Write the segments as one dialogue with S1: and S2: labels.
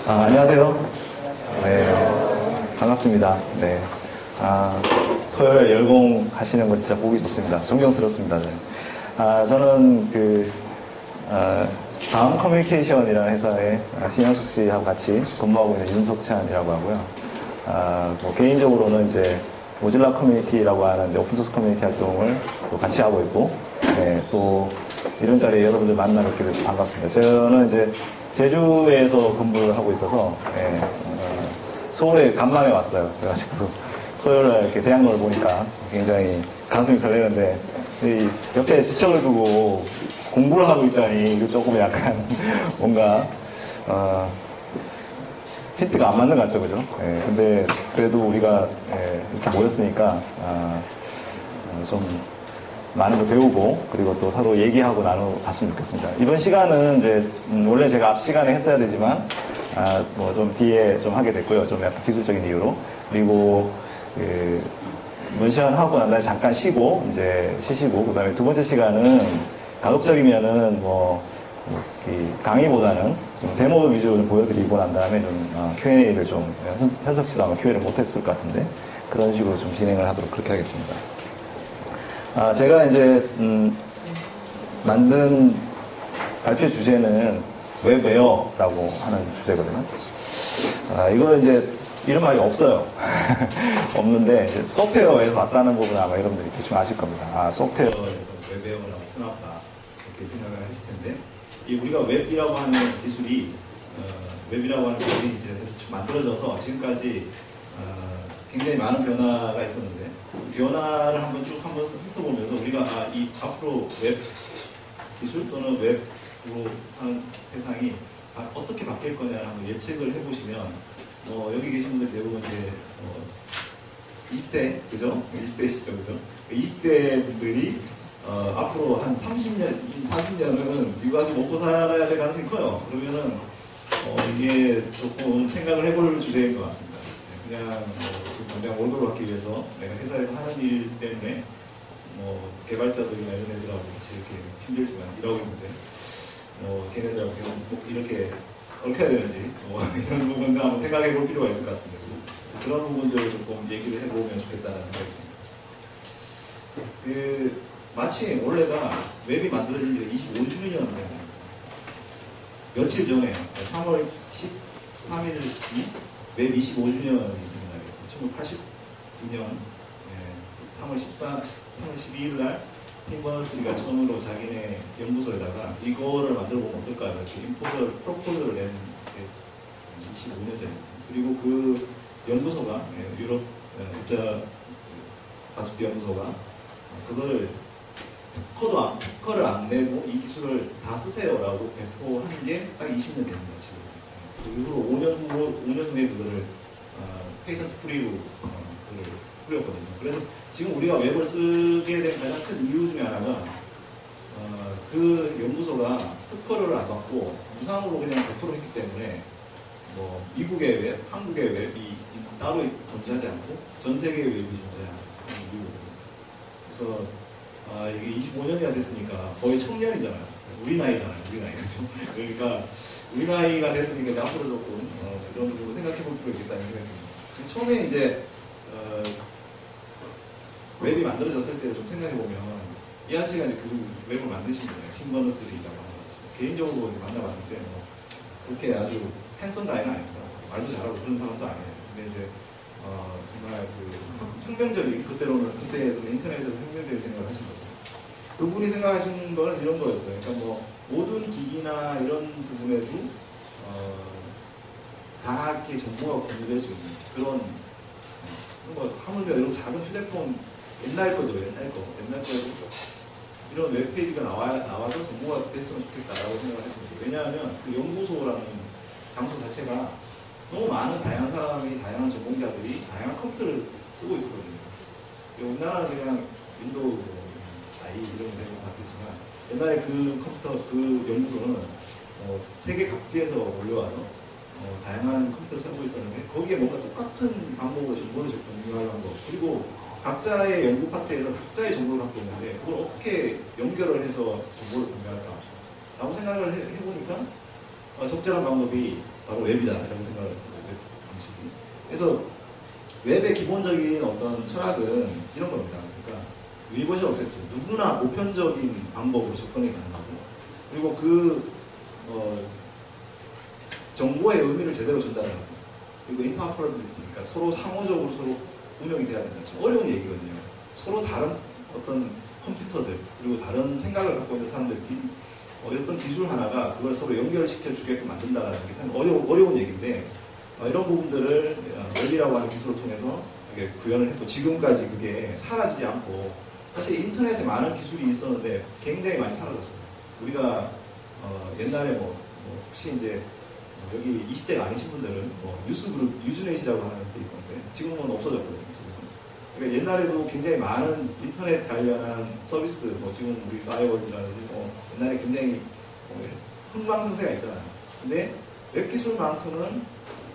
S1: 안녕하세요. 네, 반갑습니다. 네. 토요일 열공 하시는 거 진짜 보기 좋습니다. 존경스럽습니다. 네. 저는 다음 커뮤니케이션이라는 회사에 신현숙 씨하고 같이 근무하고 있는 윤석찬이라고 하고요. 개인적으로는 이제 모질라 커뮤니티라고 하는 이제 오픈소스 커뮤니티 활동을 또 같이 하고 있고, 네, 또 이런 자리에 여러분들 만나뵙게 돼서 반갑습니다. 저는 이제 제주에서 근무를 하고 있어서, 네, 서울에 간만에 왔어요. 그래가지고 토요일날 이렇게 대학로를 보니까 굉장히 가슴이 설레는데, 이 옆에 지청을 두고 공부를 하고 있자니 이거 조금 약간 뭔가 핀트가 안 맞는 것 같죠, 그죠? 예, 근데 그래도 우리가 이렇게 모였으니까 좀 많은 거 배우고 그리고 또 서로 얘기하고 나눠봤으면 좋겠습니다. 이번 시간은 이제 원래 제가 앞 시간에 했어야 되지만 뭐 좀 뒤에 좀 하게 됐고요. 좀 약간 기술적인 이유로. 그리고 이번 시간 하고 난 다음에 잠깐 쉬고 이제 쉬시고 그다음에 두 번째 시간은 가급적이면은 강의보다는 좀 데모 위주로 좀 보여드리고 난 다음에 좀 Q&A를 좀 현석 씨도 아마 Q&A 못했을 것 같은데 그런 식으로 좀 진행을 하도록 그렇게 하겠습니다. 제가 이제 만든 발표 주제는 웹웨어라고 하는 주제거든요. 이거는 이제 이런 말이 없어요. 없는데 이제 소프트웨어에서 왔다는 부분은 아마 여러분들이 대충 아실 겁니다. 소프트웨어에서 웹웨어라고 써놨다 이렇게 생각을 하실 텐데 우리가 웹이라고 하는 기술이 웹이라고 하는 기술이 이제 만들어져서 지금까지 굉장히 많은 변화가 있었는데 변화를 한번 훑어보면서 우리가 이 앞으로 웹 기술 또는 웹으로 하는 세상이 어떻게 바뀔 거냐를 한번 예측을 해보시면 여기 계신 분들 대부분 이제 20대 그죠? 20대시죠 그죠? 20대 분들이 앞으로 한 30년, 40년은 이거 가지고 먹고 살아야 될 가능성이 커요. 그러면은 이게 조금 생각을 해볼 주제인 것 같습니다. 그냥 당장 월급을 받기 위해서 내가 회사에서 하는 일 때문에 개발자들이나 이런 애들하고 같이 이렇게 힘들지만 일하고 있는데 걔네들하고 계속 이렇게 해야 되는지 이런 부분도 한번 생각해 볼 필요가 있을 것 같습니다. 그런 부분들을 조금 얘기를 해보면 좋겠다는 생각이 듭니다. 마침 원래가 웹이 만들어진 지가 25주년이었는데 며칠 전에 3월 13일이 웹 25주년입니다. 그래서 1989년 3월 12일 날 팀 버너스리가 처음으로 자기네 연구소에다가 이거를 만들어 보면 어떨까요? 이렇게 프로포즈를 낸 25년 전입니다. 그리고 그 연구소가 유럽 국자 가축비 연구소가 그거를 특허를 안 내고 이 기술을 다 쓰세요라고 배포하는 게 딱 20년 됩니다. 지금. 그 이후로 5년 후에 그거를 페이턴트 프리로 그걸 뿌렸거든요. 그래서 지금 우리가 웹을 쓰게 된 가장 큰 이유 중에 하나가 그 연구소가 특허를 안 받고 무상으로 그냥 100% 했기 때문에 미국의 웹, 한국의 웹이 따로 존재하지 않고 전 세계의 웹이 존재하는 이유거든요. 그래서 이게 25년이나 됐으니까 거의 청년이잖아요. 우리 나이잖아요. 우리 나이. 그러니까 우리 나이가 됐으니까 앞으로 조금 이런 부분을 생각해 볼 필요가 있겠다는 생각이 듭니다. 처음에 이제 웹이 만들어졌을 때 좀 생각해 보면 이 아저씨가 그 웹을 만드신 거예요. 팀 버너스리라고 하는 거. 개인적으로 만나봤는데 그렇게 아주 핸섬 가이는 아닙니다. 말도 잘하고 그런 사람도 아니에요. 근데 이제 정말 혁명적인 그때에서는 인터넷에서 혁명적인 생각을 하신 거죠. 그분이 생각하신 건 이런 거였어요. 그러니까 모든 기기나 이런 부분에도 다 이렇게 정보가 공유될 수 있는 그런 하물며 이런 작은 휴대폰 옛날 거죠. 옛날 거에서 이런 웹페이지가 나와도 정보가 됐으면 좋겠다라고 생각을 했습니다. 왜냐하면 그 연구소라는 장소 자체가 너무 많은 다양한 사람이, 다양한 전공자들이 다양한 컴퓨터를 쓰고 있었거든요. 우리나라는 그냥 윈도우, 이런 데는 바뀌지만 옛날에 그 컴퓨터, 그 연구소는 세계 각지에서 몰려와서 다양한 컴퓨터를 쓰고 있었는데 거기에 뭔가 똑같은 방법으로 정보를 공유하려는 거 그리고 각자의 연구 파트에서 각자의 정보를 갖고 있는데 그걸 어떻게 연결을 해서 정보를 공유할까 라고 생각을 해보니까 적절한 방법이 바로 웹이다 이런 생각을 웹 방식이. 그래서 웹의 기본적인 어떤 철학은 이런 겁니다. 그러니까 유니버셜 액세스, 누구나 보편적인 방법으로 접근이 가능하고, 그리고 정보의 의미를 제대로 전달하고, 그리고 인터퍼러빌리티, 그러니까 서로 상호적으로 서로 운영이 돼야 된다. 참 어려운 얘기거든요. 서로 다른 어떤 컴퓨터들, 그리고 다른 생각을 갖고 있는 사람들끼리 어떤 기술 하나가 그걸 서로 연결시켜 주게끔 만든다는 게 참 어려운 얘기인데, 이런 부분들을 웹이라고 하는 기술을 통해서 구현을 했고, 지금까지 그게 사라지지 않고, 사실 인터넷에 많은 기술이 있었는데 굉장히 많이 사라졌어요. 우리가 옛날에 혹시 이제 여기 20대가 아니신 분들은 뉴스그룹 유즈넷이라고 하는 게 있었는데 지금은 없어졌거든요. 그러니까 옛날에도 굉장히 많은 인터넷 관련한 서비스, 지금 우리 싸이월드라든지 옛날에 굉장히 흥망성쇠가 있잖아요. 근데 웹기술만큼은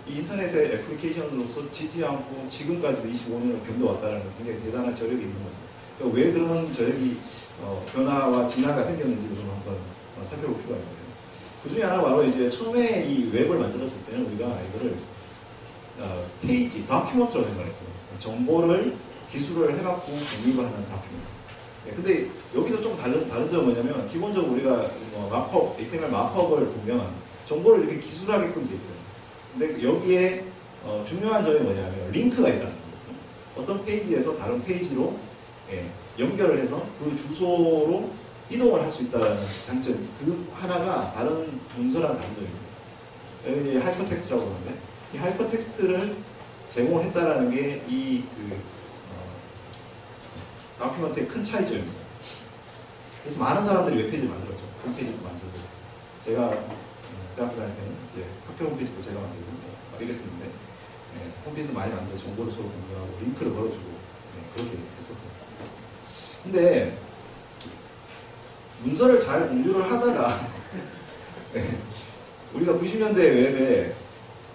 S1: 이 인터넷의 애플리케이션으로서 지지 않고 지금까지도 25년을 견뎌왔다는 굉장히 대단한 저력이 있는 거죠. 그러니까 왜 그런 저력이 변화와 진화가 생겼는지를 좀 한번 살펴볼 필요가 있는데요. 그 중에 하나가 바로 이제 처음에 이 웹을 만들었을 때는 우리가 이거를 페이지, 다큐먼트라고 생각했어요. 정보를 기술을 해갖고 공유를 하는 다큐멘트. 네, 근데 여기서 좀 다른 점은 뭐냐면, 기본적으로 우리가 마크업, HTML 마크업을 보면 정보를 이렇게 기술하게끔 돼 있어요. 근데 여기에 중요한 점이 뭐냐면 링크가 있다는 거죠. 어떤 페이지에서 다른 페이지로 연결을 해서 그 주소로 이동을 할 수 있다는 장점, 그 하나가 다른 문서랑 다른 점입니다. 여기 이제 하이퍼텍스트라고 하는데, 이 하이퍼텍스트를 제공을 했다라는 게 이 다큐멘트의 큰 차이점입니다. 그래서 많은 사람들이 웹페이지를 만들었죠. 홈페이지도 만들고, 제가 대학교 다닐 때는 학교 홈페이지도 제가 만들고 이랬었는데, 홈페이지 많이 만들어서 정보를 서로 공유하고 링크를 걸어주고 그렇게 했었어요. 근데 문서를 잘 공유를 하다가 우리가 90년대 웹에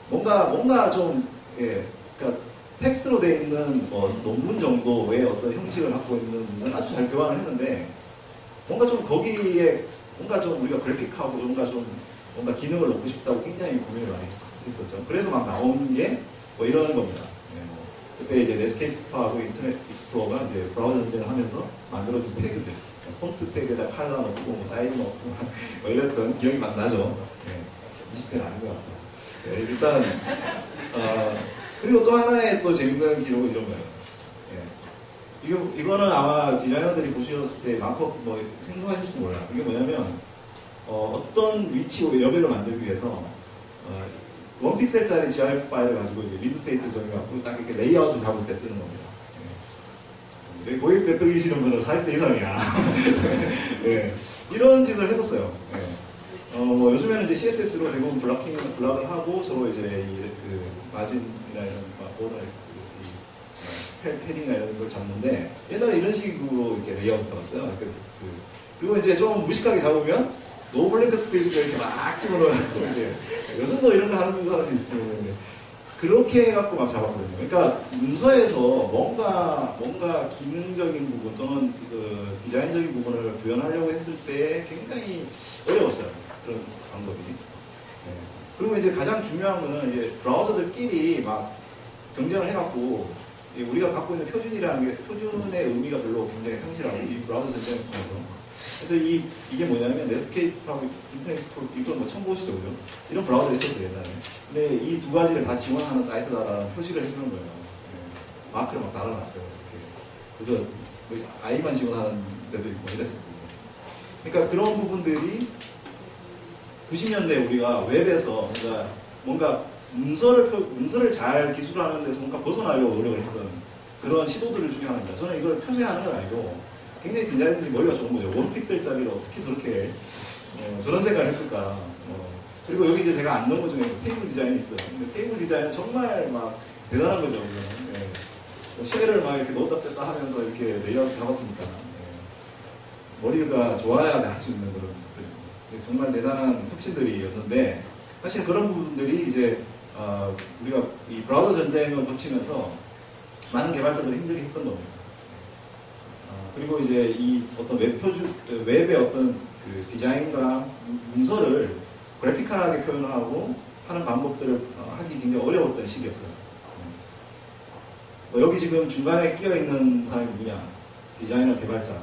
S1: 뭔가 좀 그러니까 텍스트로 되어 있는 논문 정도의 어떤 형식을 갖고 있는 문서는 아주 잘 교환을 했는데, 뭔가 좀 거기에 뭔가 좀 우리가 그래픽하고 뭔가 기능을 넣고 싶다고 굉장히 고민을 많이 했었죠. 그래서 막 나온 게 이런 겁니다. 그때 이제 넷스케이프하고 인터넷 익스플로러가 이제 브라우저 전쟁을 하면서 만들어진 태그들, 폰트 태그에다 칼라 넣고 사이즈 넣고 이랬던 기억이 막 나죠. 20대는 아닌 것 같아요. 일단 그리고 또 하나의 또 재밌는 기록은 이런 거예요. 이거는 아마 디자이너들이 보셨을 때 마크업 생소하실지 몰라요. 이게 뭐냐면 어떤 위치 여백을 만들기 위해서 1픽셀짜리 GIF 파일을 가지고 이제 리드 스테이트 정해갖고 딱 이렇게 레이아웃을 잡을 때 쓰는 겁니다. 고객 배떡이시는 분은 40대 이상이야. 이런 짓을 했었어요. 요즘에는 이제 CSS로 대부분 블락을 하고 서로 이제 그 마진이나 이런 보너스, 패딩이나 이런 걸 잡는데, 옛날에 이런 식으로 이렇게 레이아웃을 잡았어요. 그리고 이제 좀 무식하게 잡으면 노블랭크 스페이스가 이렇게 막 집어넣어갖고 이제 요즘도 이런 거 하는 사람이 있어요. 그렇게 해갖고 막 잡았거든요. 그러니까 문서에서 뭔가 기능적인 부분 또는 그 디자인적인 부분을 구현하려고 했을 때 굉장히 어려웠어요. 그런 방법이. 그리고 이제 가장 중요한 거는 이제 브라우저들끼리 막 경쟁을 해갖고 우리가 갖고 있는 표준이라는 게 표준의 의미가 별로 굉장히 상실하고 이 브라우저 전쟁을 통해서. 그래서 이게 뭐냐면 넷스케이프하고 인터넷 익스플로러 이건 처음 보시죠, 그죠? 이런 브라우저가 있었어요, 옛날에. 근데 이 두 가지를 다 지원하는 사이트다라는 표시를 해주는 거예요. 마크를 막 달아놨어요. 이렇게. 그래서 아이만 지원하는 데도 있고 이랬었거든요. 그러니까 그런 부분들이 90년대 우리가 웹에서 뭔가 문서를 잘 기술하는 데서 뭔가 벗어나려고 노력을 했던 그런 시도들 중에 하나입니다. 저는 이걸 폄훼하는 건 아니고 굉장히 디자이너들이 머리가 좋은 거죠. 1픽셀짜리로 어떻게 저렇게 저런 생각을 했을까. 그리고 여기 이제 제가 안 넣은 것 중에 테이블 디자인이 있어요. 근데 테이블 디자인은 정말 막 대단한 거죠. 쉘을 막 이렇게 넣었다 뺐다 하면서 이렇게 레이아웃 잡았으니까. 머리가 좋아야 할 수 있는 그런 정말 대단한 혁신들이었는데, 사실 그런 부분들이 이제 우리가 이 브라우저 전쟁을 거치면서 많은 개발자들이 힘들게 했던 겁니다. 그리고 이제 이 어떤 웹의 어떤 그 디자인과 문서를 그래픽하게 표현하고 하는 방법 굉장히 어려웠던 시기였어요. 여기 지금 중간에 끼어 있는 사람이 누구냐? 디자이너, 개발자.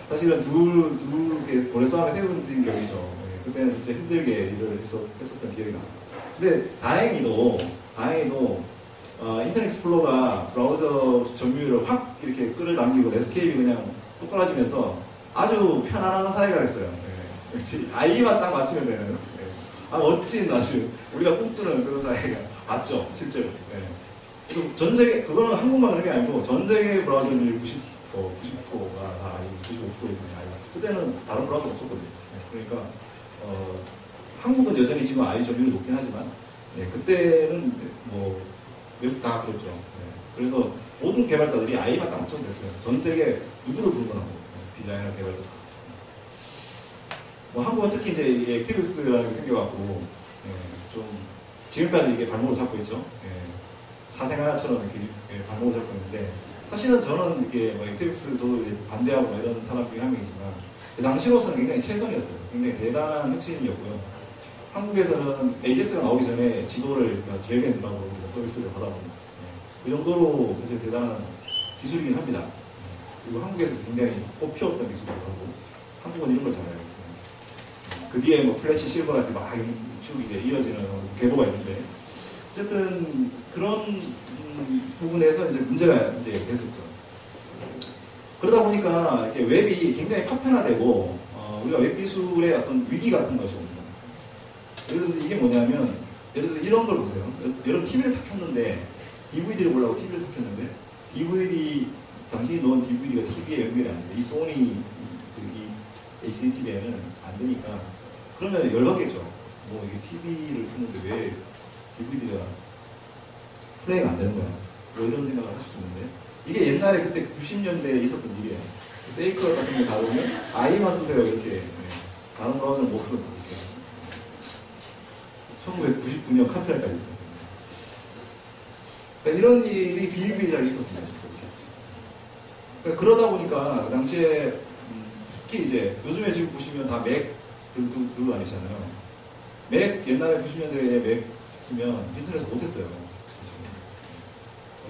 S1: 사실은 둘 고래 싸움에 세운 격이죠. 그때는 진짜 힘들게 일을 했었던 기억이 납니다. 근데 다행히도 인터넷 익스플로러가 브라우저 점유율을 확 이렇게 끌어당기고 에스케이프가 그냥 뚝 떨어지면서 아주 편안한 사이가 됐어요. 아이만 딱 맞추면 되는. 멋진 아주 우리가 꿈꾸는 그런 사이가 맞죠, 실제로. 그리고 전 세계, 그거는 한국만 그런 게 아니고 전 세계 브라우저를 90%가 다 아이고 95%가 아이고 그때는 다른 브라우저 없었거든요. 그러니까 한국은 여전히 지금 아이 점유율이 높긴 하지만 그때는 뭐 외국 다 그랬죠. 그래서 모든 개발자들이 아이만 딱 확정됐어요. 전 세계 누구를 불문하고 디자이너, 개발자. 뭐 한국은 특히 이제 이게 액티브엑스라는 게 생겨갖고 좀 지금까지 이게 발목을 잡고 있죠. 사생활처럼 이렇게 발목을 잡고 있는데 사실은 저는 이게 뭐 액티브엑스도 반대하고 뭐 이런 사람 중에 한 명이지만 그 당시로서는 굉장히 최선이었어요. 굉장히 대단한 혁신이었고요. 한국에서는 AJAX가 나오기 전에 지도를 JVM이라고 서비스를 받아봅니다. 그 정도로 사실 대단한 기술이긴 합니다. 그리고 한국에서 굉장히 꽃피웠던 기술이기도 하고 한국은 이런 걸 잘해요. 그 뒤에 뭐 플래시 실버 같은 막 쭉 이제 이어지는 계보가 있는데 어쨌든 그런 부분에서 이제 문제가 이제 됐었죠. 그러다 보니까 이렇게 웹이 굉장히 파편화되고 우리가 웹 기술의 어떤 위기 같은 것이 옵니다. 예를 들어서 이게 뭐냐면 예를 들어 이런 걸 보세요. 여러분 TV를 탁 켰는데 DVD를 보려고 TV를 탁 켰는데 DVD 당신이 넣은 DVD가 TV에 연결이 안 돼. 이 소니 이 HDTV에는 안 되니까 그러면 열받겠죠. 뭐 이게 TV를 켰는데 왜 DVD가 플레이가 안 되는 거야? 뭐 이런 생각을 할 수 있는데 이게 옛날에 그때 90년대에 있었던 일이에요. 세이클 같은 거 다루면 아이만 쓰세요 이렇게 다른 브라우저는 못 쓰고 1999년 카피랄까지 있었어요. 그러니까 이런 일이 비일비재하게 잘 있었습니다. 그러니까 그러다 보니까 그 당시에 특히 이제 요즘에 지금 보시면 다 맥 들고 다니잖아요. 맥 옛날에 90년대에 맥 쓰면 인터넷에서 못했어요.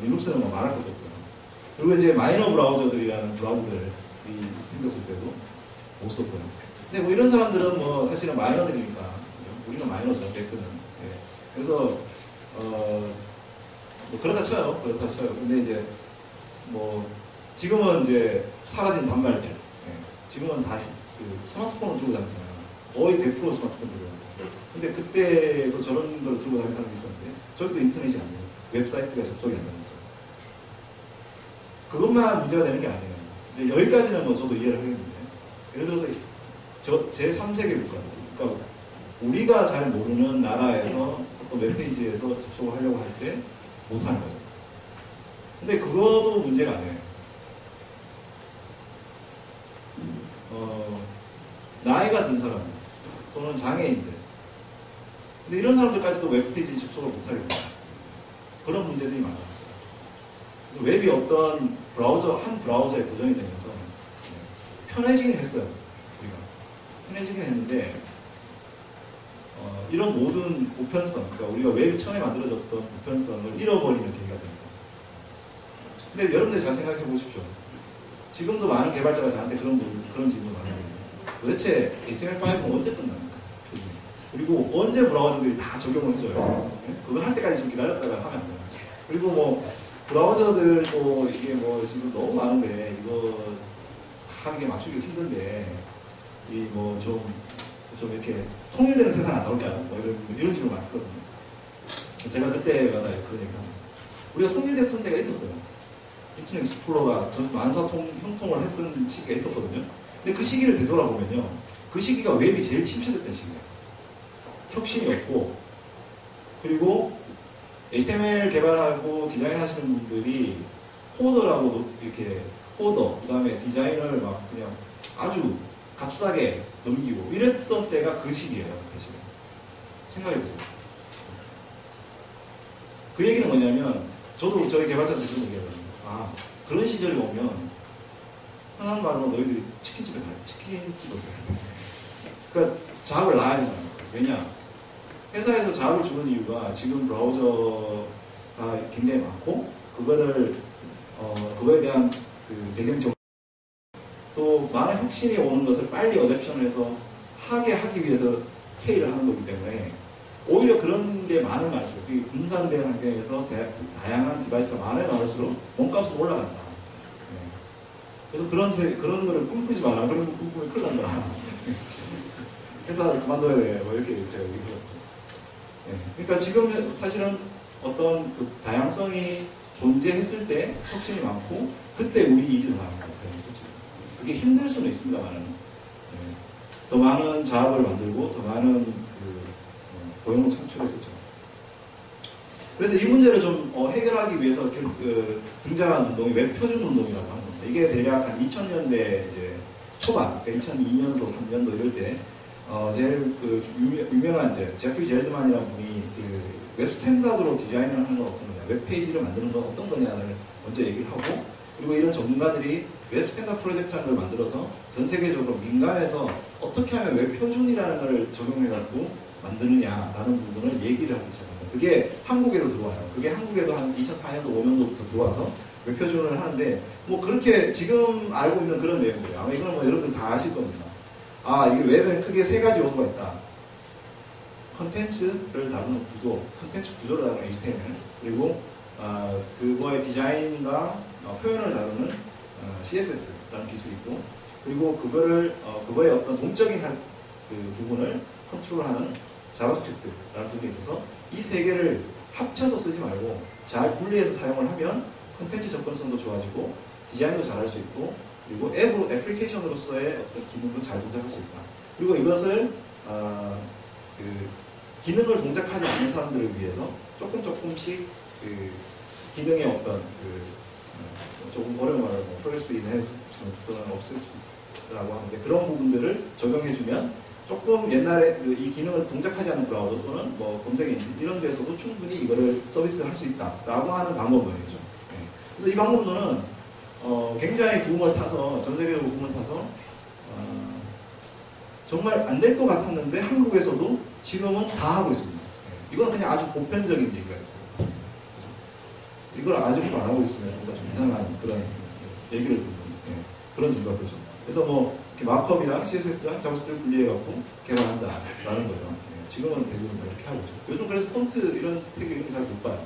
S1: 리눅스는 뭐 말할 것도 없고요. 그리고 이제 마이너 브라우저들이라는 브라우저들이 생겼을 때도 못 썼고요. 근데 뭐 이런 사람들은 뭐 사실은 마이너들이니까 우리는 마이너죠, 맥스는. 그래서 뭐 그렇다 쳐요. 근데 이제 뭐 지금은 이제 사라진 단말들. 지금은 다 그 스마트폰을 들고 다니잖아요. 거의 100% 스마트폰 들고 다니고. 근데 그때도 저런 걸 들고 다니는 사람이 있었는데 저기도 인터넷이 안 돼요. 웹사이트가 접속이 안 되는 거죠. 그것만 문제가 되는 게 아니에요. 이제 여기까지는 뭐 저도 이해를 하겠는데 예를 들어서 제 3세계 국가, 그러니까 우리가 잘 모르는 나라에서 어떤 웹페이지에서 접속을 하려고 할 때 못하는 거죠. 근데 그것도 문제가 아니에요. 나이가 든 사람 또는 장애인들, 근데 이런 사람들까지도 웹페이지 접속을 못하게 됩니다. 그런 문제들이 많았어요. 그래서 웹이 어떤 브라우저, 한 브라우저에 고정이 되면서 편해지긴 했어요. 우리가 편해지긴 했는데 이런 모든 보편성, 그러니까 우리가 웹이 처음에 만들어졌던 보편성을 잃어버리는 계기가 됩니다. 근데 여러분들 잘 생각해 보십시오. 지금도 많은 개발자가 저한테 그런 질문을 많이 합니다. 도대체 HTML5는 언제 끝납니까? 그리고 언제 브라우저들이 다 적용을 해줘요? 그걸 할 때까지 좀 기다렸다가 하면 안 돼요. 그리고 뭐 브라우저들도 이게 뭐 지금 너무 많은데 이거 다 이게 맞추기 힘든데 이 뭐 좀 이렇게 통일되는 세상 안 나올까요? 뭐 이런 질문 많이 했거든요. 제가 그때마다 그런 얘기를 합니다. 우리가 통일됐을 때가 있었어요. 인터넷 익스플로러가 전 만사통 형통을 했던 시기가 있었거든요. 근데 그 시기를 되돌아보면요, 그 시기가 웹이 제일 침체됐던 시기예요. 혁신이 없고, 그리고 HTML 개발하고 디자인 하시는 분들이 코더라고 이렇게 코더, 그 다음에 디자인을 막 그냥 아주 값싸게 넘기고 이랬던 때가 그 시기예요. 그 시기. 생각해보세요. 그 얘기는 뭐냐면 저도 저희 개발자들 그런 얘기하거든요. 아, 그런 시절이 오면 흔한 말로 너희들이 치킨집에 가요. 치킨집에서. 그러니까 작업을 놔야 된다는 거예요. 왜냐? 회사에서 자업을 주는 이유가 지금 브라우저가 굉장히 많고 그거를 그거에 대한 그 배경 정 또 많은 혁신이 오는 것을 빨리 어댑션을 해서 하기 위해서 K를 하는 거기 때문에 오히려 그런 게 많은 말씀, 분산된 환경에서 다양한 디바이스가 많을수록 몸값은 올라간다. 네. 그래서 그런 거를 꿈꾸지 마라. 그런 거 꿈꾸면 큰일 난다. 회사 그만둬야 돼. 뭐 이렇게 제가 얘기했죠. 네. 그러니까 지금 사실은 어떤 그 다양성이 존재했을 때 혁신이 많고 그때 우리 일이 많았어요. 그게 힘들 수는 있습니다만 더 많은 자업을 만들고 더 많은 고용을 창출했었죠. 그래서 이 문제를 좀 해결하기 위해서 등장한 운동이 웹표준 운동이라고 하는 겁니다. 이게 대략 한 2000년대 이제 초반, 그러니까 2002년도, 3년도 이럴 때 제일 유명한 제키 제르만이라는 분이 웹 스탠다드로 디자인을 하는 건 어떤 거냐, 웹 페이지를 만드는 건 어떤 거냐를 먼저 얘기를 하고, 그리고 이런 전문가들이 웹 스탠다드 프로젝트라는 걸 만들어서 전 세계적으로 민간에서 어떻게 하면 웹 표준이라는 걸 적용해가지고 만드느냐라는 부분을 얘기를 하기 시작합니다. 그게 한국에도 들어와요. 그게 한국에도 한 2004년도, 5년도부터 들어와서 웹 표준을 하는데, 뭐 그렇게 지금 알고 있는 그런 내용들이에요. 아마 이거는 뭐 여러분들 다 아실 겁니다. 이게 웹에 크게 세 가지 요소가 있다. 컨텐츠를 다루는 구도, 컨텐츠 구조를 다루는 HTML, 그리고 그거의 디자인과 표현을 다루는 CSS라는 기술이 있고, 그리고 그거의 어떤 동적인 그 부분을 컨트롤하는 자바스크립트라는 부분이 있어서 이 세 개를 합쳐서 쓰지 말고 잘 분리해서 사용을 하면 컨텐츠 접근성도 좋아지고 디자인도 잘할 수 있고, 그리고 애플리케이션으로서의 어떤 기능도 잘 동작할 수 있다. 그리고 이것을 그 기능을 동작하지 않는 사람들을 위해서 조금씩 그 기능의 어떤 조금 어려운 말로 프로젝트 인헬 또는 업셋라고 하는데, 그런 부분들을 적용해주면 조금 옛날에 이 기능을 동작하지 않는 브라우저 또는 뭐 검색 엔진 이런 데서도 충분히 이거를 서비스를 할 수 있다라고 하는 방법론이죠. 네. 그래서 이 방법론은 굉장히 부음을 타서, 전 세계적으로 부음을 타서 정말 안 될 것 같았는데 한국에서도 지금은 다 하고 있습니다. 네. 이건 그냥 아주 보편적인 얘기가 있어요. 이걸 아직도 안 하고 있으면 뭔가 좀 이상한 그런 얘기를 듣는 그런 이유가 되죠. 그래서 뭐 마크업이랑 CSS랑 자바스크립트 분리해갖고 개발한다라는 거죠. 지금은 대부분 다 이렇게 하고 있죠. 요즘 그래서 폰트 이런 태그 이런 거 잘 못 봐요.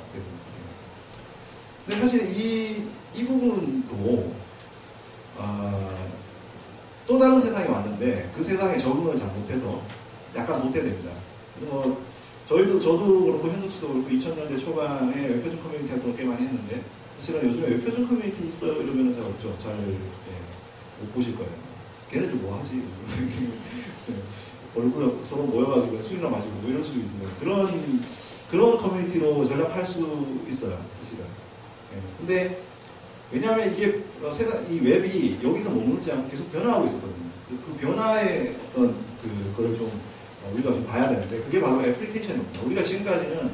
S1: 근데 사실 이 부분도 또 다른 세상이 왔는데 그 세상에 적응을 잘 못해서 약간 못해야 됩니다. 그래서 뭐 저도 그렇고 현숙 씨도 그렇고 2000년대 초반에 웹표준 커뮤니티 활동을 꽤 많이 했는데, 사실은 요즘에 웹표준 커뮤니티 있어요 이러면 잘 없죠. 잘 못 보실 거예요. 걔네들 뭐 하지? 얼굴에 서로 모여가지고 술이나 마시고 뭐 이럴 수도 있는 그런 커뮤니티로 전락할 수 있어요. 사실은. 근데 왜냐하면 이게 이 웹이 여기서 머무르지 않고 계속 변화하고 있었거든요. 그 변화의 어떤 그거를 좀 우리가 좀 봐야 되는데, 그게 바로 애플리케이션입니다. 우리가 지금까지는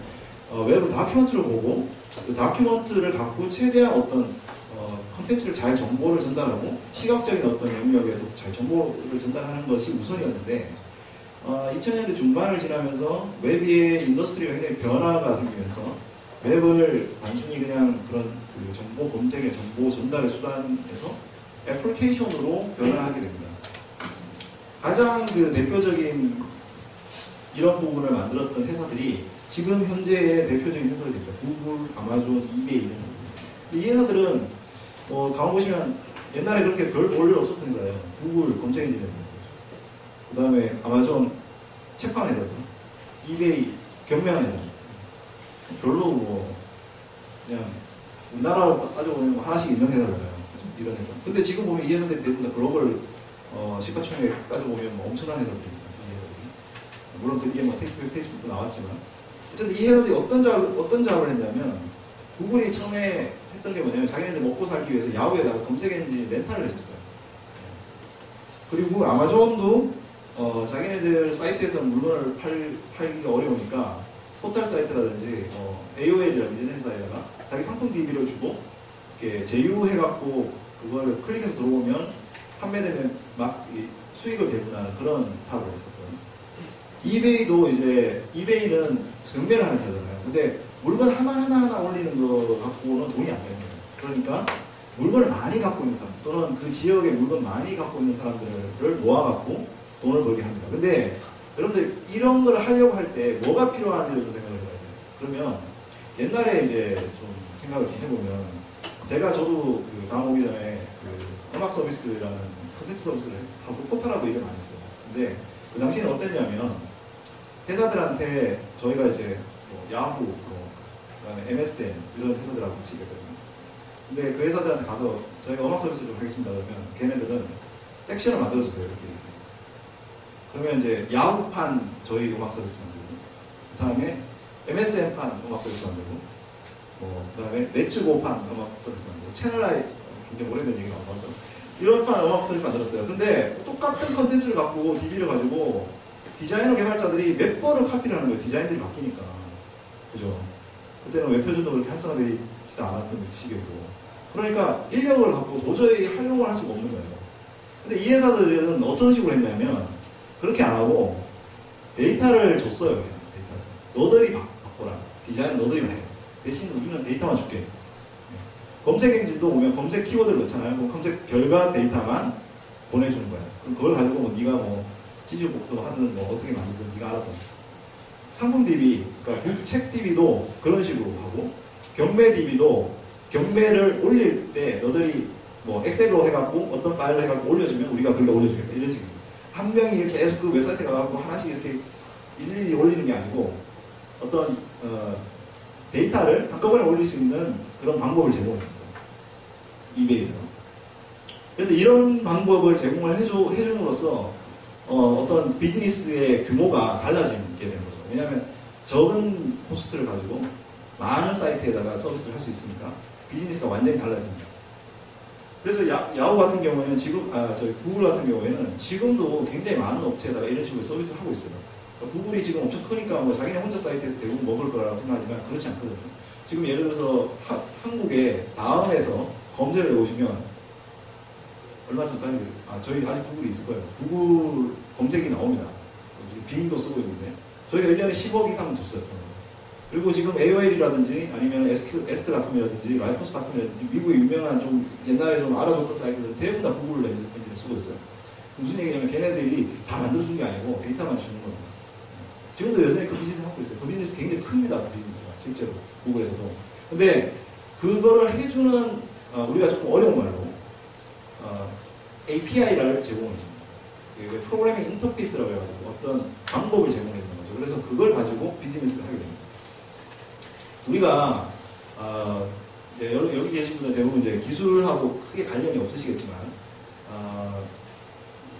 S1: 웹을 다큐먼트를 보고 그 다큐먼트를 갖고 최대한 어떤 컨텐츠를 잘 정보를 전달하고 시각적인 어떤 영역에서 잘 정보를 전달하는 것이 우선이었는데, 2000년대 중반을 지나면서 웹의 인더스트리가 굉장히 변화가 생기면서 웹을 단순히 그냥 그런 정보 검색의 정보 전달의 수단에서 애플리케이션으로 변화하게 됩니다. 가장 대표적인 이런 부분을 만들었던 회사들이 지금 현재의 대표적인 회사들입니다. 구글, 아마존, 이베이 이런 회사들. 이 회사들은 가만 보시면 옛날에 그렇게 별 볼 일 없었던 회사예요. 구글 검색 엔진 회사, 그 다음에 아마존 책방 회사죠. 이베이 경매한 회사. 별로 뭐 그냥 우리나라로 따져보면 하나씩 있는 회사잖아요. 이런 회사. 근데 지금 보면 이 회사들이 대부분 다 글로벌 시가총액 따져보면 뭐 엄청난 회사들입니다. 이 회사들이. 물론 그 뒤에 뭐 페이스북도 나왔지만, 어쨌든 이 회사들이 어떤 작업을 했냐면, 구글이 처음에 했던 게 뭐냐면 자기네들 먹고 살기 위해서 야후에다가 검색 엔진 렌탈을 해줬어요. 그리고 아마존도 자기네들 사이트에서 물건을 팔기가 어려우니까 포털 사이트라든지 AOL이라든지 이런 회사에다가 자기 상품 DB를 주고 이렇게 제휴해갖고 그걸 클릭해서 들어오면 판매되면 막 수익을 배분하는 그런 사업을 했었거든요. 이베이도 이제, 이베이는 경매를 하는 회사잖아요. 근데 물건 하나하나 올리는 거 갖고는 돈이 안 됩니다. 그러니까 물건을 많이 갖고 있는 사람, 또는 그 지역에 물건 많이 갖고 있는 사람들을 모아갖고 돈을 벌게 합니다. 근데 여러분들 이런 걸 하려고 할 때 뭐가 필요한지를 좀 생각을 해봐야 돼요. 그러면 옛날에 이제 좀 생각을 해보면, 저도 그 다음 오기 전에 그 음악 서비스라는 컨텐츠 서비스를 하고 포털하고 일을 많이 했어요. 근데 그 당시에는 어땠냐면, 회사들한테 저희가 이제 뭐 야후, 그다음에 MSN 이런 회사들하고 같이 일했거든요. 근데 그 회사들한테 가서 저희가 음악 서비스를 하겠습니다 그러면 걔네들은 섹션을 만들어주세요. 이렇게. 그러면 이제 야후판 저희 음악 서비스 만들고, 그 다음에 MSN판 음악 서비스 만들고, 그 다음에 레츠고판 음악 서비스 만들고, 채널아이, 굉장히 오래된 얘기가 나와서 이런 판 음악 서비스 만들었어요. 근데 똑같은 컨텐츠를 갖고 DB를 가지고 디자이너 개발자들이 몇 번을 카피를 하는 거예요. 디자인들이 바뀌니까. 그죠? 그때는 웹표준도 그렇게 활성화되지 않았던 시기고. 그러니까 인력을 갖고 도저히 활용을 할 수가 없는 거예요. 근데 이 회사들은 어떤 식으로 했냐면, 그렇게 안 하고 데이터를 줬어요. 그냥 데이터를. 너들이 바꿔라. 디자인 너들이 해. 대신 우리는 데이터만 줄게. 검색 엔진도 오면 검색 키워드를 넣잖아요. 그럼 검색 결과 데이터만 보내주는 거야. 그럼 그걸 가지고 뭐 네가 뭐 치즈복도 하든 뭐 어떻게 만들든 네가 알아서. 상품 DB, 그러니까 책 DB도 그런 식으로 하고, 경매 DB도 경매를 올릴 때 너들이 뭐 엑셀로 해갖고 어떤 파일로 해갖고 올려주면 우리가 거기다 올려주겠다. 이런 식으로. 한 명이 이렇게 계속 그 웹사이트에 가갖고 하나씩 이렇게 일일이 올리는 게 아니고, 어떤 데이터를 한꺼번에 올릴 수 있는 그런 방법을 제공했어요. 이메일로. 그래서 이런 방법을 제공을 해줌으로써 어떤 비즈니스의 규모가 달라지게 되는 거죠. 왜냐하면 적은 코스트를 가지고 많은 사이트에다가 서비스를 할 수 있으니까 비즈니스가 완전히 달라집니다. 그래서 야후 같은 경우에는 지금, 저희 구글 같은 경우에는 지금도 굉장히 많은 업체에다가 이런 식으로 서비스를 하고 있어요. 그러니까 구글이 지금 엄청 크니까 뭐 자기네 혼자 사이트에서 대부분 먹을 거라고 생각하지만 그렇지 않거든요. 지금 예를 들어서 한국에 다음에서 검색을 해보시면, 얼마 전까지, 저희 아직 구글이 있을 거예요. 구글 검색이 나옵니다. 빙도 쓰고 있는데, 저희가 1년에 10억 이상 줬어요. 그리고 지금 AOL이라든지 아니면 에스크닷컴이라든지 라이포스닷컴이라든지 미국의 유명한 좀 옛날에 좀 알아줬던 사이트들은 대부분 다 구글 엔진을 쓰고 있어요. 무슨 얘기냐면 걔네들이 다 만들어준 게 아니고 데이터만 주는 겁니다. 지금도 여전히 그 비즈니스 하고 있어요. 그 비즈니스 굉장히 큽니다. 그 비즈니스가 실제로 구글에서도. 근데 그거를 해주는 우리가 조금 어려운 말로 API를 제공해 줍니다. 프로그래밍 인터페이스라고 해가지고 어떤 방법을 제공해 주는 거죠. 그래서 그걸 가지고 비즈니스를 하게 됩니다. 우리가 여기 계신 분들 대부분 이제 기술하고 크게 관련이 없으시겠지만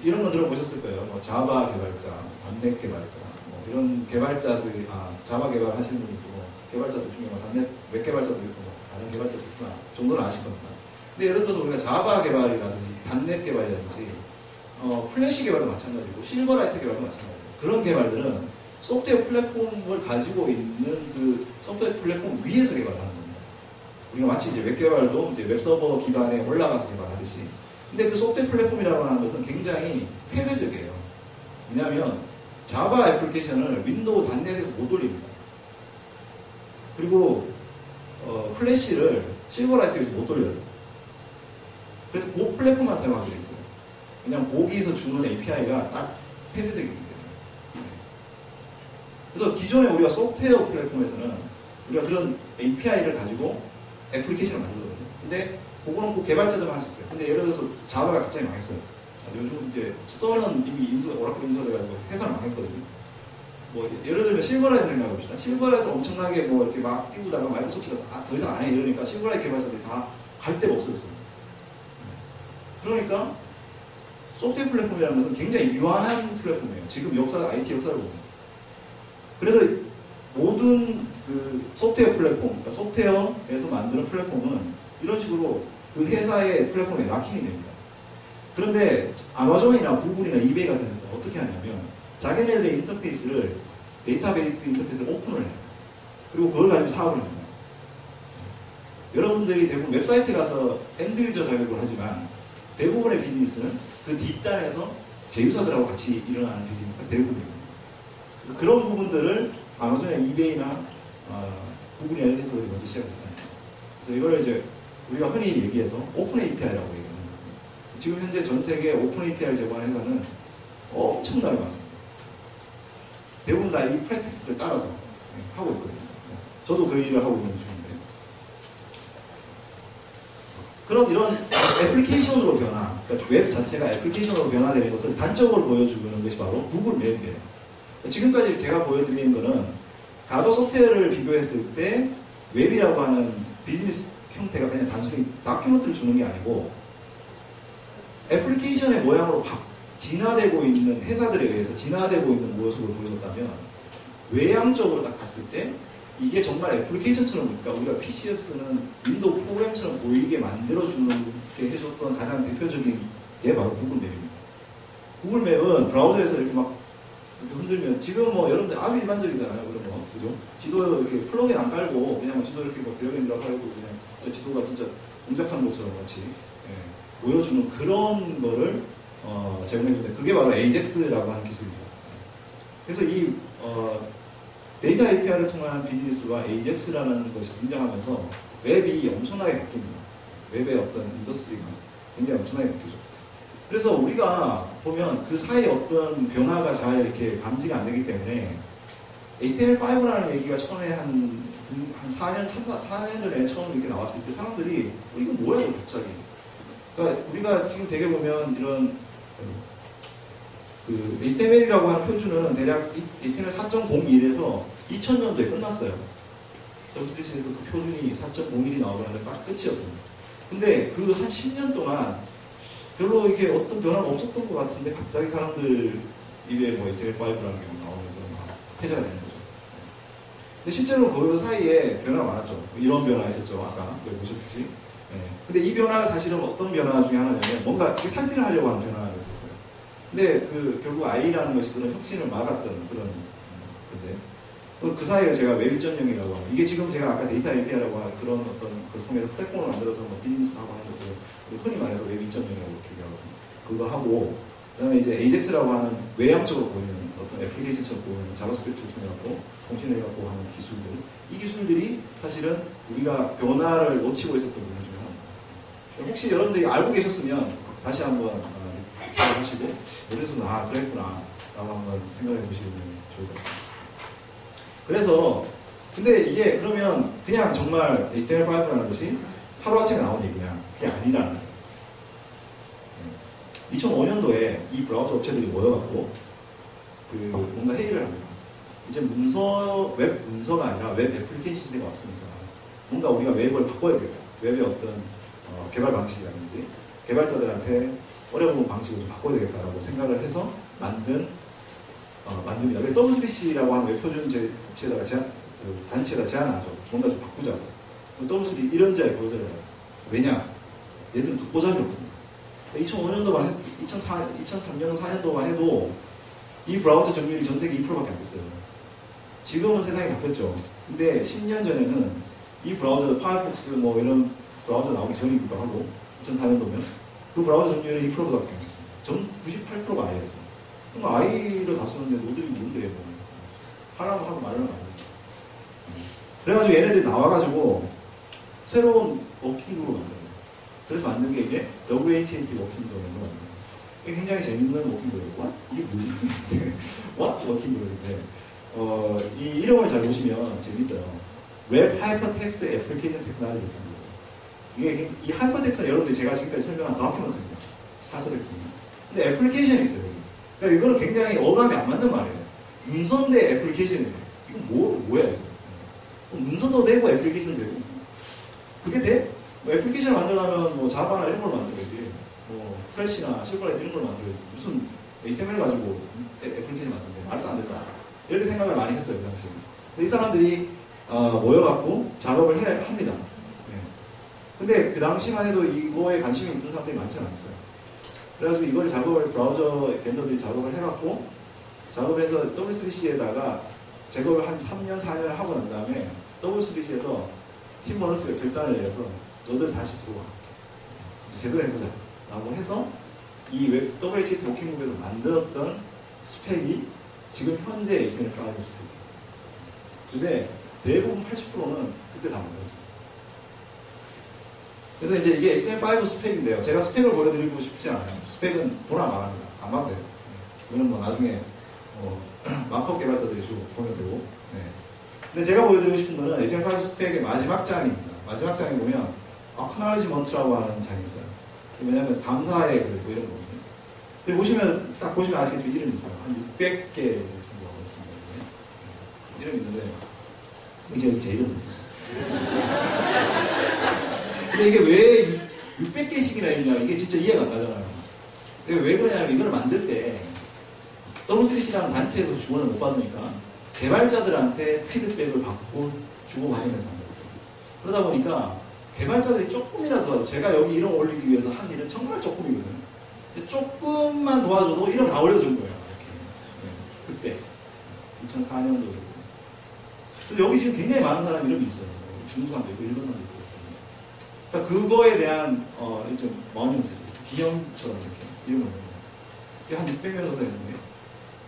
S1: 이런 거 들어보셨을 거예요. 뭐 자바 개발자, 단넷 개발자, 뭐 이런 개발자들이 자바 개발하시는 분이 있고 개발자들 중에 뭐 단넷 웹 개발자도 있고 뭐 다른 개발자도 있구나 정도는 아실 겁니다. 근데 예를 들어서 우리가 자바 개발이라든지 단넷 개발이라든지 플래시 개발도 마찬가지고 실버라이트 개발도 마찬가지고 그런 개발들은 소프트웨어 플랫폼을 가지고 있는 그 소프트웨어 플랫폼 위에서 개발하는 겁니다. 우리가 마치 이제 웹 개발도 이제 웹서버 기반에 올라가서 개발하듯이. 근데 그 소프트웨어 플랫폼이라고 하는 것은 굉장히 폐쇄적이에요. 왜냐하면 자바 애플리케이션을 윈도우 단넷에서 못 올립니다. 그리고 플래시를 실버라이트에서 못 돌려요. 그래서 그 플랫폼만 사용하게 돼 있어요. 그냥 거기서 주는 API가 딱 폐쇄적이기 때문에. 그래서 기존에 우리가 소프트웨어 플랫폼에서는 우리가 그런 API를 가지고 애플리케이션을 만들거든요. 근데 그거는 꼭 개발자들만 할 수 있어요. 근데 예를 들어서 자바가 갑자기 망했어요. 요즘 이제 서버는 이미 오라클 인수돼가지고 회사를 망했거든요. 뭐 예를 들면 실버라이트 생각해봅시다. 실버라이트 엄청나게 뭐 이렇게 막 띄우다가 마이크로소프트가 더 이상 안 해 이러니까 실버라이트 개발자들이 다 갈 데가 없어졌어요. 그러니까 소프트웨어 플랫폼이라는 것은 굉장히 유한한 플랫폼이에요. 지금 IT 역사를 보면. 그래서 모든 그 소프트웨어 플랫폼, 그러니까 소프트웨어에서 만드는 플랫폼은 이런 식으로 그 회사의 플랫폼에 락킹이 됩니다. 그런데 아마존이나 구글이나 이베이 같은 데는 어떻게 하냐면 자기네들의 인터페이스를 데이터베이스 인터페이스를 오픈을 해요. 그리고 그걸 가지고 사업을 합니다. 여러분들이 대부분 웹사이트 가서 엔드유저 자격을 하지만 대부분의 비즈니스는 그 뒷단에서 제휴사들하고 같이 일어나는 비즈니스가 대부분입니다. 그래서 그런 부분들을 아마존이나 이베이나 구글이나 이런 데서 먼저 시작했다. 그래서 이걸 이제 우리가 흔히 얘기해서 오픈 API라고 얘기합니다. 지금 현재 전 세계 오픈 API를 제공하는 회사는 엄청나게 많습니다. 대부분 다 이 프랙티스를 따라서 하고 있거든요. 저도 그 일을 하고 있는 중인데. 그런 이런 애플리케이션으로 변화, 그러니까 웹 자체가 애플리케이션으로 변화되는 것을 단적으로 보여주는 것이 바로 구글 맵이에요. 지금까지 제가 보여드린 거는 가도 소프트웨어를 비교했을 때 웹이라고 하는 비즈니스 형태가 그냥 단순히 다큐멘트를 주는 게 아니고 애플리케이션의 모양으로 진화되고 있는 회사들에 의해서 진화되고 있는 모습을 보여줬다면 외향적으로 딱 봤을 때 이게 정말 애플리케이션처럼 그러니까 우리가 PC에 쓰는 윈도우 프로그램처럼 보이게 만들어주는 게 해줬던 가장 대표적인 게 바로 구글 맵입니다. 구글 맵은 브라우저에서 이렇게 막 이렇게 흔들면 지금 뭐 여러분들 아주 일반적이잖아요. 그런 거 그죠? 지도 이렇게 플러그인 안 깔고 그냥 지도 이렇게 뭐 드래그앤드랍 하고 그냥 지도가 진짜 동작하는 것처럼 같이 보여주는 그런 거를 제공해주는데 그게 바로 AJAX라고 하는 기술이죠. 그래서 이 데이터 API를 통한 비즈니스와 AJAX라는 것이 등장하면서 웹이 엄청나게 바뀝니다. 웹의 어떤 인더스트리가 굉장히 엄청나게 바뀌죠. 그래서 우리가 보면 그 사이에 어떤 변화가 잘 이렇게 감지가 안 되기 때문에 HTML5라는 얘기가 처음에 한 4년 전에 처음 이렇게 나왔을 때 사람들이 이거 뭐야 갑자기. 그러니까 우리가 지금 되게 보면 이런 그 HTML이라고 하는 표준은 대략 HTML 4.01에서 2000년도에 끝났어요. WS에서 그 표준이 4.01이 나오면 딱 끝이었습니다. 근데 그 한 10년 동안 별로 이렇게 어떤 변화가 없었던 것 같은데 갑자기 사람들 입에 뭐 HTML5라는 게 나오면서 막 해제가 되는 거죠. 근데 실제로 그 사이에 변화가 많았죠. 이런 변화가 있었죠. 아까 보셨듯이. 근데 이 변화가 사실은 어떤 변화 중에 하나냐면 뭔가 탈피를 하려고 하는 변화가 있었어요. 근데 결국 I라는 것이 그런 혁신을 막았던 그런 건데 그 사이에 제가 웹 1.0이라고 하는 이게 지금 제가 아까 데이터 API라고 하는 그런 어떤 그걸 통해서 플랫폼을 만들어서 뭐 비즈니스하고 하는 것들 흔히 말해서 웹 2.0이라고 얘기하고 그거 하고 그다음에 이제 AJAX라고 하는 외향적으로 보이는 어떤 애플리케이션처럼 보이는 자바스크립트를 통해갖고 통신해갖고 하는 기술들 이 기술들이 사실은 우리가 변화를 놓치고 있었던 부분 중에 하나입니다. 혹시 여러분들이 알고 계셨으면 다시 한번 하시고 어디서 그랬구나 라고 한번 생각해 보시면 좋을 것 같습니다. 그래서 근데 이게 그러면 그냥 정말 HTML5라는 것이 하루아침에 나온 얘기냐 그게 아니라는 거예요. 2005년도에 이 브라우저 업체들이 모여갖고 뭔가 회의를 합니다. 이제 웹 문서가 아니라 웹 애플리케이션 시대가 왔으니까 뭔가 우리가 웹을 바꿔야겠다. 웹의 어떤 개발 방식이라든지 개발자들한테 어려운 방식을 좀 바꿔야 되겠다라고 생각을 해서 만듭니다. W3C라고 하는 웹 표준 업체에다가 단체에다 제안하죠. 뭔가 좀 바꾸자고. W3 이런 자에 보여줘야 해요. 왜냐? 얘들은 독보적이 없거든요. 2005년도만 2003년, 4년도만 해도 이 브라우저 점유율이 전 세계 2%밖에 안 됐어요. 지금은 세상이 바뀌었죠. 근데 10년 전에는 이 브라우저, 파이어폭스 뭐 이런 브라우저 나오기 전이기도 하고 2004년도면 그 브라우저 점유율이 2%밖에 안 됐어요. 전 98%가 I였어요. 그럼 I를 다 쓰는데 노들이 뭔데 뭐. 하라고 하고 말하는 거 아니죠. 그래가지고 얘네들이 나와가지고 새로운 워킹그룹을 만들어요. 그래서 만든 게 이게 WHAT 워킹그룹을 만들어요. 이게 굉장히 재밌는 워킹그룹이고 이게 뭐지? What 워킹그룹인데 이 이름을 잘 보시면 재밌어요. 웹 하이퍼텍스트 애플리케이션 테크놀로지 이게 이 하이퍼텍스트는 여러분들이 제가 지금까지 설명한 다큐멘트입니다. 하이퍼텍스트입니다. 근데 애플리케이션이 있어요. 그러니까 이거는 굉장히 어감이 안 맞는 말이에요. 문서 대 애플리케이션이에요. 이거 뭐야 이거? 문서도 되고 애플리케이션도 되고 그게 돼? 뭐 애플리케이션을 만들려면 뭐 자바나 이런 걸 만들어야지 뭐 플래시나 실버라이트 이런 걸 만들어야지 무슨 HTML 가지고 애플리케이션 만드는데 말도 안 된다 이렇게 생각을 많이 했어요 그 당시에. 근데 이 사람들이 모여갖고 작업을 합니다. 네. 근데 그 당시만 해도 이거에 관심이 있는 사람들이 많지는 않았어요. 그래가지고 이걸 브라우저 벤더들이 작업을 해갖고 작업해서 W3C에다가 작업을 한 3년, 4년을 하고 난 다음에 W3C에서 팀 버너스가 결단을 내려서 너들 다시 들어와. 제대로 해보자. 라고 해서 이 WHAT 워킹그룹에서 만들었던 스펙이 지금 현재 XM5 스펙. 근데 대부분 80%는 그때 다 만들었어요. 그래서 이제 이게 XM5 스펙인데요. 제가 스펙을 보여드리고 싶지 않아요. 스펙은 보나 말합니다. 안 봐도 돼요. 이거는 뭐 나중에 마크업 개발자들이 주고 보면 되고. 네. 근데 제가 보여드리고 싶은 거는 XM5 스펙의 마지막 장입니다. 마지막 장에 보면 아크나리지먼트라고 하는 장이 있어요. 왜냐하면 감사의 글 뭐 이런 거거든요. 근데 보시면 딱 보시면 아시겠지만 이름이 있어요. 한 600개 정도가 있습니다. 이름이 있는데 이게 제 이름이 있어요. 근데 이게 왜 600개씩이나 있냐, 이게 진짜 이해가 안 가잖아요. 근데 왜 그러냐면 이걸 만들 때 W3C라는 단체에서 지원을 못 받으니까 개발자들한테 피드백을 받고 주고받으면서 만들었어요. 그러다 보니까 개발자들이 조금이라도 도와줘. 제가 여기 이름 올리기 위해서 한 일은 정말 조금이거든요. 조금만 도와줘도 이름 다 올려준 거예요. 이렇게. 네. 그때 2004년도. 여기 지금 굉장히 많은 사람 이름이 있어요. 중국 사람도 있고 일본 사람도 있고. 그러니까 그거에 대한 좀 모니먼트, 기념처럼 이렇게 이름을 이게 한 600명 정도 되는데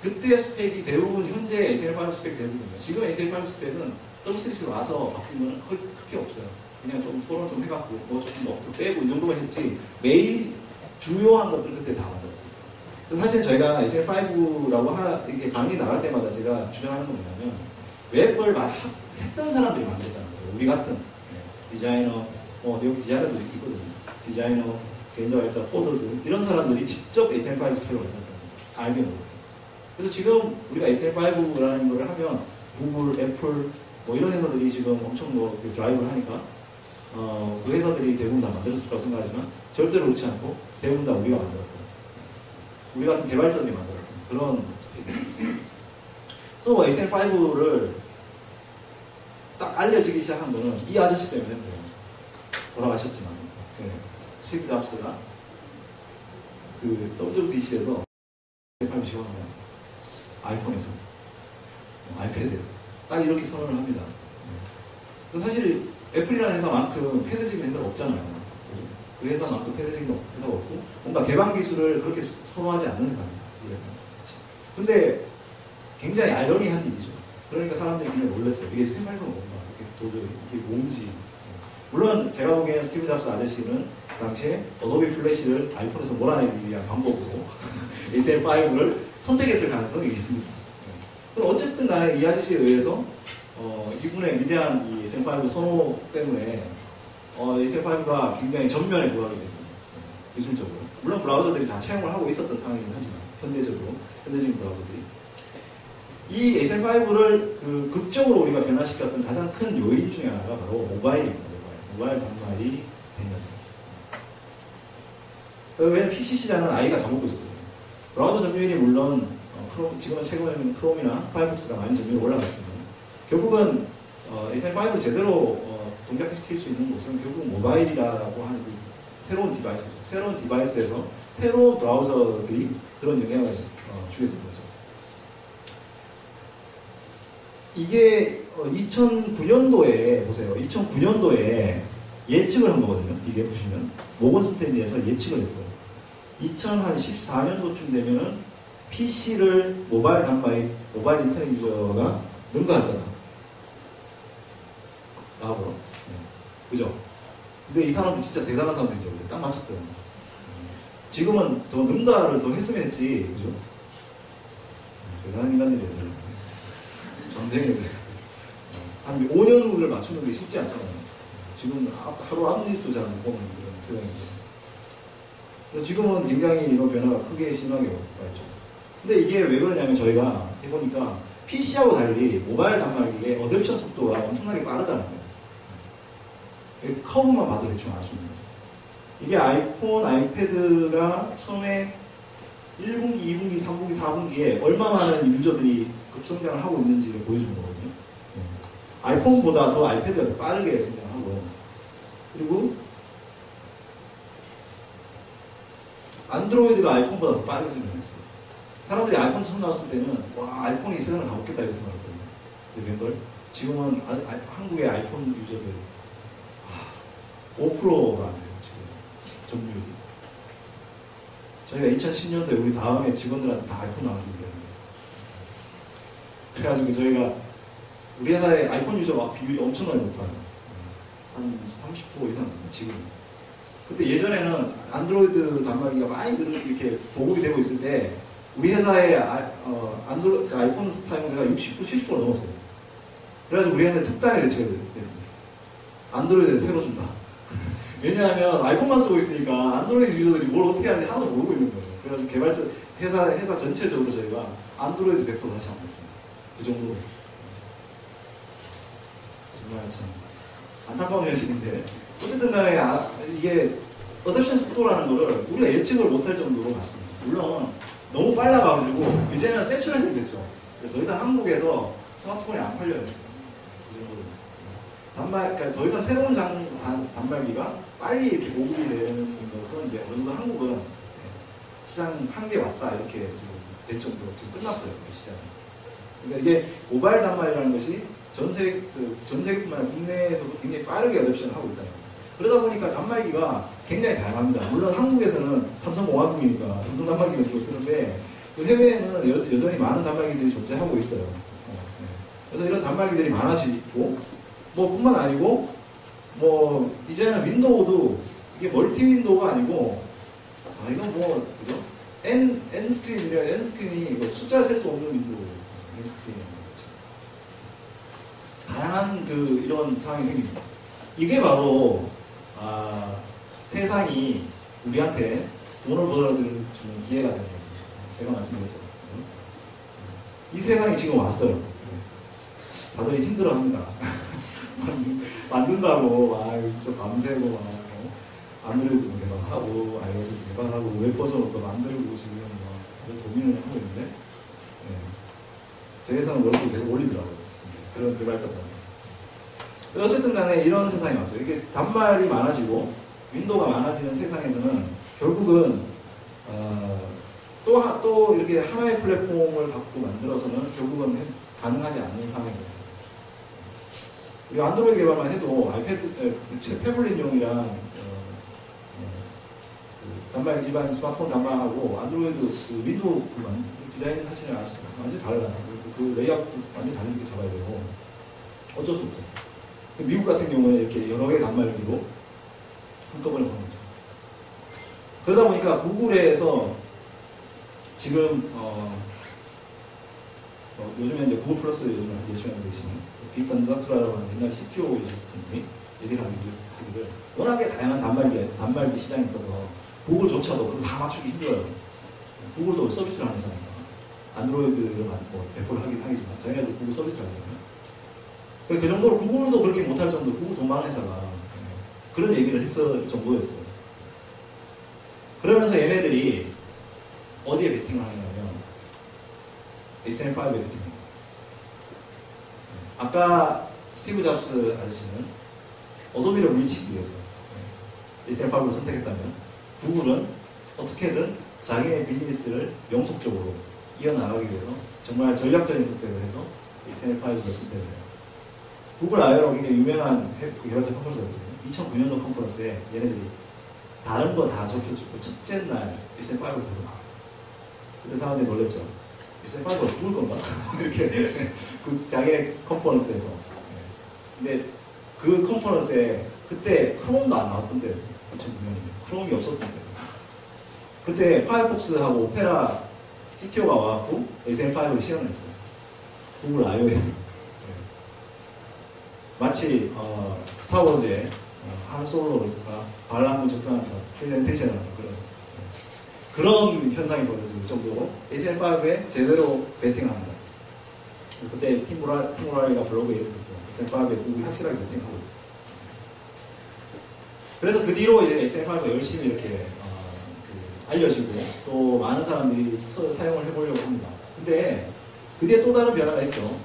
S1: 그때 스펙이 대부분 현재 SL5 스펙 대부분이에요. 지금 SL5 스펙은 W3C로 와서 바뀐 거는 거의 크게 없어요. 그냥 좀 토론 좀 해갖고 뭐 조금 넣고 빼고 이 정도만 했지 매일 주요한 것들 그때 다 만들었어요. 사실 저희가 SL5라고 이렇게 강의 나갈 때마다 제가 주장하는 건 뭐냐면 웹을 했던 사람들이 만들었다는 거예요. 우리 같은 디자이너, 여기 디자이너도 있거든요. 디자이너, 개인자발자, 코더들 이런 사람들이 직접 SL5 스펙을 만들었어요. 알게 모르고. 그래서 지금 우리가 SL5라는 걸 하면 구글, 애플 뭐 이런 회사들이 지금 엄청 드라이브를 하니까 그 회사들이 대부분 다 만들었을 거라고 생각하지만 절대로 그렇지 않고 대부분 다 우리가 만들었어요. 우리 같은 개발자들이 만들었던 그런 스펙이에요. 또 SL5를 딱 알려지기 시작한 거는 이 아저씨 때문에 돌아가셨지만 스티브 잡스가 그 WWDC에서 SL5 지원하면 아이폰에서 아이패드에서 딱 이렇게 선언을 합니다. 사실 애플이라는 회사만큼 패드식 vendor가 없잖아요. 그 회사만큼 패드식 회사가 없고 뭔가 개방 기술을 그렇게 선호하지 않는 회사입니다. 이 회사는. 근데 굉장히 아이러니한 일이죠. 그러니까 사람들이 그냥 놀랐어요. 이게 스마일은 뭔가 이게 도저히 이게 뭔지. 물론 제가 보기엔 스티브 잡스 아저씨는 그 당시에 어도비 플래시를 아이폰에서 몰아내기 위한 방법으로 ATM5를 선택했을 가능성이 있습니다. 그럼 어쨌든 간에 이 아저씨에 의해서 이분의 위대한 이 SM5 선호 때문에 SM5가 굉장히 전면에 부각이 됩니다. 기술적으로. 물론 브라우저들이 다 채용을 하고 있었던 상황이긴 하지만 현대적인 브라우저들이 이 SM5를 그 극적으로 우리가 변화시켰던 가장 큰 요인 중에 하나가 바로 모바일입니다. 모바일 단말이 되면서. 왜냐면 PC 시장은 아이가 다 먹고 있었거든요. 브라우저 점유율이 물론 지금은 최근에는 크롬이나 파이어폭스가 많이 점유율이 올라갔지만 결국은 SM5를 제대로 동작시킬 수 있는 곳은 결국 모바일이라고 하는 그 새로운 디바이스죠. 새로운 디바이스에서 새로운 브라우저들이 그런 영향을 주게 된 거죠. 이게 2009년도에 보세요. 2009년도에 예측을 한 거거든요. 이게 보시면 모건 스탠리에서 예측을 했어요. 2014년도쯤 되면은 PC를 모바일 인터넷 유저가 능가할 거다. 나와보러. 그죠? 근데 이 사람들 진짜 대단한 사람들이죠. 딱 맞췄어요. 지금은 더 능가를 더 했으면 했지. 그죠? 대단한 인간들이에요. 전쟁에 한 5년 후를 맞추는 게 쉽지 않잖아요. 지금 하루 앞니도 잘 못 보는 그런 세상이죠. 지금은 굉장히 이런 변화가 크게 심하게 왔죠. 근데 이게 왜 그러냐면 저희가 해보니까 PC하고 달리 모바일 단말기의 어댑션 속도가 엄청나게 빠르다는 거예요. 커브만 봐도 대충 아십니다. 이게 아이폰, 아이패드가 처음에 1분기, 2분기, 3분기, 4분기에 얼마 많은 유저들이 급성장을 하고 있는지를 보여주는 거거든요. 아이폰보다 더 아이패드가 더 빠르게 성장하고, 그리고 안드로이드가 아이폰보다 더 빠르게 성장했어요. 사람들이 아이폰 처음 나왔을 때는 와, 아이폰이 세상을 다 먹겠다 이렇게 생각했거든요. 멤버 지금은 한국의 아이폰 유저들 5%가 안 돼요. 지금 점유율이. 저희가 2010년도에 우리 다음에 직원들한테 다 아이폰 나눠주기로 했는데 그래가지고 저희가 우리 회사의 아이폰 유저 비율이 엄청나게 높아요. 한 30% 이상 지금. 그때 예전에는 안드로이드 단말기가 많이 이렇게 보급이 되고 있을 때 우리 회사의 아이폰 사용자가 60%, 70% 넘었어요. 그래가지고 우리 회사에 특단의 대책을 내립니다. 안드로이드에 새로 준다. 왜냐하면 아이폰만 쓰고 있으니까 안드로이드 유저들이 뭘 어떻게 하는지 하나도 모르고 있는 거예요. 그래가지고 회사 전체적으로 저희가 안드로이드 100% 다시 안 했습니다. 그 정도로. 정말 참 안타까운 현실인데 어쨌든 간에 이게 어댑션 속도라는 거를 우리가 예측을 못할 정도로 갔습니다. 물론 너무 빨라가지고 이제는 세츄레이션 됐죠. 더 이상 한국에서 스마트폰이 안 팔려요. 그 정도로. 그러니까 더 이상 새로운 단말기가 빨리 이렇게 보급이 되는 것은 이제 어느 정도 한국은 시장 한계 왔다 이렇게 지금 될 정도로 지금 끝났어요. 그 시장이. 그러니까 이게 모바일 단말이라는 것이 전 세계뿐만 아니라 국내에서도 굉장히 빠르게 어댑션을 하고 있다는 거예요. 그러다 보니까 단말기가 굉장히 다양합니다. 물론 한국에서는 삼성공화국이니까 삼성 단말기를 주로 쓰는데 해외에는 여전히 많은 단말기들이 존재하고 있어요. 그래서 이런 단말기들이 많아지고 뭐 뿐만 아니고 뭐 이제는 윈도우도 이게 멀티 윈도우가 아니고 이건 뭐 그죠? N 스크린이래요. N 스크린이 뭐 숫자를 셀 수 없는 윈도우 N 스크린이라는 거죠. 다양한 이런 상황이 생깁니다. 이게 바로 세상이 우리한테 돈을 벌어주는 기회가 되는 거죠. 제가 말씀드렸죠. 이 세상이 지금 왔어요. 다들 힘들어합니다. 만든다고 진짜 밤새고 안드로이드 개발하고 iOS 개발하고 웹 버전을 또 만들고 지금 다들 고민을 하고 있는데 제 회사는 월급 계속 올리더라고요. 그런 개발자들. 어쨌든 간에 이런 세상이 왔어요. 이게 단말이 많아지고 윈도우가 많아지는 세상에서는 결국은 또 이렇게 하나의 플랫폼을 갖고 만들어서는 결국은 가능하지 않는 상황이에요. 우리 안드로이드 개발만 해도 태블릿용이랑 단말 일반 스마트폰 단말하고 안드로이드 윈도우 디자인 하시는 아시죠? 완전히 달라요. 그 레이아웃도 완전히 다르게 잡아야 되고 어쩔 수 없죠. 미국 같은 경우에 이렇게 여러 개의 단말기로 한꺼번에 보는 거죠. 그러다 보니까 구글에서 지금 요즘에 이제 구글 플러스 요즘 열심히 하고 계시는 빅반 누가투라라고 하는 옛날 CTO 분이 얘기를 하기를 워낙에 다양한 단말기 시장이 있어서 구글조차도 그거 다 맞추기 힘들어요. 구글도 서비스를 하는 회사니까 안드로이드를 뭐 100% 하긴 하겠지만 저희네도 구글 서비스를 하거든요. 그 정도로 구글도 그렇게 못할 정도로 구글 돈 많은 회사가 그런 얘기를 했을 정도였어요. 그러면서 얘네들이 어디에 베팅을 하냐면 HTML5에 베팅해요. 아까 스티브 잡스 아저씨는 어도비를 물리치기 위해서 HTML5를 선택했다면 구글은 어떻게든 자기네 비즈니스를 영속적으로 이어나가기 위해서 정말 전략적인 선택을 해서 HTML5를 선택을 해요. 구글 I/O라고 굉장히 유명한 개발자 컨퍼런스거든요. 2009년도 컨퍼런스에 얘네들이 다른 거 다 접혀주고 첫째 날 HTML5를 들고 나와요. 그때 사람들이 놀랬죠. HTML5가 누굴 건가? 이렇게 그 자기네 컨퍼런스에서. 근데 그 컨퍼런스에 그때 크롬도 안 나왔던데 2009년에 크롬이 없었던데 그때 파이어폭스하고 오페라 CTO가 와갖고 HTML5를 실현을 했어요. 구글 I/O에서. 마치 스타워즈의 한 솔로가 반란군 적당한테 가서 프레젠테이션을 하는 그런 현상이 벌어질 정도로 HTML5에 제대로 베팅을 합니다. 그때 팀 모라리가 블로그에 있었어요. HTML5에 구글이 확실하게 베팅하고. 그래서 그 뒤로 이제 HTML5가 열심히 이렇게 알려지고 또 많은 사람들이 사용을 해보려고 합니다. 근데 그 뒤에 또 다른 변화가 있죠.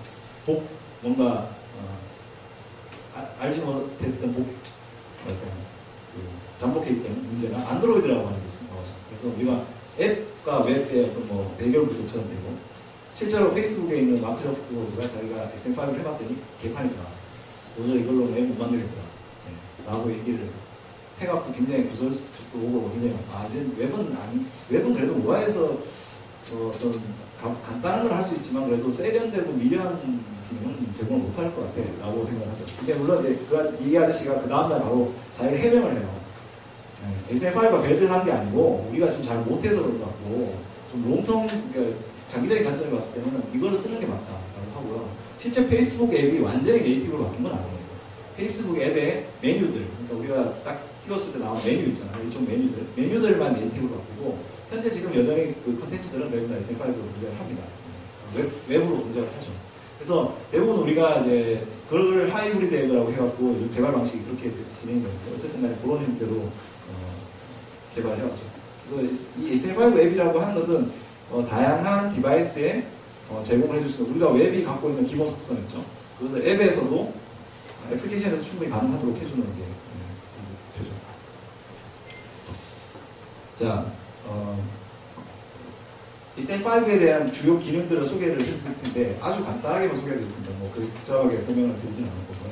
S1: 뭔가 알지 못했던 잠복해있던 문제가 안드로이드라고 하는 게 있습니다. 그래서 우리가 앱과 웹의 어떤 뭐 대결 구조처럼 되고 실제로 페이스북에 있는 마크 저커버그가 자기가 HTML5를 해봤더니 개판이다. 도저히 이걸로는 앱 못 만들겠더라. 라고 얘기를 해갖고 굉장히 구설수도 오고 굉장히 이제 웹은 그래도 모바일에서 좀 간단한 걸 할 수 있지만 그래도 세련되고 미려한 기능은 제공을 못할 것 같아 라고 생각하죠. 근데 물론 이제 이 아저씨가 그 다음날 바로 자기가 해명을 해요. HTML5가 배드한 게 아니고 우리가 지금 잘 못해서 그런 것 같고 좀 롱텀 그러니까 장기적인 관점을 봤을 때는 이거를 쓰는 게 맞다라고 하고요. 실제 페이스북 앱이 완전히 네이티브로 바뀐 건 아니에요. 페이스북 앱의 메뉴들, 그러니까 우리가 딱 찍었을 때 나온 메뉴 있잖아요. 이쪽 메뉴들만 네이티브로 바뀌고 현재 지금 여전히 그 컨텐츠들은 웹이나 HTML5로 분석을 합니다. 웹으로 분석을 하죠. 그래서 대부분 우리가 이제 그걸 하이브리드 앱이라고 해갖고 개발 방식이 그렇게 진행이 되는데 어쨌든 간에 그런 형태로 개발해왔죠. 그래서 이 HTML5 앱이라고 하는 것은 다양한 디바이스에 제공을 해줄 수 있는 우리가 웹이 갖고 있는 기본 속성 있죠. 그것을 앱에서도 애플리케이션에서 충분히 가능하도록 해주는 게 목표죠. 자, HTML5에 대한 주요 기능들을 소개를 해드릴 텐데 아주 간단하게만 소개해드릴 텐데 뭐 그렇게 복잡하게 설명을 드리지는 않을 거고요.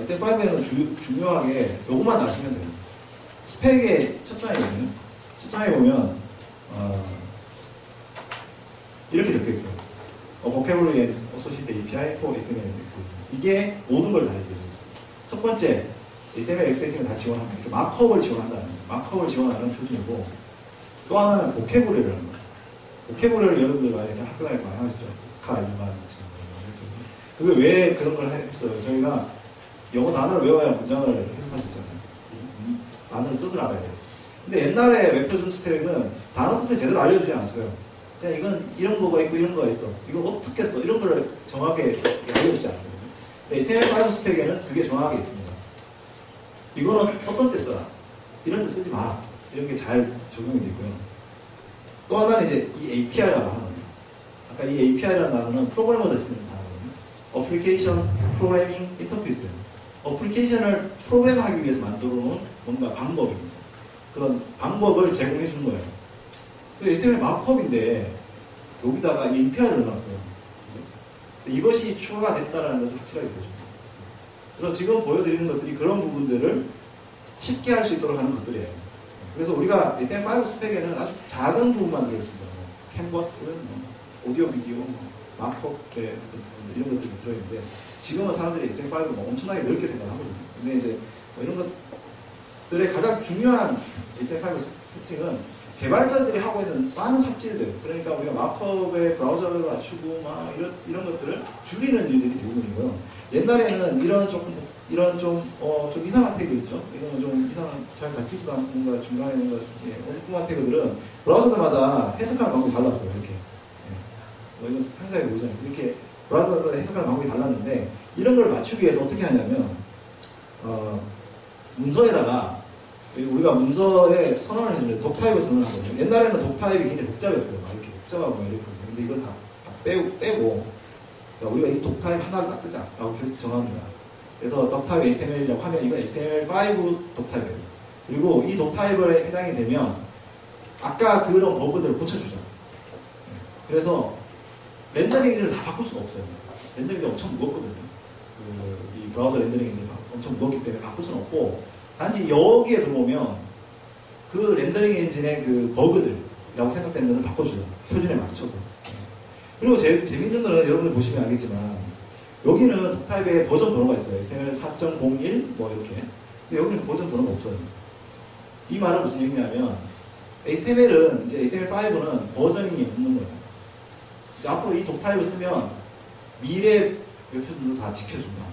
S1: HTML5에는 중요하게 요것만 아시면 돼요. 스펙의 첫 장에 보면 이렇게 적혀 있어요. vocabulary and associated API for HTML and XML. 이게 모든 걸 다 해줘요. 첫 번째, HTML, XML 다 지원합니다. 이렇게 마크업을 지원한다는 거예요. 마크업을 지원하는 표준이고 또 하나는 vocabulary라는 거예요. vocabulary 여러분들 많이 학교 다닐 많이 하시죠. 카, 일반, 그게 왜 그런 걸 했어요? 저희가 영어 단어를 외워야 문장을 해석할 수 있잖아요. 단어의 뜻을 알아야 돼요. 근데 옛날에 웹표준 스펙은 단어 뜻을 제대로 알려주지 않았어요. 그냥 이건 이런 거가 있고 이런 거가 있어. 이거 어떻게 써? 이런 걸 정확하게 알려주지 않거든요. HTML5 스펙에는 그게 정확하게 있습니다. 이거는 어떤 때 써라. 이런 때 쓰지 마라. 이런 게 잘 적용이 되고요. 또 하나는 이제 이 API라고 하는 거예요. 아까 이 API라는 단어는 프로그래머들 쓰는 단어거든요. Application Programming Interface. 어플리케이션을 프로그램하기 위해서 만들어 놓은 뭔가 방법입니다. 그런 방법을 제공해 주는 거예요. HTML 마크업인데 여기다가 이 API를 넣어놨어요. 이것이 추가가 됐다는 것을 확실하게 보여줍니다. 그래서 지금 보여드리는 것들이 그런 부분들을 쉽게 할 수 있도록 하는 것들이에요. 그래서 우리가 HTML5 스펙에는 아주 작은 부분만 들어있습니다. 캔버스, 오디오, 비디오, 마크업 이런 것들이 들어있는데 지금은 사람들이 HTML5를 엄청나게 넓게 생각하거든요. 근데 이제 이런 것들의 가장 중요한 HTML5 특징은 개발자들이 하고 있는 많은 삽질들, 그러니까 우리가 마크업의 브라우저를 맞추고 막 이런 것들을 줄이는 일들이 대부분이고요. 옛날에는 이런 좀 이상한 태그 있죠. 이런 좀 이상한 잘 갖추지도 않고 뭔가 중간에 뭔가 어중간한 태그들은 브라우저들마다 해석하는 방법이 달랐어요. 이렇게. 이건 상세하게 보이잖아요. 이렇게 브라우저마다 해석하는 방법이 달랐는데 이런 걸 맞추기 위해서 어떻게 하냐면 문서에다가 우리가 문서에 선언을 해주는데 독타입을 선언을 하거든요. 옛날에는 독타입이 굉장히 복잡했어요. 막 이렇게 복잡하고 막 이랬거든요. 근데 이걸 다 빼고 자, 우리가 이 독타입 하나를 딱 쓰자라고 정합니다. 그래서 독타입 HTML이라고 하면 이건 HTML5 독타입이에요. 그리고 이 독타입에 해당이 되면 아까 그런 버그들을 고쳐주죠. 그래서 렌더링 엔진을 다 바꿀 수가 없어요. 렌더링이 엄청 무겁거든요. 이 브라우저 렌더링 엔진이 엄청 무겁기 때문에 바꿀 수는 없고 단지 여기에 들어오면 그 렌더링 엔진의 그 버그들이라고 생각되는 것을 바꿔주죠. 표준에 맞춰서. 그리고 재밌는 거는 여러분들 보시면 알겠지만 여기는 독타입에 버전 번호가 있어요. HTML 4.01 뭐 이렇게. 근데 여기는 버전 번호가 없어요. 이 말은 무슨 얘기냐면 HTML은 이제 HTML5는 버전이 없는 거예요. 이제 앞으로 이 독타입을 쓰면 미래 웹표준도 다 지켜준다.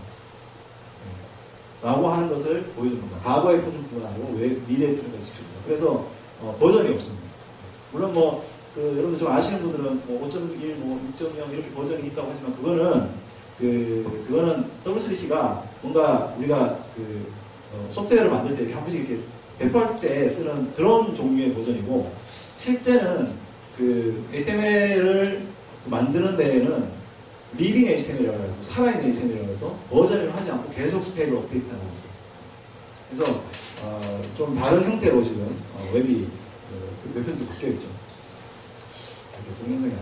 S1: 라고 하는 것을 보여줍니다. 과거의 표준뿐만 아니고 미래의 표준까지 지켜준다. 그래서 버전이 없습니다. 물론 뭐 여러분들 좀 아시는 분들은 뭐 5.1, 뭐 6.0 이렇게 버전이 있다고 하지만 그거는 W3C가 뭔가 우리가 소프트웨어를 만들 때 이렇게 한 번씩 이렇게 배포할 때 쓰는 그런 종류의 버전이고 실제는 HTML을 만드는 데에는 리빙 HTML이라고 해서 살아있는 HTML이라고 해서 버전을 하지 않고 계속 스펙을 업데이트하고 있어요. 그래서 좀 다른 형태로 지금 웹이 웹편도 바뀌어있죠. 동영상이 안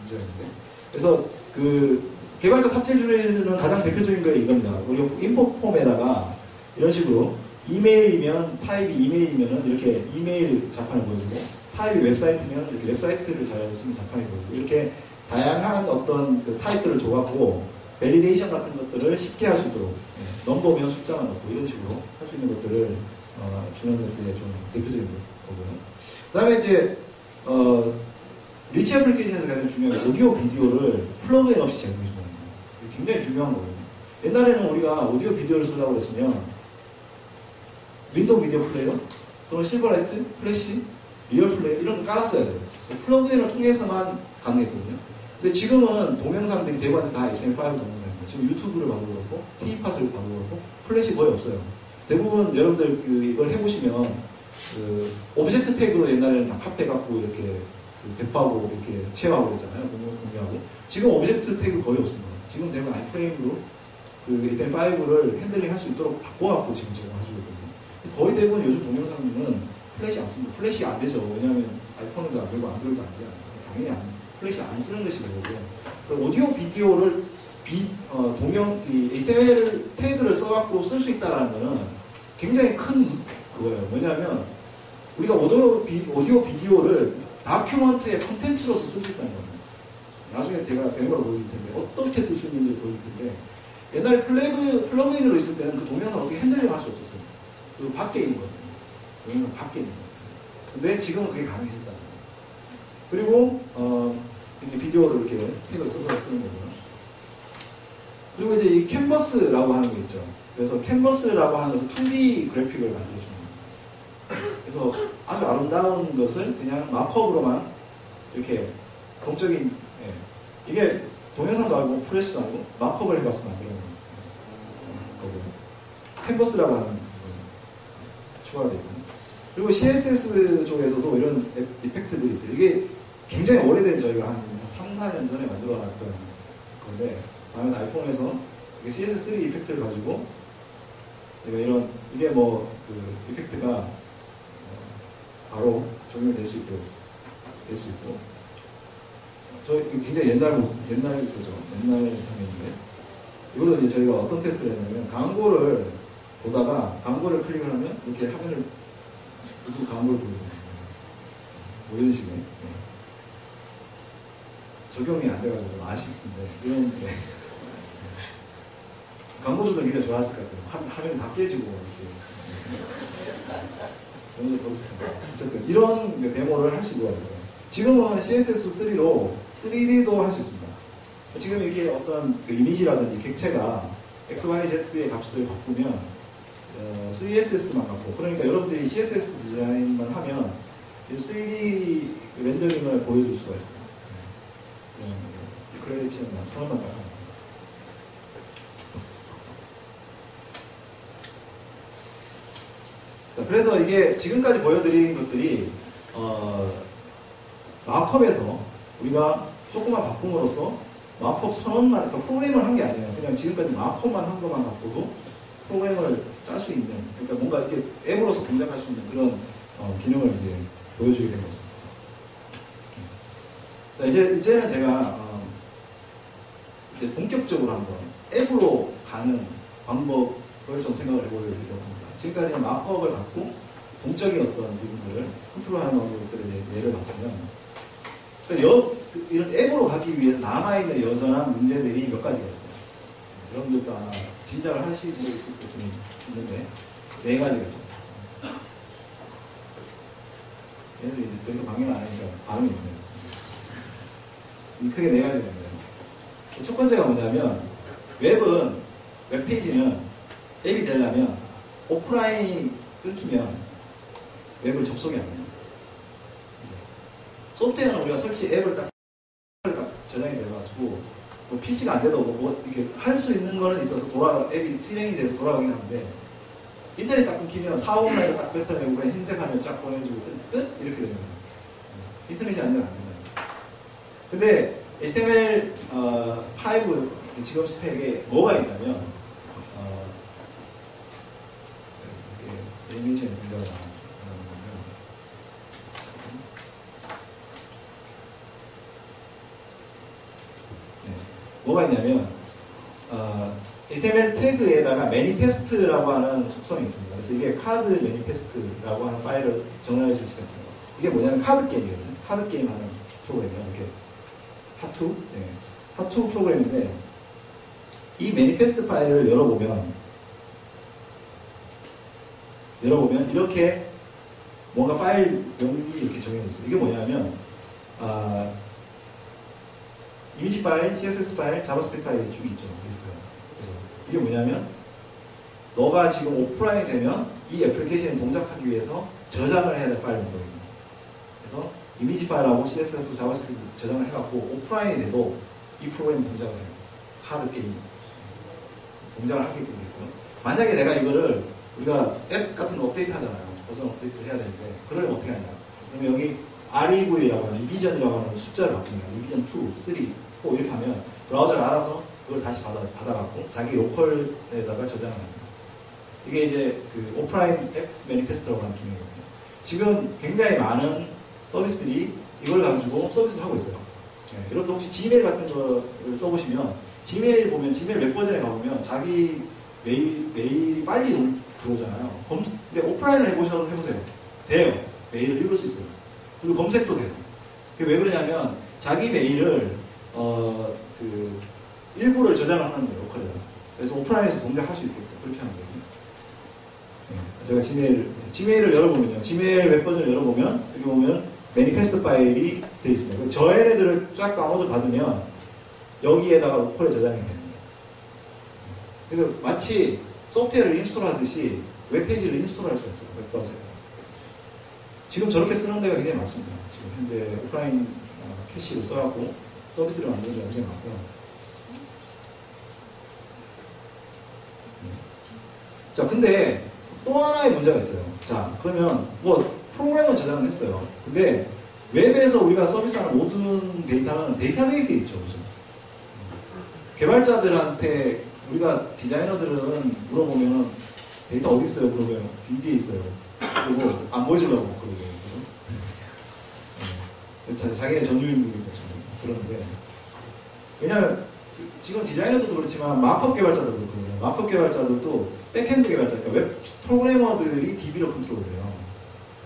S1: 문제였는데. 그래서 개발자 삽질 중에는 가장 대표적인 게 이겁니다. 우리 인포 폼에다가 이런 식으로 이메일이면 타입이 이메일이면은 이렇게 이메일 자판을 보여주고 타입이 웹사이트면 이렇게 웹사이트를 잘 쓰면 자판이 보이고 이렇게 다양한 어떤 그 타입들을 줘갖고 밸리데이션 같은 것들을 쉽게 할 수 있도록 넘버면 숫자만 넣고 이런 식으로 할 수 있는 것들을 주는 것들이 좀 대표적인 거고요. 그 다음에 이제 리치 애플리케이션에서 가장 중요한 게 오디오 비디오를 플러그인 없이 제공해 주는 거예요. 굉장히 중요한 거거든요. 옛날에는 우리가 오디오 비디오를 쓰려고 했으면 윈도우 비디오 플레이어 또는 실버라이트, 플래시, 리얼 플레이어 이런 거 깔았어야 돼요. 플러그인을 통해서만 가능했거든요. 근데 지금은 동영상들이 대부분 다 XM5 동영상입니다. 지금 유튜브를 봐도 그렇고 티팟을 봐도 그렇고 플래시 거의 없어요. 대부분 여러분들 이걸 해보시면 오브젝트 태그로 옛날에는 다 값해갖고 이렇게 배포하고 이렇게 쉐어하고 있잖아요. 공유하고. 지금 오브젝트 태그 거의 없습니다. 지금 대부분 아이프레임으로 XM5를 핸들링 할 수 있도록 바꿔갖고 지금 제공하시거든요. 거의 대부분 요즘 동영상은 플래시 안 씁니다. 플래시 안 되죠. 왜냐하면 아이폰에도 안 되고 안드로이드 안 돼요. 당연히 플래시 안 쓰는 것이 되고요. 그래서 오디오 비디오를 HTML 태그를 써갖고 쓸 수 있다는 것은 굉장히 큰 그거예요. 왜냐하면 우리가 오디오 비디오를 다큐먼트의 컨텐츠로서 쓸 수 있다는 겁니다. 나중에 제가 데모를 보여줄 텐데 어떻게 쓸 수 있는지 보여줄 텐데 옛날에 플러그인으로 있을 때는 그 동영상 어떻게 핸들링 할 수 없었어요. 그 밖에 있는 거예요. 동영상 밖에 있는 거예요. 근데 지금은 그게 가능해졌다는 거예요. 그리고 이제 비디오를 이렇게 태그를 써서 쓰는 거고요. 그리고 이제 이 캔버스라고 하는 게 있죠. 그래서 캔버스라고 하는 것은 2D 그래픽을 만들어주는 거예요. 그래서 아주 아름다운 것을 그냥 마크업으로만 이렇게 동적인 이게 동영상도 아니고 플래시도 아니고 마크업을 해갖고 만드는 거고요. 캔버스라고 하는 추가가 되고 그리고 CSS 쪽에서도 이런 이펙트들이 있어요. 이게 굉장히 오래된 저희가 한 3, 4년 전에 만들어놨던 건데 다음에 아이폰에서 CSS3 이펙트를 가지고 이게 뭐 그 이펙트가 바로 적용될 수 있고 저 굉장히 옛날 거죠. 옛날 장면인데 이거도 이제 저희가 어떤 테스트를 했냐면 광고를 보다가 광고를 클릭을 하면 이렇게 화면을 계속 광고를 보여주는 거예요. 뭐 이런 식의 적용이 안 돼가지고 좀 아쉽던데 이런 광고주도 굉장히 좋아했을 것 같아요. 화면이 다 깨지고 이렇게 어쨌든 이런 데모를 할 수 있더라고요. 지금은 CSS3로 3D도 할 수 있습니다. 지금 이게 어떤 그 이미지라든지 객체가 XYZ의 값을 바꾸면 CSS만 갖고 그러니까 여러분들이 CSS 디자인만 하면 3D 렌더링을 보여줄 수가 있어요. 디클레이션만 선언만 딱 하면. 자, 그래서 이게 지금까지 보여드린 것들이 마크업에서 우리가 조금만 바꿈으로써 마크업 선언만, 그러니까 프로그램을 한 게 아니에요. 그냥 지금까지 마크업만 한 것만 갖고도 프로그램을 짤 수 있는, 그러니까 뭔가 이게 앱으로서 동작할 수 있는 그런 기능을 이제 보여주게 된 거죠. 자, 이제는 제가 이제 본격적으로 한번 앱으로 가는 방법을 좀 생각을 해보려고 합니다. 지금까지는 마크업을 갖고 동적인 어떤 부분들을 컨트롤하는 방법들을 예를 봤으면 이런 앱으로 가기 위해서 남아있는 여전한 문제들이 몇 가지가 있어요. 여러분들도 아마 짐작을 하시고 있을 것 좀 있는데 4가지가 있죠. 얘들 이제 더 이상 방해는 안 하니까 반응이 있네요. 크게 4가지가 있는데요. 첫 번째가 뭐냐면 웹페이지는 앱이 되려면 오프라인이 끊기면 웹을 접속이 안 돼요. 소프트웨어는 우리가 앱을 딱 저장이 돼가지고 뭐 PC가 안 돼도 뭐 이렇게 할 수 있는 거는 있어서 앱이 실행이 돼서 돌아가긴 하는데 인터넷 딱 끊기면 459를 딱 뱉어내고 그냥 흰색 화면 쫙 보내주고 끝? 이렇게 되는 거예요. 인터넷이 안 되면 안 된다. 근데 HTML5 지금 스펙에 뭐가 있냐면 애니메이션이 굉장히 뭐가 있냐면 HTML 태그에다가 매니페스트라고 하는 속성이 있습니다. 그래서 이게 카드 매니페스트라고 하는 파일을 정리해 줄 수가 있어요. 이게 뭐냐면 카드 게임이거든요. 카드 게임 하는 프로그램이에요. 이렇게 하투, 네. 하투 프로그램인데 이 매니페스트 파일을 열어보면 이렇게 뭔가 파일 명이 이렇게 정해져 있어요. 이게 뭐냐면 이미지 파일, CSS 파일, 자바스크립트 파일이 쭉 있죠. 있어요. 그래서 이게 뭐냐면 너가 지금 오프라인이 되면 이 애플리케이션을 동작하기 위해서 저장을 해야 될 파일 정도입니다. 그래서 이미지 파일하고 CSS, 자바스크립트 저장을 해갖고 오프라인이 돼도 이 프로그램 동작을 해요. 카드 게임 동작을 하게끔 있고요. 만약에 내가 이거를 우리가 앱 같은 거 업데이트 하잖아요. 버전 업데이트를 해야 되는데 그러면 어떻게 하냐. 그러면 여기 REV라고 하는 리비전이라고 하는 숫자를 바꿉니다. 리비전 2, 3, 4 이렇게 하면 브라우저가 알아서 그걸 다시 받아갖고 자기 로컬에다가 저장을 합니다. 이게 이제 그 오프라인 앱 매니페스트라고 하는 기능이거든요. 지금 굉장히 많은 서비스들이 이걸 가지고 서비스를 하고 있어요. 네, 여러분도 혹시 지메일 같은 거를 써보시면 지메일 보면 지메일 웹 버전에 가보면 자기 메일이 빨리 들어오잖아요. 근데 오프라인을 해보세요. 돼요. 메일을 읽을 수 있어요. 그리고 검색도 돼요. 그게 왜 그러냐면 자기 메일을 그 일부를 저장을 하는 거예요. 로컬에다. 그래서 오프라인에서 동작할 수 있게끔 그렇게 하는 거예요. 네, 제가 지메일을 열어보면요. 지메일 웹 버전을 열어보면 여기 보면 매니페스트 파일이 되어 있습니다. 저 얘네들을 쫙 다운로드 받으면 여기에다가 로컬에 저장이 됩니다. 그래서 마치 소프트웨어를 인스톨하듯이 웹페이지를 인스톨할 수 있어요. 웹브라우저에. 지금 저렇게 쓰는 데가 굉장히 많습니다. 지금 현재 오프라인 캐시를 써갖고 서비스를 만드는 데가 굉장히 많고요. 자, 근데 또 하나의 문제가 있어요. 자, 그러면 뭐 프로그램은 저장을 했어요. 근데 웹에서 우리가 서비스하는 모든 데이터는 데이터베이스에 있죠. 그죠? 개발자들한테 우리가 디자이너들은 물어보면 데이터 어디 있어요? 그러면 DB에 있어요. 그리고 안 보여주려고 그러고요. 그죠? 자기네 전유인물인 것처럼 그러는데 왜냐하면 지금 디자이너들도 그렇지만 마크업 개발자도 그렇거든요. 마크업 개발자들도 백핸드 개발자, 그러니까 웹 프로그래머들이 DB로 컨트롤을 해요.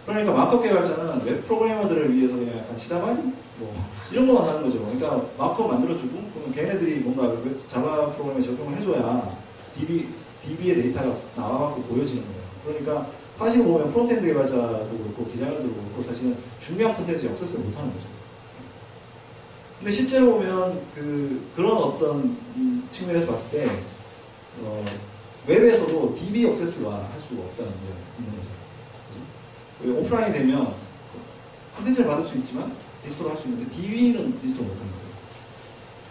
S1: 그러니까 마크업 개발자는 웹 프로그래머들을 위해서 그냥 약간 시다바니? 뭐 이런 것만 하는 거죠. 그러니까 마크업 만들어주고 그러면 걔네들이 뭔가 자바 프로그램에 적용을 해줘야 DB의 데이터가 나와갖고 보여지는 거예요. 그러니까 사실 보면 프론트엔드 개발자도 그렇고 디자이너도 그렇고 사실은 중요한 콘텐츠에 액세스를 못하는 거죠. 근데 실제로 보면 그런 어떤 측면에서 봤을 때 웹에서도 DB 액세스가 할 수가 없다는 게 있는 거죠. 오프라인이 되면 콘텐츠를 받을 수 있지만 인스톨을 할 수 있는데 DB는 인스톨 못하는 거죠.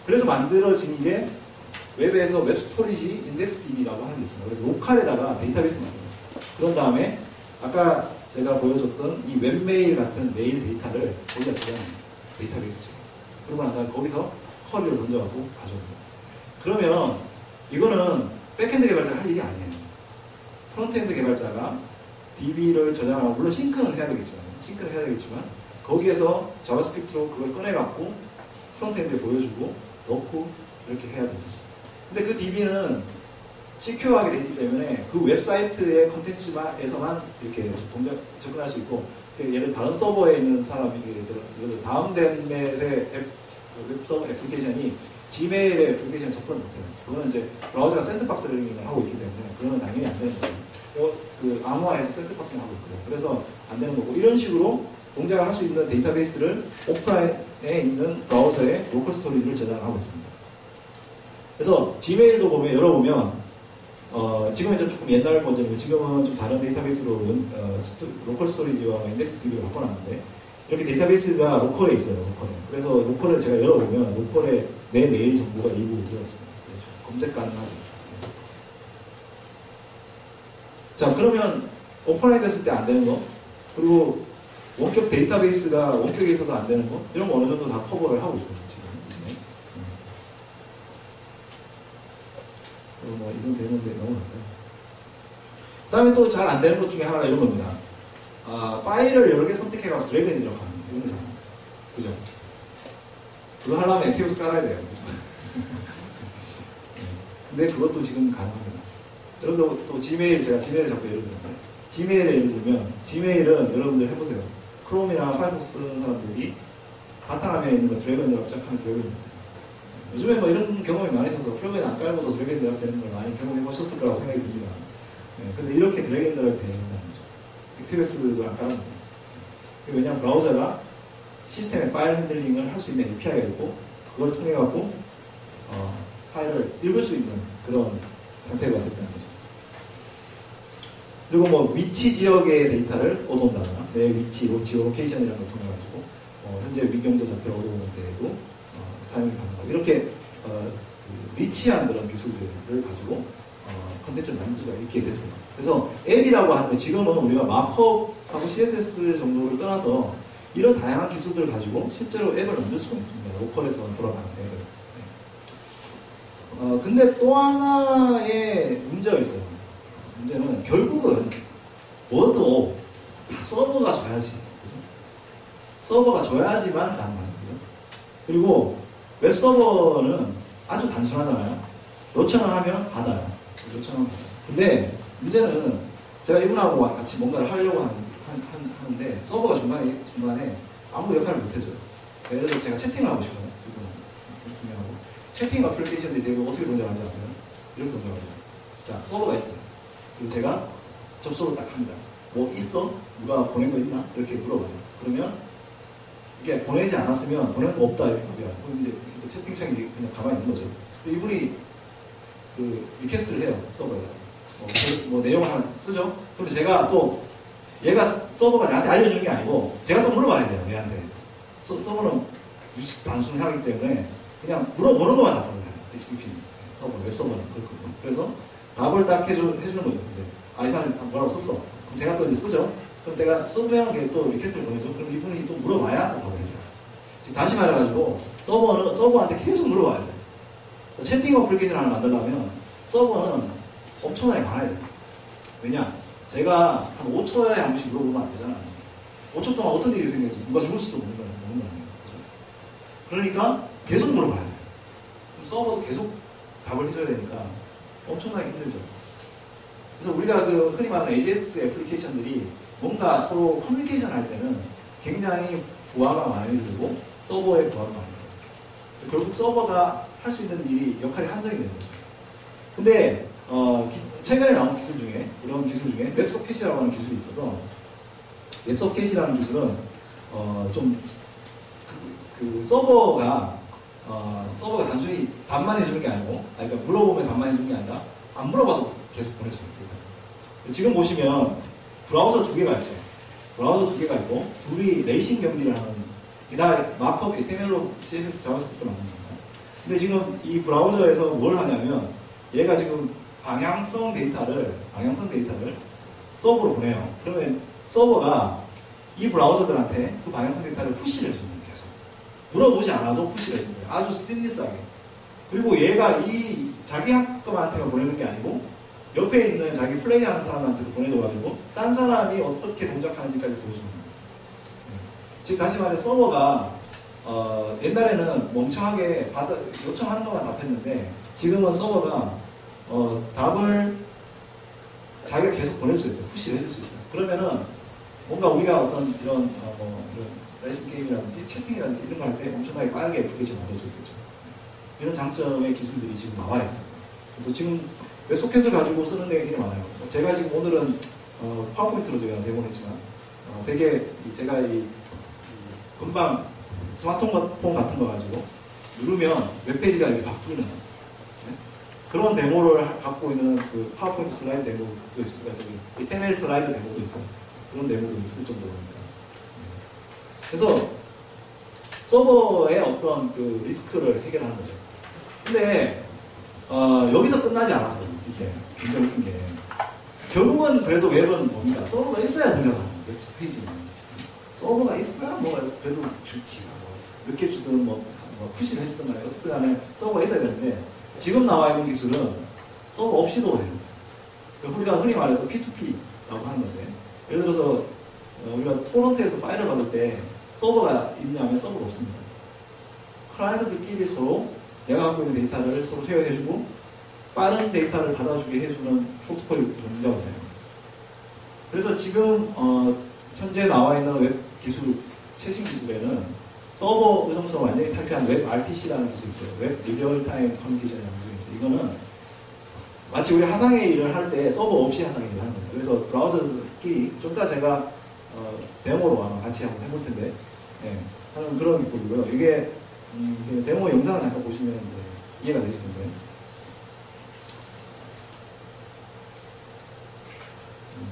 S1: 그래서 만들어진 게 웹에서 웹 스토리지 인덱스 DB라고 하는 게 있습니다. 그래서 로컬에다가 데이터베이스를 만들어요. 그런 다음에 아까 제가 보여줬던 이 웹메일 같은 메일 데이터를 거기다 저장합니다. 데이터베이스처럼. 그러고 난 다음에 거기서 쿼리를 던져갖고 가져옵니다. 그러면 이거는 백핸드 개발자가 할 일이 아니에요. 프론트엔드 개발자가 DB를 저장하고 물론 싱크는 해야 되겠죠. 싱크는 해야 되겠지만 거기에서 자바스크립트로 그걸 꺼내갖고 프론트엔드에 보여주고 넣고 이렇게 해야 됩니다. 근데 그 DB는 시큐어하게 되기 때문에 그 웹사이트의 컨텐츠에서만 이렇게 접근할 수 있고 예를 들어 다른 서버에 있는 사람이 예를 들어 다음넷의 웹서버 애플리케이션이 지메일의 애플리케이션 접근을 못해요. 그거는 이제 브라우저가 샌드박스를 하고 있기 때문에 그거는 당연히 안 되는 거예요. 그 암호화에서 샌드박스를 하고 있고요. 그래서 안 되는 거고 이런 식으로 동작을 할 수 있는 데이터베이스를 오프라인에 있는 브라우저에 로컬 스토리지를 저장을 하고 있습니다. 그래서 지메일도 보면 열어보면 지금은 좀 조금 옛날 버전이고 지금은 좀 다른 데이터베이스로 로컬 스토리지와 인덱스 DB를 바꿔놨는데 이렇게 데이터베이스가 로컬에 있어요. 로컬에. 그래서 로컬을 제가 열어보면 로컬에 내 메일 정보가 일부 들어있습니다. 검색 가능하죠. 자, 그러면 오프라인 됐을 때 안 되는 거 그리고 원격 데이터베이스가 원격에 있어서 안 되는 거 이런 거 어느 정도 다 커버를 하고 있어요. 뭐 이런 되는데 넘어갈까요? 그 다음에 또 잘 안 되는 것 중에 하나가 이런 겁니다. 파일을 여러 개 선택해가지고 드래그 앤 드롭 하는 이런 거잖아요. 그죠? 그거 하려면 액티브스 깔아야 돼요. 근데 그것도 지금 가능합니다. 여러분도 또 지메일, 제가 지메일을 자꾸 예를 들는데 지메일을 예를 들면 지메일은 여러분들 해보세요. 크롬이나 파이어폭스 쓰는 사람들이 바탕화면에 있는 거 드래그 앤 드랍 하면 드래그. 요즘에 뭐 이런 경험이 많으셔서 플러그인 안 깔고도 드래그 앤 드랍 되는 걸 많이 경험해 보셨을 거라고 생각이 듭니다. 근데 이렇게 드래그 앤 드랍이 되는 거죠. 액티브엑스도 안 깔았는데. 왜냐하면 브라우저가 시스템의 파일 핸들링을 할 수 있는 API가 있고, 그걸 통해 갖고 파일을 읽을 수 있는 그런 형태가 됐다는 거죠. 그리고 뭐 위치 지역의 데이터를 얻어온다거나 내 위치, 지오로케이션이라는 걸 통해 가지고 현재 위경도 잡혀 얻어오는 데에도 사용이 가능하고, 이렇게 그 리치한 그런 기술들을 가지고 컨텐츠를 만들 수가 있게 됐습니다. 그래서 앱이라고 하는 게 지금은 우리가 마크업하고 CSS 정도를 떠나서 이런 다양한 기술들을 가지고 실제로 앱을 만들 수가 있습니다. 로컬에서 돌아가는 앱을. 근데 또 하나의 문제가 있어요. 문제는 결국은 뭐도 서버가 줘야지. 그죠? 서버가 줘야지만 가능한 거죠. 그리고 웹 서버는 아주 단순하잖아요. 요청을 하면 받아요. 요청을 받아요. 근데 문제는 제가 이분하고 같이 뭔가를 하려고 하는데 서버가 중간에 아무 역할을 못 해줘요. 예를 들어 제가 채팅을 하고 싶어요. 이분하고. 채팅 어플리케이션이 되고 어떻게 동작하는지 아세요? 이렇게 동작하죠. 자, 서버가 있어요. 그리고 제가 접속을 딱 합니다. 뭐 있어? 누가 보낸 거 있나? 이렇게 물어봐요. 그러면 이게 보내지 않았으면 보낸 거 없다 이렇게 답이야. 그럼 이제 채팅창이 그냥 가만히 있는 거죠. 근데 이분이 그 리퀘스트를 해요. 서버에. 뭐 내용을 하나 쓰죠. 그럼 제가 또 얘가 서버가 나한테 알려주는 게 아니고 제가 또 물어봐야 돼요. 얘한테. 서버는 유식 단순하기 때문에 그냥 물어보는 것만 답을 해요. HTTP 서버, 웹 서버는 그렇거든요. 그래서 답을 딱 해주는 거죠. 이제 이 사람이 뭐라고 썼어. 그럼 제가 또 이제 쓰죠. 그럼 내가 쓰면 또 리퀘스트를 보내죠. 그럼 이분이 또 물어봐야 또 답을 해줘요. 다시 말해가지고 서버한테 계속 물어봐야 돼요. 채팅 어플리케이션 하나 만들려면 서버는 엄청나게 많아야 돼요. 왜냐? 제가 한 5초에 한 번씩 물어보면 안 되잖아요. 5초 동안 어떤 일이 생길지 누가 죽을 수도 없는 거예요. 그러니까 계속 물어봐야 돼요. 그럼 서버도 계속 답을 해줘야 되니까 엄청나게 힘들죠. 그래서 우리가 그 흔히 말하는 AJAX 애플리케이션들이 뭔가 서로 커뮤니케이션 할 때는 굉장히 부하가 많이 들고 서버에 부하가 많이 들고 결국 서버가 할 수 있는 일이 역할이 한정이 되는 거죠. 근데 최근에 나온 기술 중에 이런 기술 중에 웹소켓이라고 하는 기술이 있어서 웹소켓이라는 기술은 서버가 단순히 답만 해주는 게 아니고 그러니까 물어보면 답만 해주는 게 아니라 안 물어봐도 계속 보내줘요. 지금 보시면 브라우저 두 개가 있죠. 브라우저 두 개가 있고 둘이 레이싱 경기를 하는 다 마크업 HTML로 CSS 자바스크립트 만든 겁니다. 근데 지금 이 브라우저에서 뭘 하냐면 얘가 지금 방향성 데이터를 서버로 보내요. 그러면 서버가 이 브라우저들한테 그 방향성 데이터를 푸시를 해주는 거예요. 계속 물어보지 않아도 푸시를 해주는 거예요. 아주 시니스하게. 그리고 얘가 이 자기 학과한테만 보내는 게 아니고 옆에 있는 자기 플레이하는 사람한테도 보내줘가지고 딴 사람이 어떻게 동작하는지까지 보여주는 거예요. 즉 다시 말해 서버가 옛날에는 멍청하게 요청하는 것만 답했는데 지금은 서버가 답을 자기가 계속 보낼 수 있어요. 푸시를 해줄 수 있어요. 그러면은 뭔가 우리가 어떤 이런 레이싱 게임이라든지 채팅이라든지 이런 거 할 때 엄청나게 빠르게 애플리케이션 만들 수 있겠죠. 이런 장점의 기술들이 지금 나와 있어요. 그래서 지금 웹소켓을 가지고 쓰는 데가 되게 많아요. 제가 지금 오늘은 파워포인트로 제가 데모했지만 되게 제가 금방 스마트폰 같은 거 가지고 누르면 웹페이지가 이렇게 바뀌는 그런 데모를 갖고 있는 그 파워포인트 슬라이드 데모도 있습니다. 저기 HTML 슬라이드 데모도 있어요. 그런 데모도 있을 정도로니까. 그래서 서버의 어떤 그 리스크를 해결하는 거죠. 근데 여기서 끝나지 않았어요. 이게 굉장히 웃긴 게 결국은 그래도 웹은 뭡니까? 서버가 있어야 동작하는 웹 페이지는 서버가 있어야 뭐 그래도 좋지. 몇 개 주든 뭐 푸시를 해주든 간에 어쨌든 간에 서버가 있어야 되는데 지금 나와 있는 기술은 서버 없이도 됩니다. 우리가 흔히 말해서 P2P라고 하는 건데 예를 들어서 우리가 토론트에서 파일을 받을 때 서버가 있냐면 서버가 없습니다. 클라이언트들끼리 서로 내가 갖고 있는 데이터를 서로 쉐어해주고 빠른 데이터를 받아주게 해주는 프로토콜이 존재하고 돼요. 그래서 지금 현재 나와 있는 웹 기술, 최신 기술에는 서버 의존성을 완전히 탈피한 웹 RTC라는 기술이 있어요. 웹 리얼타임 커뮤니케이션이라는 기술이 있어요. 이거는 마치 우리 화상의 일을 할 때 서버 없이 화상의 일을 하는 거예요. 그래서 브라우저끼리 좀 이따 제가 데모로 아마 같이 한번 해볼 텐데 예, 하는 그런 기법이고요. 이게 데모 영상을 잠깐 보시면 이해가 되겠습니다.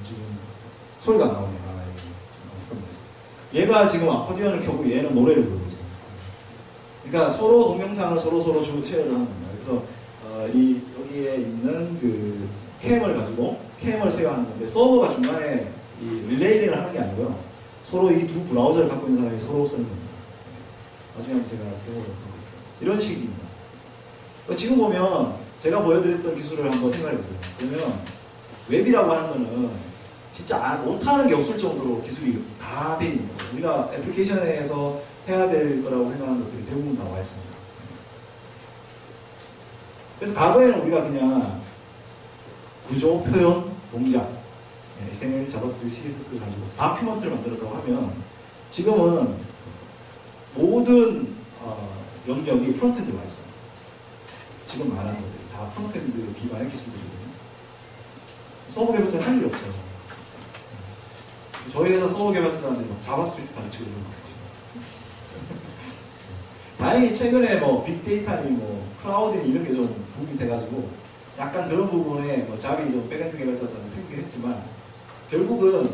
S1: 지금 소리가 안 나오네요. 얘가 지금 아코디언을 켜고 얘는 노래를 부르고 있어요. 그러니까 서로 동영상을 서로 쉐어를 하는 겁니다. 그래서 여기에 있는 그 캠을 가지고 캠을 쉐어하는 건데 서버가 중간에 이 릴레이를 하는 게 아니고요. 서로 이 두 브라우저를 갖고 있는 사람이 서로 쓰는 겁니다. 나중에 한번 제가 데모를 해볼게요. 이런 식입니다. 그러니까 지금 보면 제가 보여드렸던 기술을 한번 생각해보세요. 그러면 웹이라고 하는 거는 진짜 못하는 게 없을 정도로 기술이 다 돼 있는 거예요. 우리가 애플리케이션에서 해야 될 거라고 생각하는 것들이 대부분 다 와 있습니다. 그래서 과거에는 우리가 그냥 구조, 표현, 동작, HTML, 자바스크립트, CSS를 가지고 다큐먼트를 만들었다고 하면 지금은 모든 영역이 프론트엔드에 와 있어요. 지금 말하는 것들이 다 프론트엔드 기반의 기술들이거든요. 서버 개발자는 할 일이 없어요. 저희 회사 서버 개발자들한테 자바스크립트 가르치고 이런 거 있어요. 다행히 최근에 뭐 빅데이터니 뭐 클라우드니 이런 게 좀 붐이 돼가지고 약간 그런 부분에 뭐 잡이 좀 백엔드 개발자들한테 생기긴 했지만 결국은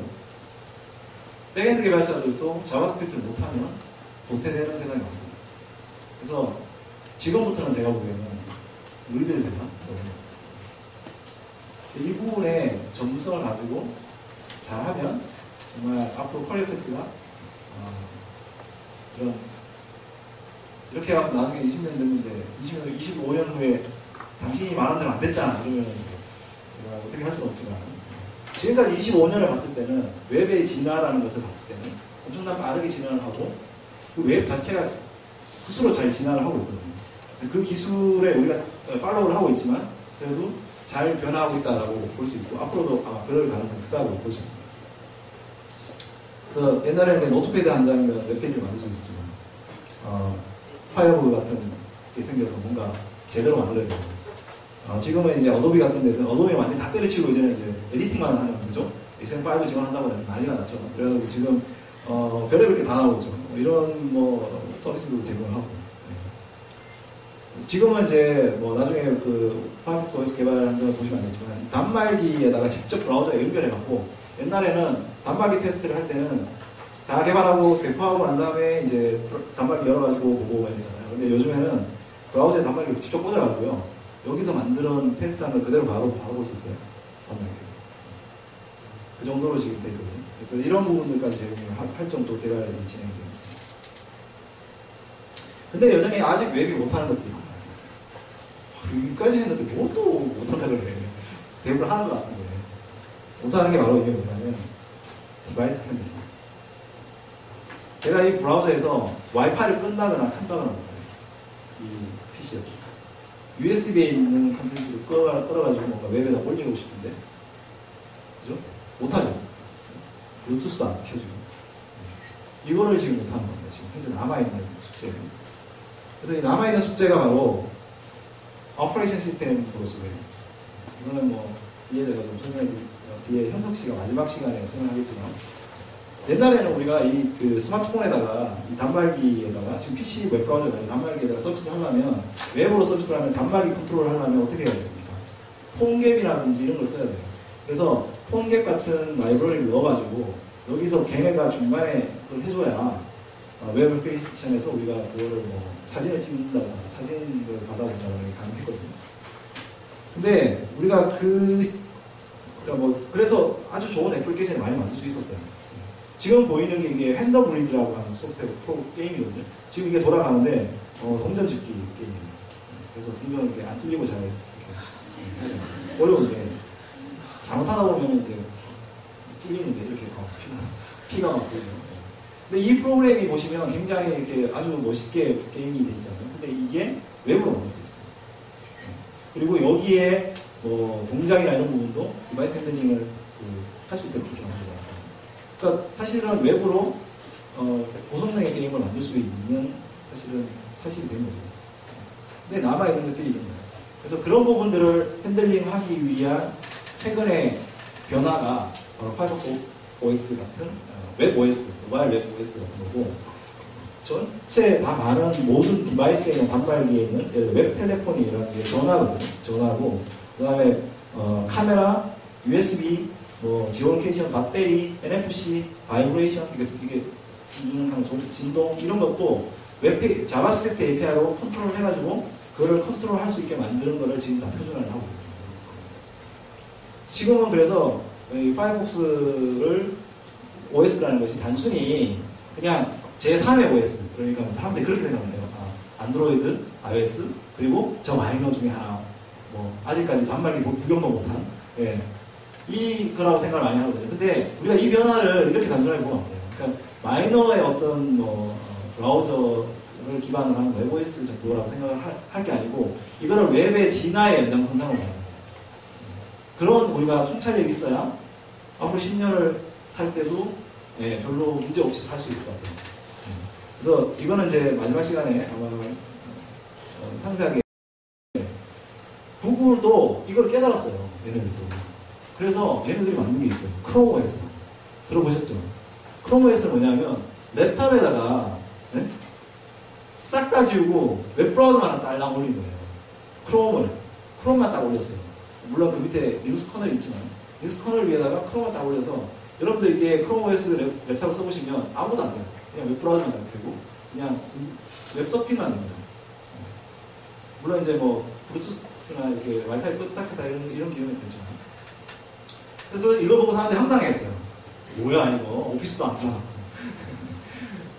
S1: 백엔드 개발자들도 자바스크립트를 못하면 도태되는 세상이 왔습니다. 그래서 지금부터는 제가 보기에는 우리들 세상 이 부분에 전문성을 가지고 잘하면 정말 앞으로 커리어 패스가 그런 이렇게 하면 나중에 20년 됐는데 20년, 25년 후에 당신이 말한 대로 안 됐잖아 이러면 제가 어떻게 할 수는 없지만 지금까지 25년을 봤을 때는 웹의 진화라는 것을 봤을 때는 엄청난 빠르게 진화를 하고 그 웹 자체가 스스로 잘 진화를 하고 있거든요. 그 기술에 우리가 팔로우를 하고 있지만 그래도 잘 변화하고 있다라고 볼 수 있고 앞으로도 아마 그럴 가능성이 크다고 볼 수 있습니다. 그래서 옛날에는 노트패드 한 장이면 웹페이지를 만들 수 있었지만 파이어볼 같은 게 생겨서 뭔가 제대로 만들어야 돼요. 지금은 이제 어도비 같은 데서 어도비 완전히 다 때려치고 이제는 이제 에디팅만 하는 거죠. XM5 지원한다고 난리가 났죠. 그래가지고 지금 별의별 게 다 나오죠. 이런 뭐 서비스도 제공을 하고. 지금은 이제 뭐 나중에 그 파이어폭스 OS 개발하는 거 보시면 알겠지만 단말기에다가 직접 브라우저에 연결해갖고 옛날에는 단말기 테스트를 할 때는 다 개발하고 배포하고 난 다음에 이제 단말기 열어가지고 보고 했잖아요. 근데 요즘에는 브라우저에 단말기 직접 꽂아가지고요. 여기서 만드는 테스트한 걸 그대로 바로 볼 수 있어요. 단말기. 그 정도로 지금 되어 있거든요. 그래서 이런 부분들까지 제공할 정도 개발이 진행되고 있습니다. 근데 여전히 아직 웹이 못하는 것들이 많아요. 여기까지 했는데 뭐 또 못한다 그래. 대부분 하는 것 같은데. 못하는 게 바로 이게 뭐냐면 디바이스 핸들링. 제가 이 브라우저에서 와이파이를 끈다거나 켠다거나 못해요. 이 PC에서. USB에 있는 컨텐츠를 끌어가지고 뭔가 웹에다 올리고 싶은데, 그죠? 못하죠. 블루투스도 안 켜지고. 이거를 지금 못하는 겁니다. 지금 현재 남아있는 숙제는. 그래서 이 남아있는 숙제가 바로 오퍼레이션 시스템 프로그램이에요. 이거는 뭐 이해제가 좀 설명해 뒤에 현석 씨가 마지막 시간에 설명하겠지만 옛날에는 우리가 그 스마트폰에다가 이 단말기에다가 지금 PC 웹브라우저에다가 단말기에다가 서비스를 하려면 웹으로 서비스를 하면 단말기 컨트롤을 하려면 어떻게 해야 됩니까? 폰갭이라든지 이런 걸 써야 돼요. 그래서 폰갭 같은 라이브러리를 넣어가지고 여기서 걔네가 중간에 그걸 해줘야 웹 애플리케이션에서 우리가 그거를 뭐 사진을 찍는다거나 사진을 받아본다거나 이렇게 가능했거든요. 근데 우리가 그래서 아주 좋은 애플리케이션을 많이 만들 수 있었어요. 지금 보이는 게 이게 핸더브리드라고 하는 소프트웨어 게임이거든요. 지금 이게 돌아가는데 동전 찍기 게임이에요. 그래서 동전 이렇게 안 찔리고 잘 이렇게 어려운데 잘못하다 보면 이제 찔리는데 이렇게 피가 막 보이죠. 근데 이 프로그램이 보시면 굉장히 이렇게 아주 멋있게 게임이 되어 있잖아요. 근데 이게 웹으로 만들 수 있어요. 그리고 여기에 뭐 동작이나 이런 부분도 디바이스 핸들링을 할 수 있도록 그렇게 만들어요. 그러니까 사실은 웹으로
S2: 고성능의 게임을 만들 수 있는 사실이 된 거죠. 근데 남아있는 것들이 있는 거예요. 그래서 그런 부분들을 핸들링하기 위한 최근의 변화가 바로 파이어폭스 OS 같은 웹 OS, 모바일 웹 OS 같은 거고, 전체 다 많은 모든 디바이스에 있는 단말기에 있는 웹 텔레폰이라는 게 전화고, 그 다음에 카메라, USB, 뭐 지오로케이션, 배터리, NFC, 바이브레이션, 이게 진동 이런 것도 웹 자바스크립트 API로 컨트롤 해가지고 그거를 컨트롤할 수 있게 만드는 거를 지금 다 표준화를 하고 있습니다. 지금은 그래서 이 파이어폭스를 OS라는 것이 단순히 그냥 제3의 OS, 그러니까 사람들이 그렇게 생각을 해요. 안드로이드, iOS, 그리고 저 마이너 중에 하나, 뭐 아직까지 단말기 구경도 못한 거라고 생각을 많이 하거든요. 근데 우리가 이 변화를 이렇게 단순하게 보면 안 돼요. 그러니까 마이너의 어떤 브라우저를 기반으로 하는 웹 OS 정도라고 생각을 할 게 아니고, 이거를 웹의 진화의 연장선상으로 가는 거예요. 그런 우리가 통찰력이 있어야 앞으로 10년을 살 때도 별로 문제 없이 살 수 있을 것 같아요. 그래서 이거는 이제 마지막 시간에 아마 상세하게, 구글도 이걸 깨달았어요. 얘네들도. 그래서 얘네들이 만든 게 있어요. 크롬 OS. 들어보셨죠? 크롬 OS는 뭐냐면 랩탑에다가 싹 다 지우고 웹브라우저만 하나 딸랑 올린 거예요. 크롬만 딱 올렸어요. 물론 그 밑에 리눅스 커널이 있지만 리눅스 커널 위에다가 크롬을 딱 올려서, 여러분들 이게 크롬 OS 랩탑을 써보시면 아무도 안 돼요. 그냥 웹브라우저만 딱 되고 그냥 웹서핑만 됩니다. 물론 이제 뭐 블루투스나 이렇게 와이파이 끄다 켰다 이런 기능이 되지만, 그래서 이거 보고 사람들이 황당했어요. 뭐야 이거, 오피스도 안 들어가고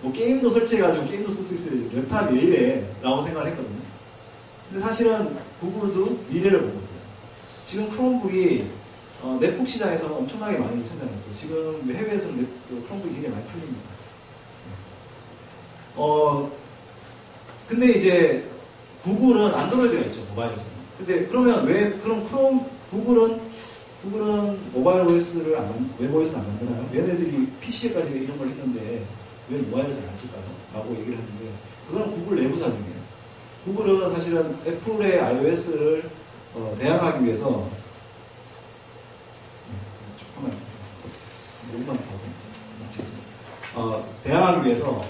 S2: 뭐 게임도 설치해가지고 게임도 쓸 수 있어요. 랩탑이 왜 이래? 라고 생각을 했거든요. 근데 사실은 구글도 미래를 보거든요. 지금 크롬북이 넷북 시장에서 엄청나게 많이 성장했어요. 지금 해외에서는 크롬북이 굉장히 많이 풀립니다. 근데 이제 구글은 안드로이드가 있죠, 모바일에서는. 근데 그러면 구글은 모바일 OS를 웹 OS를 안 만드나요? 얘네들이 PC에까지 이런 걸 했는데 왜 모바일에서 안 쓸까요? 라고 얘기를 했는데, 그건 구글 내부 사정이에요. 구글은 사실은 애플의 iOS를 대항하기 위해서 대항하기 위해서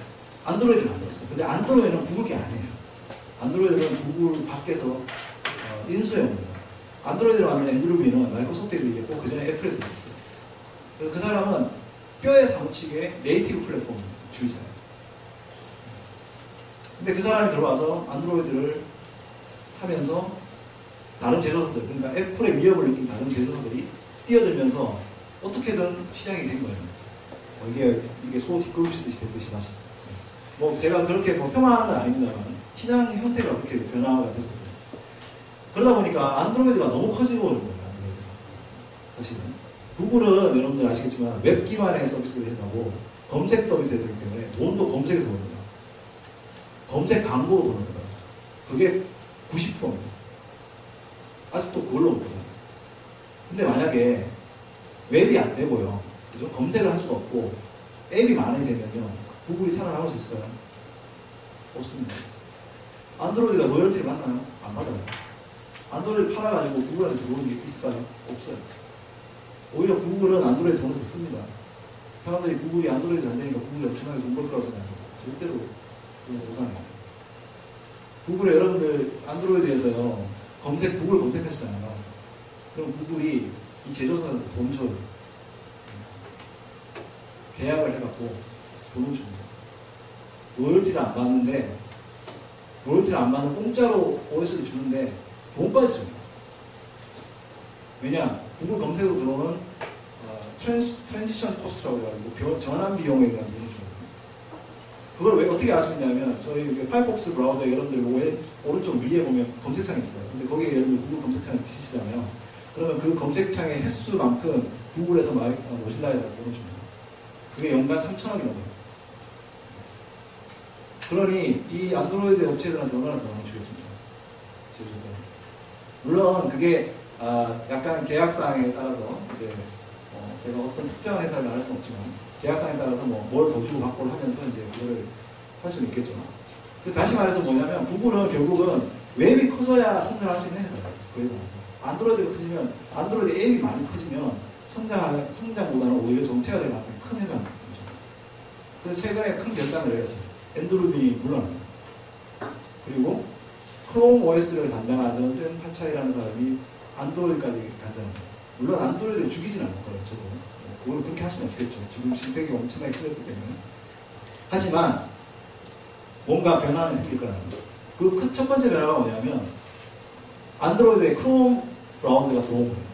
S2: 안드로이드를 만들었어요. 근데 안드로이드는 구글 게 아니에요. 안드로이드는 구글 밖에서 인수해옵니다. 안드로이드를 만든 앤드류 빈은 마이크로소프트에서 얘기했고, 그 전에 애플에서 얘기했어요. 그래서 그 사람은 뼈에 사무치게 네이티브 플랫폼 주의자예요. 근데 그 사람이 들어와서 안드로이드를 하면서 다른 제조사들, 그러니까 애플의 위협을 느낀 다른 제조사들이 뛰어들면서 어떻게든 시장이 된 거예요. 이게 소 뒷걸음치듯이 됐듯이 다시. 뭐 제가 그렇게 폄하하는 건 아닙니다만 시장 형태가 그렇게 변화가 됐었어요. 그러다 보니까 안드로이드가 너무 커지고 버린 거예요. 안드로이드가. 사실은 구글은 여러분들 아시겠지만 웹 기반의 서비스를 해나고 검색 서비스를 하기 때문에 돈도 검색에서 버립니다. 검색 광고로 버는 거다. 그게 90%입니다. 아직도 그걸로 먹거든요. 근데 만약에 웹이 안 되고요, 그죠? 검색을 할 수가 없고 앱이 많이 되면요, 구글이 살아남을 수 있을까요? 없습니다. 안드로이드가 로열티를 받나요? 안 받아요. 안드로이드 팔아가지고 구글한테 들어오는 게 있을까요? 없어요. 오히려 구글은 안드로이드 돈을 더 씁니다. 사람들이 구글이 안드로이드 안 되니까 구글이 엄청나게 돈 벌 거라고 생각해요. 절대로 그건 오산해요. 구글에 여러분들 안드로이드에서요, 구글 검색하시잖아요. 그럼 구글이 이 제조사한테 돈 줘요. 계약을 해갖고 돈을 줍니다. 로열티를 안 받는데, 로열티를 안 받는 공짜로 OS를 주는데 돈까지 줍니다. 왜냐? 구글 검색으로 들어오는 트랜지션 코스트라고 해가지고 전환 비용에 대한 돈을 줍니다. 그걸 왜 어떻게 알 수 있냐면, 저희 파이어폭스 브라우저 여러분들 오른쪽 위에 보면 검색창이 있어요. 근데 거기에 여러분들 구글 검색창을 치시잖아요. 그러면 그 검색창의 횟수만큼 구글에서 모질라에다 돈을 줍니다. 그게 연간 3,000원이 넘어요. 그러니 이 안드로이드 업체들한테 얼마나 더 주겠습니까? 물론 그게 약간 계약사항에 따라서 이제 제가 어떤 특정한 회사를 말할 수는 없지만 계약상에 따라서 뭘 더 주고 받고를 하면서 이제 그거를 할 수는 있겠죠. 다시 말해서 뭐냐면 구글은 결국은 웹이 커져야 성장할 수 있는 회사예요. 그래서 안드로이드가 커지면 안드로이드 앱이 많이 커지면 성장보다는 오히려 정체가 될 가능성이 큰 회사는 거죠. 그래서 최근에 큰 결단을 내렸어요. 앤드루 빈이 물러납니다. 그리고 크롬 OS를 담당하던 샘 파차이라는 사람이 안드로이드까지 가져갑니다. 물론 안드로이드를 죽이진 않을 거예요. 저도 그걸 그렇게 할 수는 없겠죠. 지금 실택이 엄청나게 커졌기 때문에. 하지만 뭔가 변화는 생길 거라는 거죠. 그 첫 번째 변화가 뭐냐면 안드로이드에 크롬 브라우저가 들어온 거예요.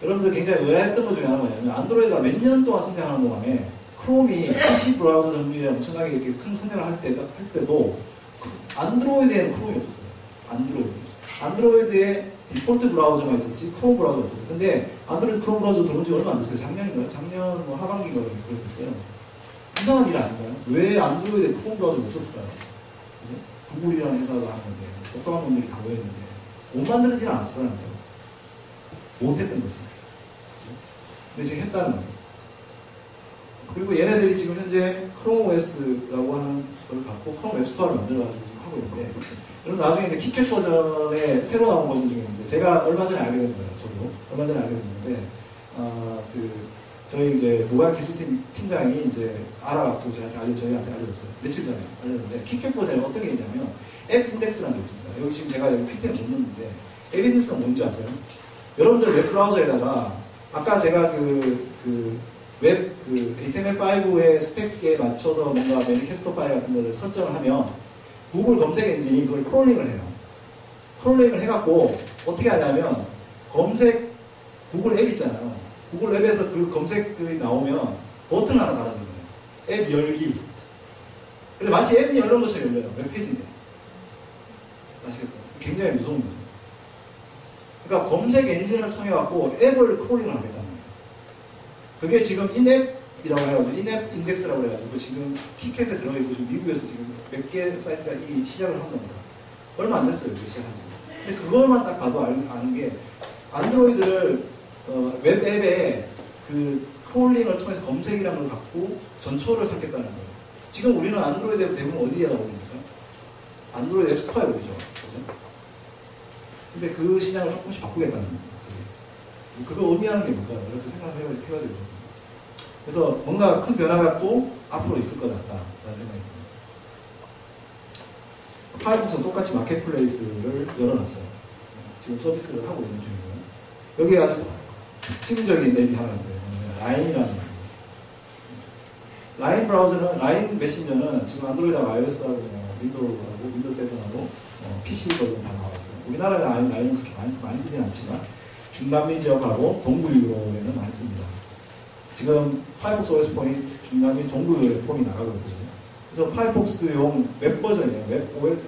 S2: 여러분들 굉장히 의아했던 것 중에 하나가 뭐냐면 안드로이드가 몇 년 동안 성장하는 동안에 크롬이 PC 브라우저 정리에 엄청나게 이렇게 큰 성장을 할 때도 안드로이드에는 크롬이 없었어요. 안드로이드에 디폴트 브라우저가 있었지 크롬 브라우저가 없었어요. 근데 안드로이드 크롬 브라우저 들어온 지 얼마 안 됐어요. 작년인가요? 작년 하반기인가 그렇게 됐어요. 이상한 일 아닌가요? 왜 안드로이드에 크롬 브라우저가 없었을까요? 구글이라는 회사가 하는 건데 똑똑한 분들이 다 모였는데 못 만들지는 않았을 거라는 거예요. 못했던 거지. 근데 지금 했다는 거죠. 그리고 얘네들이 지금 현재 크롬 OS라고 하는 걸 갖고 크롬 웹스토어를 만들어가지고 지금 하고 있는데 여러분 나중에 이제 키캣 버전에 새로 나온 버전 중에 있는데 제가 얼마 전에 알게 된 거예요. 저도 얼마 전에 알게 됐는데 저희 이제 모바일 기술팀 팀장이 이제 알아갖고 저희한테 알려줬어요. 며칠 전에 알려줬는데 키캣 버전에 어떤 게 있냐면 앱 인덱스라는 게 있습니다. 여기 지금 제가 여기 PT는 못 넣는데 앱 인덱스가 뭔지 아세요? 여러분들 웹 브라우저에다가 아까 제가 웹 HTML5의 스펙에 맞춰서 뭔가 매니페스토 파일 같은 거를 설정을 하면 구글 검색 엔진이 그걸 크롤링을 해요. 크롤링을 해갖고 어떻게 하냐면 검색 구글 앱 있잖아요. 구글 앱에서 그 검색들이 나오면 버튼 하나 달아주는 거예요. 앱 열기. 근데 마치 앱이 열는 것처럼 열려요. 웹페이지에. 아시겠어요? 굉장히 무서운 거죠. 그러니까 검색 엔진을 통해 갖고 앱을 크롤링을 하겠다는 거예요. 그게 지금 인앱이라고 해가지고 인앱 인덱스라고 해가지고 지금 키캣에 들어가 있고 지금 미국에서 지금 몇 개 사이트가 이 시작을 한 겁니다. 얼마 안 됐어요. 그 시작한 지. 근데 그것만 딱 봐도 아는 게 안드로이드를 웹 앱에 그 크롤링을 통해서 검색이라는 걸 갖고 전초를 삼겠다는 거예요. 지금 우리는 안드로이드 앱 대부분 어디에다 올립니까? 안드로이드 앱 스토어에 올리죠. 그죠? 근데 그 시장을 조금씩 바꾸겠다는 거예요. 그거 의미하는 게 뭘까요? 이렇게 생각을 해야 되거든요. 그래서 뭔가 큰 변화가 또 앞으로 있을 것 같다라는 생각이 듭니다. 파이어폭스는 똑같이 마켓플레이스를 열어놨어요. 지금 서비스를 하고 있는 중이고요. 여기 아주 특징적인 앱이 하나 있는데 라인이라는 거. 라인 브라우저는 라인 메신저는 지금 안드로이드하고 iOS하고 윈도우하고 윈도우 7하고 PC 버전 다 나왔어요. 우리나라는 라인은 그렇게 많이 쓰진 않지만 중남미 지역하고 동부 유럽에는 많습니다. 지금 파이어폭스 OS 폰이 중남미 동부 유럽 폰이 나가고 있거든요. 그래서 파이어폭스용 웹 버전이에요.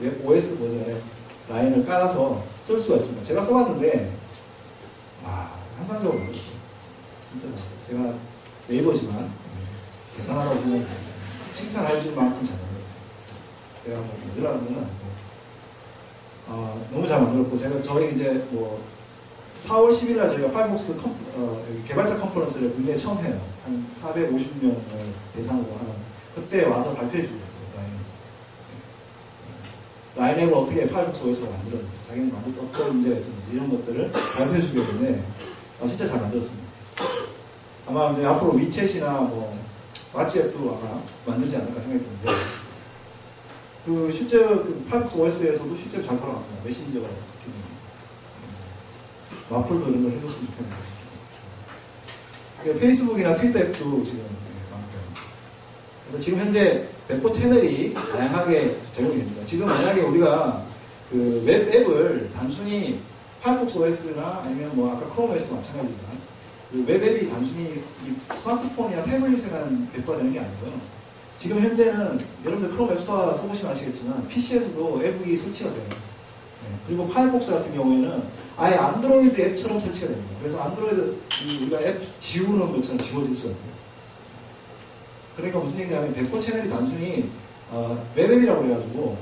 S2: 웹 OS 버전에 라인을 깔아서 쓸 수가 있습니다. 제가 써봤는데 환상적으로 나왔어요. 진짜 나왔어요. 제가 네이버지만 대단하다고 생각합니다. 칭찬할 줄만큼 잘 만들었어요. 제가 만들라는 건 아니고 너무 잘 만들었고 저희 이제 4월 10일 날 저희가 파이어폭스 개발자 컨퍼런스를 국내에 처음 해요. 한 450명을 대상으로 하는. 그때 와서 발표해 주고 있어요. 라인에서. 라인앱을 어떻게 파이어폭스 OS로 만들었는지, 자기는 어떤 문제가 있었는지, 이런 것들을 발표해 주게 되는데, 진짜 잘 만들었습니다. 아마 이제 앞으로 위챗이나 왓츠앱도 아마 만들지 않을까 생각이 드는데, 실제로 파이어폭스 OS에서도 실제로 잘 돌아갑니다. 메신저가 기능이. 마플도 이런 걸 해줬으면 좋겠네요. 페이스북이나 트위터 앱도 지금 많고요. 그래서 지금 현재 배포 채널이 다양하게 제공이 됩니다. 지금 만약에 우리가 웹 앱을 단순히 파이어폭스 OS나 아니면 아까 크롬 OS도 마찬가지지만 웹 앱이 단순히 스마트폰이나 태블릿에만 배포가 되는 게 아니고요. 지금 현재는 여러분들 크롬 웹스토어 써보시면 아시겠지만 PC에서도 앱이 설치가 돼요. 그리고 파이어폭스 같은 경우에는 아예 안드로이드 앱처럼 설치가 됩니다. 그래서 안드로이드 우리가 앱 지우는 것처럼 지워질 수가 있어요. 그러니까 무슨 얘기냐면 배포 채널이 단순히 웹앱이라고 해가지고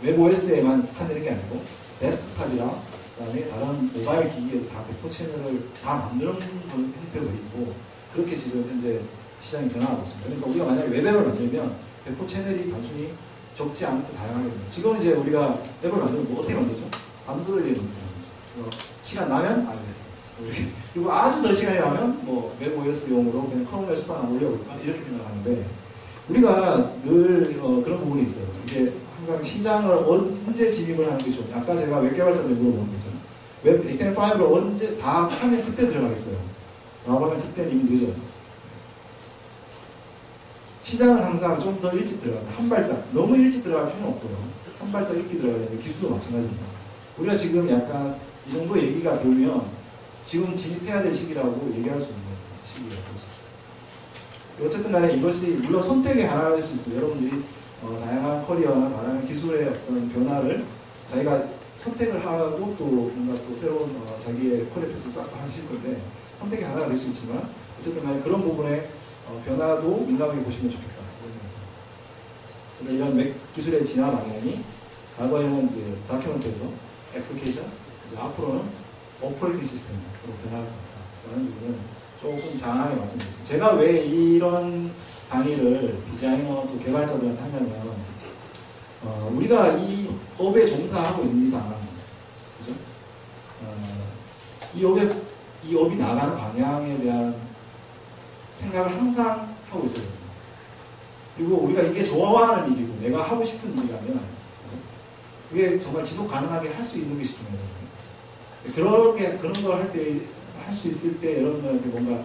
S2: 웹 OS에만 한다는 게 아니고 데스크탑이랑 그다음에 다른 모바일 기기에도 다 배포 채널을 다 만드는 형태로 있고 그렇게 지금 현재 시장이 변화하고 있습니다. 그러니까 우리가 만약에 웹앱을 만들면 배포 채널이 단순히 적지 않고 다양하게 됩니다. 지금 이제 우리가 앱을 만들면 뭐 어떻게 만들죠? 안드로이드에 만들죠. 시간 나면 iOS. 그리고 아주 더 시간이 나면 뭐 웹OS용으로 그냥 크롬에 수단 안 올려볼까 이렇게 생각하는데 우리가 늘 그런 부분이 있어요. 이게 항상 시장을 언제 진입을 하는 게 좋냐. 아까 제가 웹 개발자들 물어보는 거죠. 웹 HTML5를 언제 다 하면 그때 들어가겠어요. 라고 하면 그때는 이미 늦어요. 시장은 항상 좀 더 일찍 들어가요. 한 발짝. 너무 일찍 들어갈 필요는 없고요. 한 발짝 일찍 들어가야 되는데 기술도 마찬가지입니다. 우리가 지금 약간 이 정도 얘기가 돌면 지금 진입해야 될 시기라고 얘기할 수 있는 시기라고 볼 수 있습니다. 어쨌든 간에 이것이 물론 선택의 하나일 수 있어요. 여러분들이 다양한 커리어나 다양한 기술의 어떤 변화를 자기가 선택을 하고 또 뭔가 또 새로운 자기의 커리어 패스를 쌓고 하실 건데 선택의 하나가 될 수 있지만 어쨌든 간에 그런 부분에 변화도 민감하게 보시면 좋겠다. 그래서 이런 맥 기술의 진화 방향이 과거에는 이제 다큐멘트에서 애플리케이션, 이제 앞으로는 오퍼레이팅 시스템으로 변화할 것 같다라는 부분은 조금 장하게 말씀드렸습니다. 제가 왜 이런 강의를 디자이너 또 개발자들한테 하냐면 우리가 이 업에 종사하고 있는 이상 그죠? 이 업이 나가는 방향에 대한 생각을 항상 하고 있어야 됩니다. 그리고 우리가 이게 좋아하는 일이고 내가 하고 싶은 일이라면 그게 정말 지속 가능하게 할 수 있는 것이 중요해요. 그런 걸 할 때, 할 수 있을 때 여러분들한테 뭔가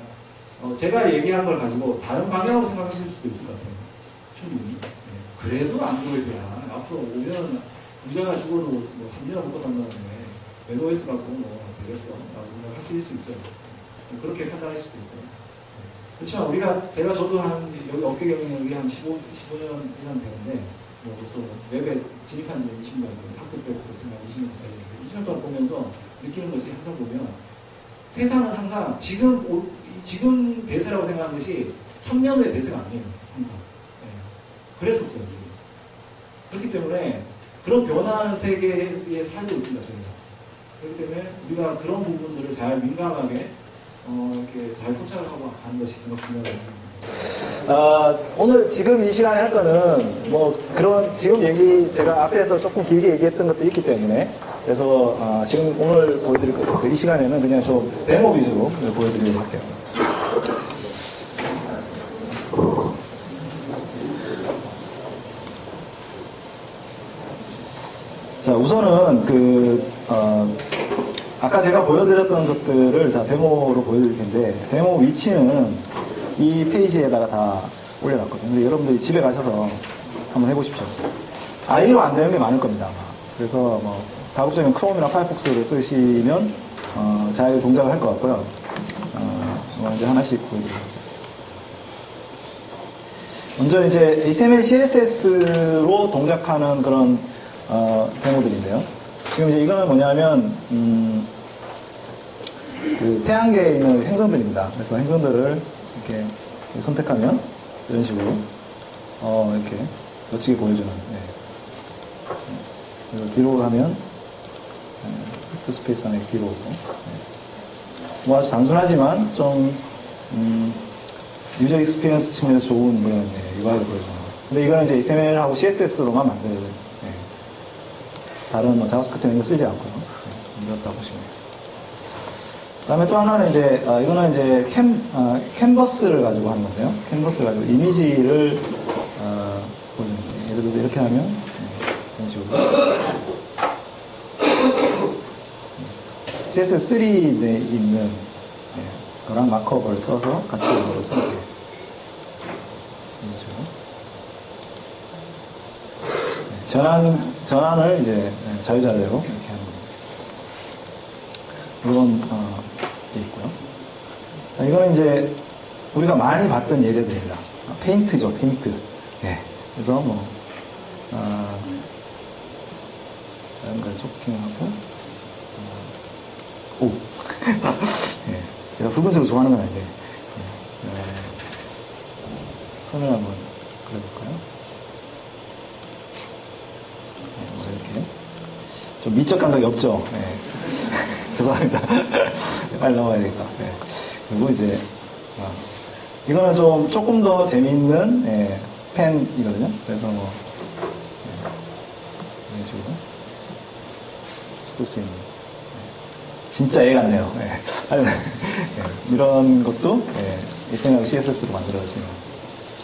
S2: 제가 얘기한 걸 가지고 다른 방향으로 생각하실 수도 있을 것 같아요. 충분히. 네. 그래도 안드로이드야. 앞으로 5년, 부자가 죽어도 뭐 3년 먹고 산다는데 웹OS 갖고 뭐 되겠어. 라고 생각하실 수 있어요. 그렇게 판단할 수도 있고요. 그렇지만 저도 여기 업계 경력이 한 15년 이상 되는데, 뭐 벌써 웹에 진입한 지 20년, 학교 때부터 생각 20년 됐는데, 20년 동안 보면서 느끼는 것이 항상 보면, 세상은 항상 지금 대세라고 생각하는 것이 3년 후의 대세가 아니에요. 항상. 네. 그랬었어요. 그렇기 때문에 그런 변화하는 세계에 살고 있습니다, 저희가. 그렇기 때문에 우리가 그런 부분들을 잘 민감하게 이렇게 잘 포착을 하고 가는 것이 중요하다.
S3: 오늘 지금 이 시간에 할 거는 뭐 그런 지금 얘기 제가 앞에서 조금 길게 얘기했던 것도 있기 때문에 그래서 지금 오늘 보여드릴 거 이 시간에는 그냥 좀 데모 위주로 보여드리도록 할게요. 자, 우선은 아까 제가 보여드렸던 것들을 다 데모로 보여드릴 텐데, 데모 위치는 이 페이지에다가 다 올려놨거든요. 근데 여러분들이 집에 가셔서 한번 해보십시오. 아이로 안 되는 게 많을 겁니다, 아마. 그래서 뭐, 가급적이면 크롬이나 파이어폭스를 쓰시면, 잘 동작을 할 것 같고요. 이제 하나씩 보여드릴게요. 먼저 이제 HTML, CSS로 동작하는 그런, 데모들인데요. 지금 이제 이거는 뭐냐면, 그 태양계에 있는 행성들입니다. 그래서 행성들을 이렇게 선택하면 이런 식으로 이렇게 멋지게 보여주는. 네. 그리고 뒤로 가면 텍스트 스페이스 안에 뒤로 오고. 네. 뭐 아주 단순하지만 좀 유저 익스피리언스 측면에서 좋은 그런 UI를 보여주는. 근데 이거는 이제 HTML하고 CSS로만 만드는. 네. 다른 뭐 자바스크립트 이런 거 쓰지 않고요. 네. 만들었다고 보시면 되죠. 그 다음에 또 하나는 이제, 이거는 이제 캔버스를 가지고 하는 건데요. 캔버스를 가지고 이미지를, 보여주는 거예요. 예를 들어서 이렇게 하면, 이런 식으로. CSS3에 있는, 거랑 마크업을 써서 같이 이거를 써볼게요. 이런 식으로. 전환을 이제 자유자재로 이렇게 하는 겁니다. 이건, 게 있고요. 이거는 이제 우리가 많이 봤던 예제들입니다. 페인트죠, 페인트. 네. 그래서 뭐, 다른 걸 초킹하고, 네. 제가 붉은색을 좋아하는 건 아닌데, 선을 한번 그려볼까요? 네, 뭐 이렇게. 좀 미적 감각이 없죠. 네. 죄송합니다. 빨리 넘어가야 되겠다. 네. 그리고 이제, 이거는 조금 더 재미있는, 예, 펜이거든요. 그래서 뭐, 예, 이런 식으로 쓸 수 있는. 진짜 애 같네요. 예. 이런 것도, 예, HTML, CSS로 만들어지는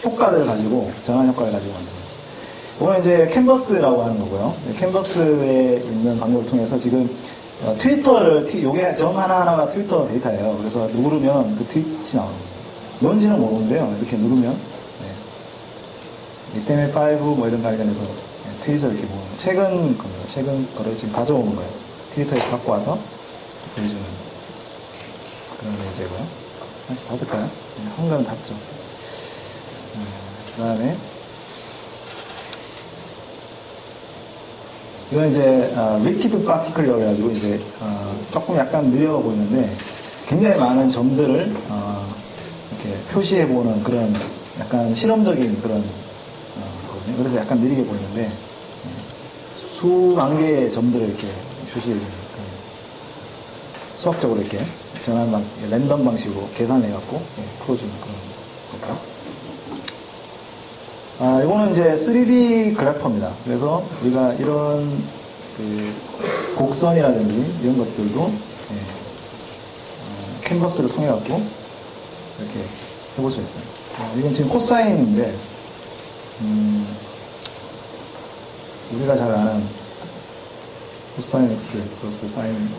S3: 효과들을 가지고, 전환 효과를 가지고 만드는. 이거는 이제 캔버스라고 하는 거고요. 캔버스에 있는 방법을 통해서 지금 트위터를, 요게 점 하나하나가 트위터 데이터예요. 그래서 누르면 그 트윗이 나오는 거예요. 뭔지는 모르는데요. 이렇게 누르면, 네. HTML5 뭐 이런 관련해서 트윗을 이렇게 보는 거예요. 최근 겁니다. 최근 거를 지금 가져오는 거예요. 트위터에서 갖고 와서 보여주는 그런 예제고요. 다시 닫을까요? 네, 한가는 닫죠. 그 다음에, 이건 이제, 리퀴드 파티클이라고 해가지고, 이제, 조금 약간 느려 보이는데, 굉장히 많은 점들을, 이렇게 표시해보는 그런 약간 실험적인 그런, 거거든요. 그래서 약간 느리게 보이는데, 수만 개의 점들을 이렇게 표시해주는, 수학적으로 이렇게 랜덤 방식으로 계산해갖고, 풀어주는 그런 거고요. 이거는 이제 3D 그래퍼입니다. 그래서 우리가 이런 그 곡선이라든지 이런 것들도 캔버스를 통해 갖고 이렇게 해볼 수 있어요. 이건 지금 코사인인데 우리가 잘 아는 코사인 x 플러스 사인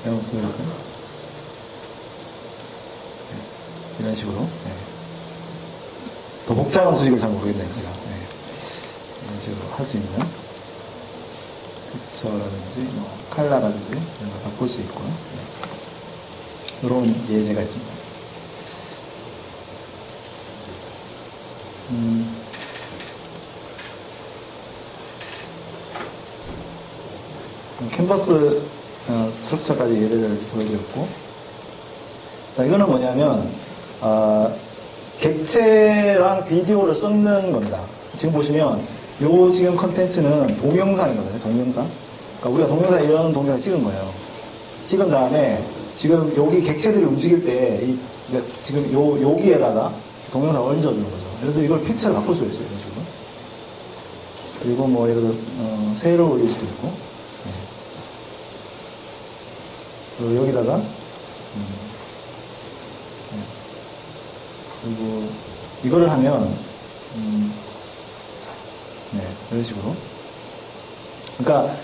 S3: 이런 것도 이런 식으로. 더 복잡한 수식을 잘 모르겠네요, 제가. 이런 식으로 할 수 있는 텍스처라든지, 뭐, 칼라라든지, 이런 걸 바꿀 수 있고요. 이런 예제가 있습니다. 캔버스 스트럭처까지 예제를 보여드렸고, 자, 이거는 뭐냐면, 객체랑 비디오를 섞는 겁니다. 지금 보시면 요 지금 컨텐츠는 동영상이거든요. 동영상. 그러니까 우리가 동영상 이런 동영상을 찍은 거예요. 찍은 다음에 지금 여기 객체들이 움직일 때 지금 여기에다가 동영상을 얹어주는 거죠. 그래서 이걸 픽처를 바꿀 수 있어요. 이런 식으로. 그리고 뭐 예를 들어 새를 올릴 수도 있고. 그리고 여기다가 그리고 이거를 하면 이런 식으로. 그러니까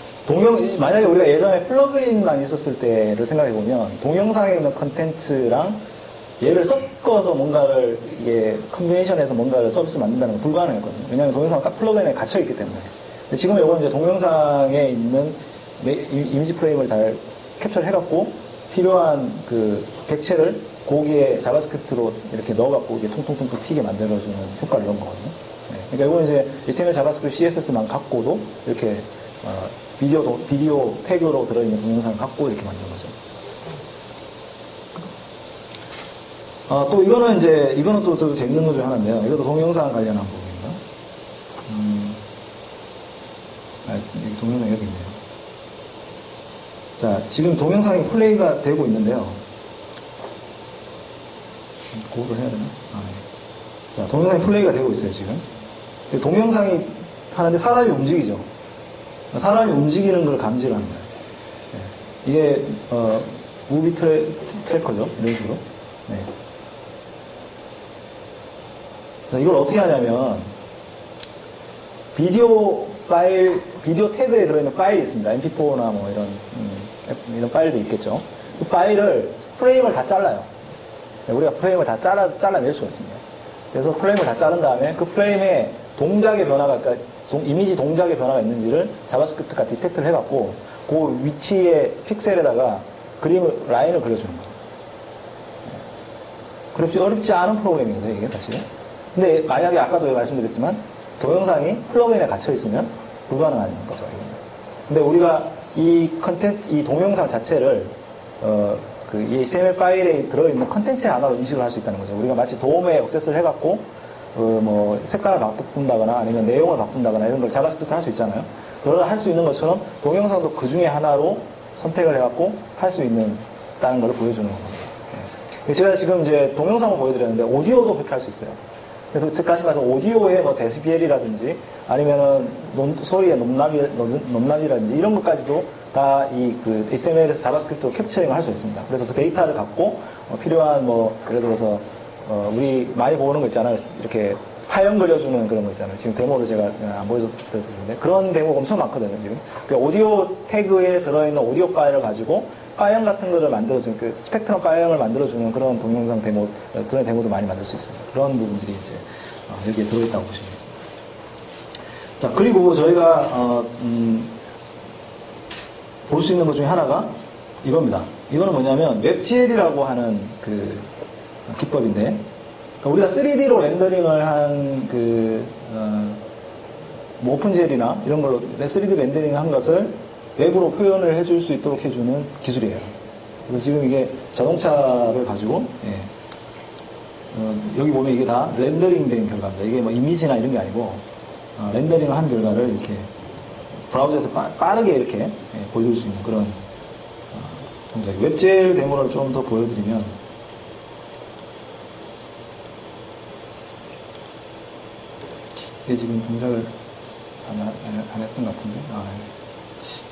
S3: 만약에 우리가 예전에 플러그인만 있었을 때를 생각해 보면 동영상에 있는 컨텐츠랑 얘를 섞어서 뭔가를 이게 컨비네이션해서 뭔가를 서비스 만든다는 건 불가능했거든요. 왜냐하면 동영상은 딱 플러그인에 갇혀 있기 때문에. 근데 지금 이건 이제 동영상에 있는 이미지 프레임을 잘 캡처를 해갖고 필요한 그 객체를 거기에 자바스크립트로 이렇게 넣어갖고 이게 통통통통 튀게 만들어주는 효과를 넣은 거거든요. 그러니까 이건 이제 HTML, 자바스크립트, CSS만 갖고도 이렇게 비디오 태그로 들어있는 동영상을 갖고 이렇게 만든 거죠. 또 이거는 또 재밌는 것 중에 하나인데요. 이것도 동영상 관련한 부분입니다. 여기 동영상 여기 있네요. 자, 지금 동영상이 플레이가 되고 있는데요. 그거를 해야 되나? 자, 동영상이 플레이가 되고 있어요, 지금. 동영상이 하는데 사람이 움직이죠. 사람이 움직이는 걸 감지를 하는 거예요. 이게, 무비 트래커죠. 이런 식으로. 자, 이걸 어떻게 하냐면, 비디오 태그에 들어있는 파일이 있습니다. mp4나 뭐 이런 파일도 있겠죠. 그 파일을, 프레임을 다 잘라요. 우리가 프레임을 다 잘라낼 수가 있습니다. 그래서 프레임을 다 자른 다음에 그 프레임에 동작의 변화가, 그러니까 이미지 동작의 변화가 있는지를 자바스크립트가 디텍트를 해갖고 그 위치의 픽셀에다가 라인을 그려주는 거예요. 어렵지 않은 프로그램이거든요, 이게 사실. 근데 만약에 아까도 말씀드렸지만 동영상이 플러그인에 갇혀 있으면 불가능한 거죠. 근데 우리가 이 동영상 자체를 이 HTML 파일에 들어있는 컨텐츠 하나로 인식을 할 수 있다는 거죠. 우리가 마치 도움에 액세스를 해갖고 뭐 색상을 바꾼다거나 아니면 내용을 바꾼다거나 이런 걸 자바스크립트 할 수 있잖아요. 그걸 할 수 있는 것처럼 동영상도 그 중에 하나로 선택을 해갖고 할 수 있다는 걸 보여주는 겁니다. 예. 제가 지금 이제 동영상을 보여드렸는데 오디오도 그렇게 할 수 있어요. 그래서 즉각시 말해서 오디오의 뭐 데시벨이라든지 아니면은 소리의 높낮이라든지 이런 것까지도 다 이 그 HTML에서 자바스크립트로 캡처링을 할 수 있습니다. 그래서 그 데이터를 갖고 필요한 뭐 예를 들어서 우리 많이 보는 거 있잖아요. 이렇게 파형 그려주는 그런 거 있잖아요. 지금 데모를 제가 안 보여줘서 그런데 그런 데모가 엄청 많거든요. 지금 그 오디오 태그에 들어있는 오디오 파일을 가지고 파형 같은 거를 만들어주는 그 스펙트럼 파형을 만들어주는 그런 동영상 데모 그런 데모도 많이 만들 수 있습니다. 그런 부분들이 이제 여기에 들어있다고 보시면 되죠. 자 그리고 저희가 볼 수 있는 것 중에 하나가 이겁니다. 이거는 뭐냐면 웹GL이라고 하는 그 기법인데 그러니까 우리가 3D로 렌더링을 한 뭐 오픈젤이나 이런 걸로 3D 렌더링을 한 것을 웹으로 표현을 해줄 수 있도록 해주는 기술이에요. 그래서 지금 이게 자동차를 가지고 여기 보면 이게 다 렌더링 된 결과입니다. 이게 뭐 이미지나 이런 게 아니고 렌더링을 한 결과를 이렇게 브라우저에서 빠르게 이렇게 보여줄 수 있는 그런 웹젤 데모를 좀 더 보여드리면 이게 지금 동작을 안 했던 것 같은데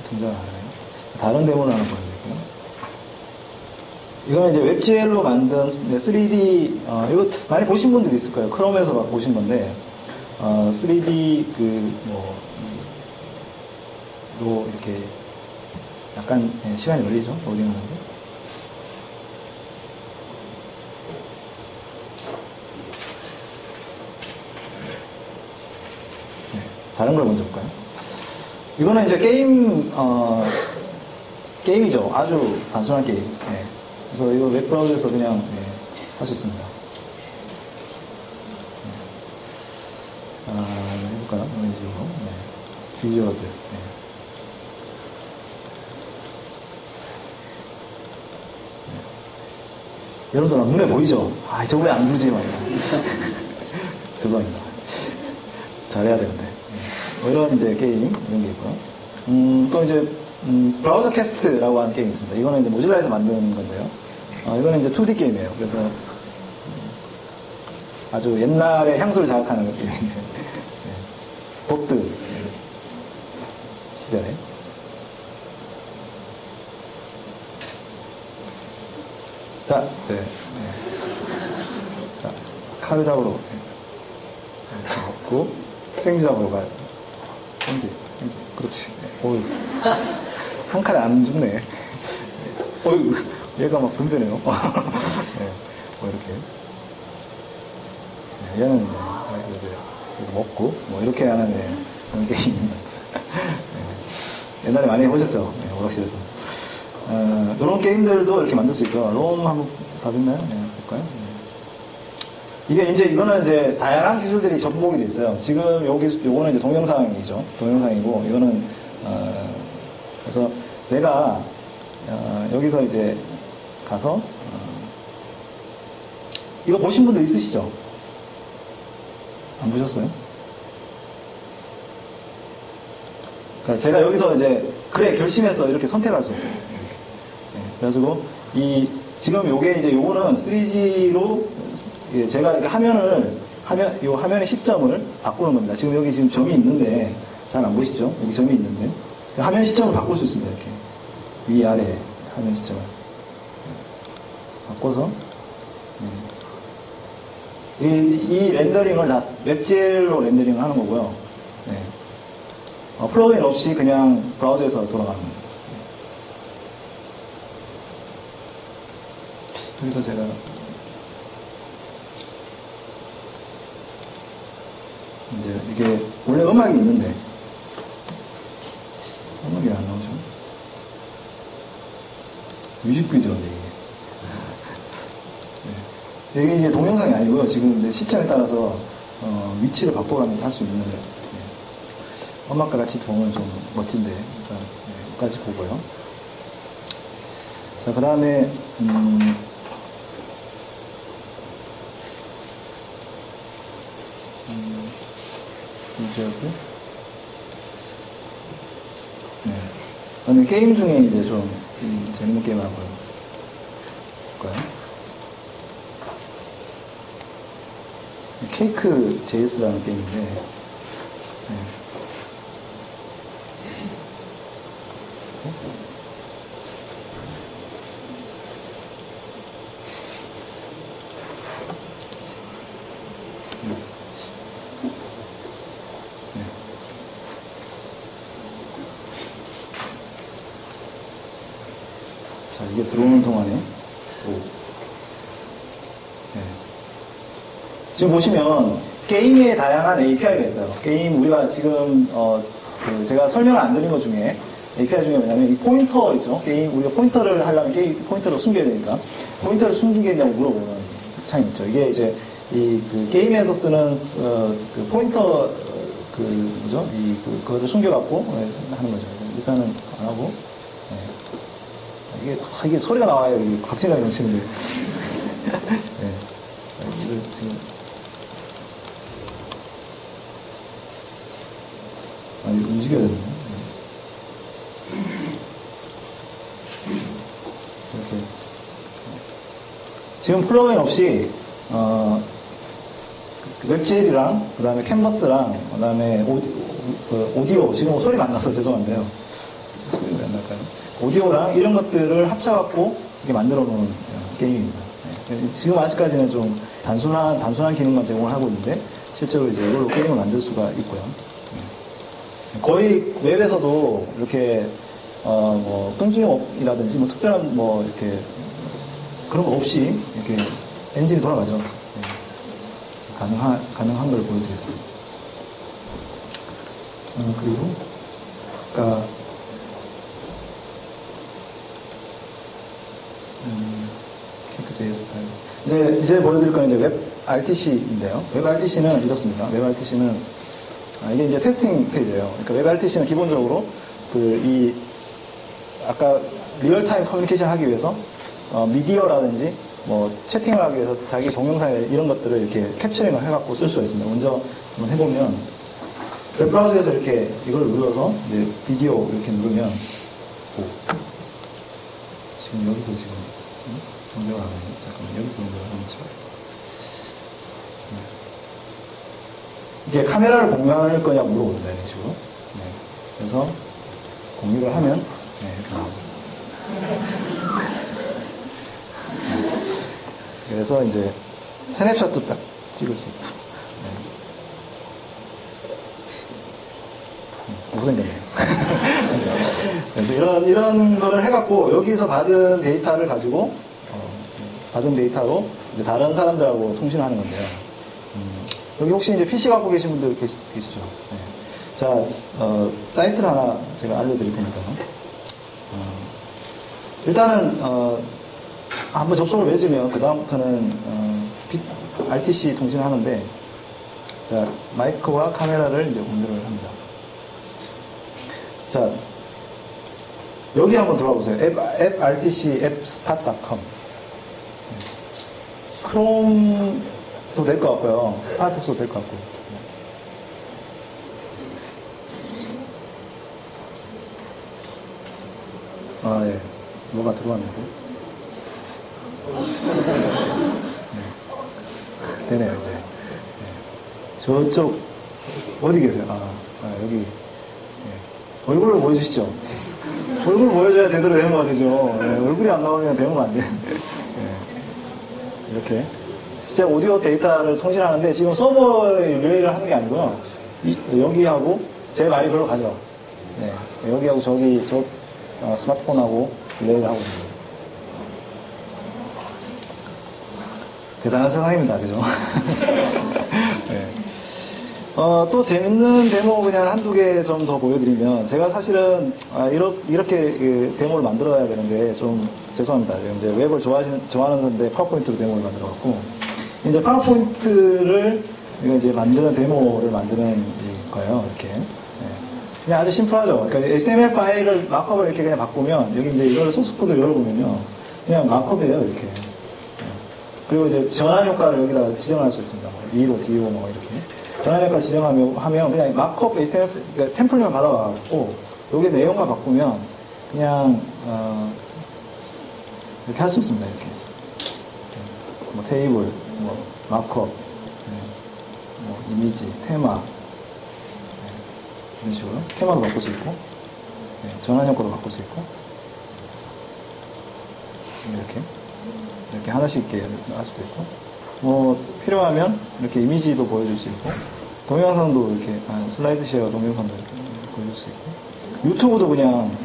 S3: 동작을 안 하네요. 다른 데모를 하나 보여드릴게요. 이거는 이제 웹젤로 만든 3D 이거 많이 보신 분들이 있을 거예요. 크롬에서 보신 건데 3D 로 이렇게 약간 시간이 걸리죠. 로딩하는데. 네, 다른 걸 먼저 볼까요? 이거는 이제 게임이죠. 아주 단순한 게임. 네. 그래서 이거 웹브라우저에서 그냥 할 수 있습니다. 해볼까요? 이런 식으로. 비주얼드. 여러분들 눈에 보이죠? 저거 왜 안 누르지? 죄송합니다. 잘해야 되는데. 이런 이제 게임, 이런 게 있고요. 또 이제, 브라우저 캐스트라고 하는 게임이 있습니다. 이거는 이제 모질라에서 만든 건데요. 이거는 이제 2D 게임이에요. 그래서, 아주 옛날의 향수를 자극하는 게임인데, 도트 시절에. 자, 자, 칼을 잡으러 먹고 생지 잡으러 가요. 생지. 그렇지. 어이, 한 칼에 안 죽네. 어이, 얘가 막 덤벼네요. 뭐 이렇게. 얘는 이제 먹고 뭐 이렇게 하는 그런 게임입니다. 옛날에 많이 해보셨죠? 오락실에서. 이런 게임들도 이렇게 만들 수 있고요. 롬 한번 다 됐나요? 볼까요? 이게 이거는 이제 다양한 기술들이 접목이 돼 있어요. 지금 요거는 이제 동영상이죠. 동영상이고, 이거는, 그래서 내가, 여기서 이제 가서, 이거 보신 분들 있으시죠? 안 보셨어요? 그러니까 제가 여기서 이제, 그래, 결심해서 이렇게 선택할 수 있어요. 그래가지고 지금 요거는 3G로 제가 화면의 시점을 바꾸는 겁니다. 지금 여기 지금 점이 있는데 잘 안 보시죠? 여기 점이 있는데 화면 시점을 바꿀 수 있습니다. 이렇게 위아래 화면 시점을 바꿔서 이 렌더링을 다 웹젤로 렌더링을 하는 거고요. 플러그인 없이 그냥 브라우저에서 돌아가는 겁니다. 그래서 제가 이제 이게 원래 음악이 있는데 음악이 안 나오죠? 뮤직비디오인데 이게 이제 동영상이 아니고요. 지금 내 시점에 따라서 위치를 바꿔가면서 할 수 있는 음악과 같이 보면 좀 멋진데 일단 여기까지 보고요. 자, 그 다음에 쉐어드. 네. 그다음에 게임 중에 이제 좀 재밌는 게임 한번 볼까요? 케이크 JS라는 게임인데, 네. 자, 이게 들어오는 동안에 네. 지금 보시면 게임에 다양한 API가 있어요. 게임 우리가 지금 제가 설명을 안 드린 것 중에 API 중에 뭐냐면 이 포인터 있죠. 게임 우리가 포인터를 하려면 게임 포인터를 숨겨야 되니까 포인터를 숨기겠냐고 물어보는 창이 있죠. 이게 이제 그 게임에서 쓰는 그 포인터 뭐죠? 그거를 숨겨갖고 하는 거죠. 일단은 안 하고. 네. 이게 소리가 나와요. 이게 각진감이 넘치는데. 네. 이걸 지금. 이거 움직여야 되네. 이렇게. 지금 플러그인 없이, 웹젤이랑, 그 다음에 캔버스랑, 그 다음에 오디오, 지금 소리가 안 나서 죄송한데요. 소리가 왜 안 날까요? 오디오랑 이런 것들을 합쳐갖고 이렇게 만들어 놓은 게임입니다. 네. 지금 아직까지는 좀 단순한 기능만 제공을 하고 있는데, 실제로 이제 이걸로 게임을 만들 수가 있고요. 네. 거의 웹에서도 이렇게, 끊김이라든지 특별한 이렇게, 그런 거 없이 이렇게 엔진이 돌아가죠. 네. 가능한 걸 보여드리겠습니다. 그리고, 아까, 케이크.js 파일. 이제 보여드릴 건 이제 웹 RTC인데요. 웹 RTC는 이렇습니다. 웹 RTC는, 이게 이제 테스팅 페이지예요. 그러니까 웹 RTC는 기본적으로 아까 리얼타임 커뮤니케이션 하기 위해서, 미디어라든지, 채팅을 하기 위해서 자기 동영상에 이런 것들을 이렇게 캡처링을 해갖고 쓸 수가 있습니다. 먼저 한번 해보면, 웹브라우저에서 이렇게 이걸 눌러서, 이제 비디오 이렇게 누르면, 지금 여기서 지금, 동작을 안 해요. 잠깐만, 여기서 동작을 한번 쳐요. 이게 카메라를 공유할 거냐 물어본다, 이런 식으로. 네. 그래서, 공유를 하면, 네, 이렇게 나옵니다. 그래서 이제 스냅샷도 딱 찍을 수 있고. 네. 못생겼네요. 그래서 이런 거를 해갖고 여기서 받은 데이터를 가지고 받은 데이터로 이제 다른 사람들하고 통신하는 건데요. 여기 혹시 이제 PC 갖고 계신 분들 계시죠? 네. 자, 사이트를 하나 제가 알려드릴 테니까요. 일단은 한번 접속을 맺으면 그 다음부터는 RTC 통신을 하는데, 자, 마이크와 카메라를 이제 공유를 합니다. 자, 여기 한번 들어가 보세요. 앱 RTC appspot.com. 크롬도 될 것 같고요. 파이어폭스도 될 것 같고. 예. 뭐가 들어왔는데. 네. 되네요, 이제. 네. 저쪽, 어디 계세요? 여기. 네. 얼굴을 보여주시죠. 얼굴 보여줘야 제대로 되는 거 되죠. 네. 얼굴이 안 나오면 되는 거 안 돼요. 네. 이렇게. 실제 오디오 데이터를 통신하는데 지금 서버에 릴레이를 하는 게 아니고요. 여기하고 제 마이크로 가죠. 네. 여기하고 스마트폰하고 릴레이를 하고 있습니다. 대단한 세상입니다. 그죠? 네. 또 재밌는 데모 그냥 한두 개 좀 더 보여드리면, 제가 사실은, 이렇게 데모를 만들어야 되는데, 좀, 죄송합니다. 이제 웹을 좋아하는데 파워포인트로 데모를 만들어갖고, 이제 파워포인트를, 이제 만드는 데모를 만드는 거예요. 이렇게. 네. 그냥 아주 심플하죠. 그러니까 HTML 파일을 마크업을 이렇게 그냥 바꾸면, 여기 이제 이걸 소스 코드를 열어보면요. 그냥 마크업이에요. 이렇게. 그리고 이제 전환 효과를 여기다가 지정할 수 있습니다. E로, D로 이렇게. 전환효과 지정하면 그냥 마크업 HTML 그러니까 템플릿만 받아와갖고 여기 내용만 바꾸면 그냥 이렇게 할 수 있습니다. 이렇게 뭐 테이블, 뭐 마크업, 뭐 이미지, 테마 이런 식으로 테마도 바꿀 수 있고 전환효과도 바꿀 수 있고 이렇게 하나씩 이렇게 할 수도 있고 뭐 필요하면 이렇게 이미지도 보여줄 수 있고 동영상도 이렇게 슬라이드 쉐어 동영상도 이렇게 보여줄 수 있고 유튜브도 그냥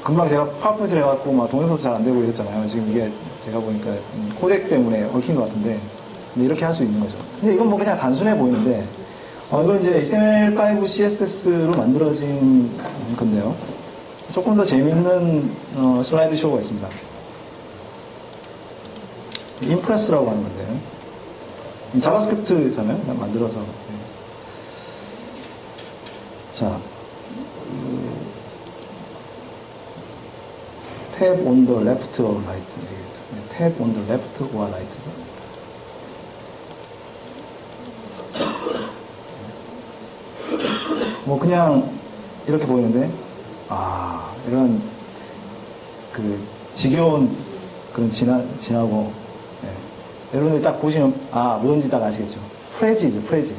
S3: 금방 제가 파워포인트를 해갖고 막 동영상도 잘 안 되고 이랬잖아요. 지금 이게 제가 보니까 코덱 때문에 얽힌 것 같은데 근데 이렇게 할 수 있는 거죠. 근데 이건 뭐 그냥 단순해 보이는데 이건 이제 HTML5 CSS로 만들어진 건데요. 조금 더 재밌는 슬라이드 쇼가 있습니다. 임프레스라고 하는 건데요. 자바스크립트잖아요. 그냥 만들어서. 자, 탭 on the left or right. 탭 on the left or right. 뭐 그냥 이렇게 보이는데 이런 그 지겨운 그런 진하고 여러분들 딱 보시면 뭔지 딱 아시겠죠? 프레지죠, 프레지.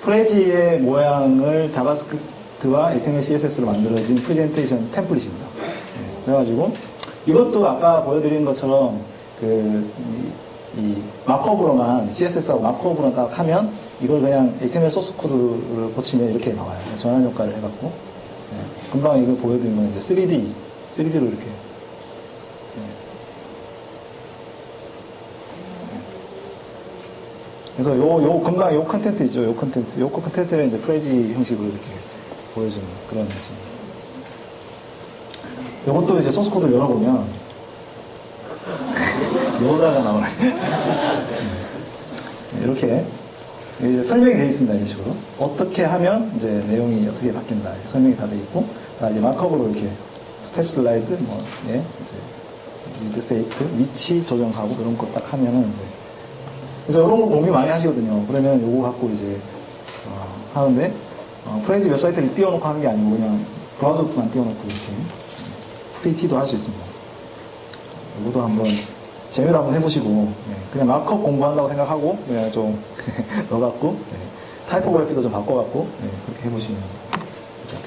S3: 프레지의 모양을 자바스크립트와 HTML, CSS로 만들어진 프레젠테이션 템플릿입니다. 그래가지고 이것도 아까 보여드린 것처럼 이 마크업으로만 CSS하고 마크업으로만 딱 하면 이걸 그냥 HTML 소스 코드를 고치면 이렇게 나와요. 전환 효과를 해갖고 금방 이거 보여드린 건 이제 3D로 이렇게 그래서 금방 요 컨텐트 있죠. 요 컨텐츠를 이제 프레지 형식으로 이렇게 보여주는 그런 거지. 요것도 이제 소스 코드를 열어보면 요다가 나오네. 이렇게 이제 설명이 되어 있습니다. 이런 식으로. 어떻게 하면 이제 내용이 어떻게 바뀐다. 설명이 다 되어 있고, 다 이제 마크업으로 이렇게 스텝 슬라이드, 이제 리드 세이트, 위치 조정하고 이런 거 딱 하면은 이제 그래서 이런 거 공유 많이 하시거든요. 그러면 요거 갖고 이제 하는데 프레지 웹사이트를 띄워놓고 하는 게 아니고 그냥 브라우저만 띄워놓고 이렇게 PT도 할 수 있습니다. 이것도 한번 재미로 한번 해보시고 그냥 마크업 공부한다고 생각하고 그냥 좀 넣어갖고 타이포그래피도 좀 바꿔갖고 그렇게 해보시면 될 것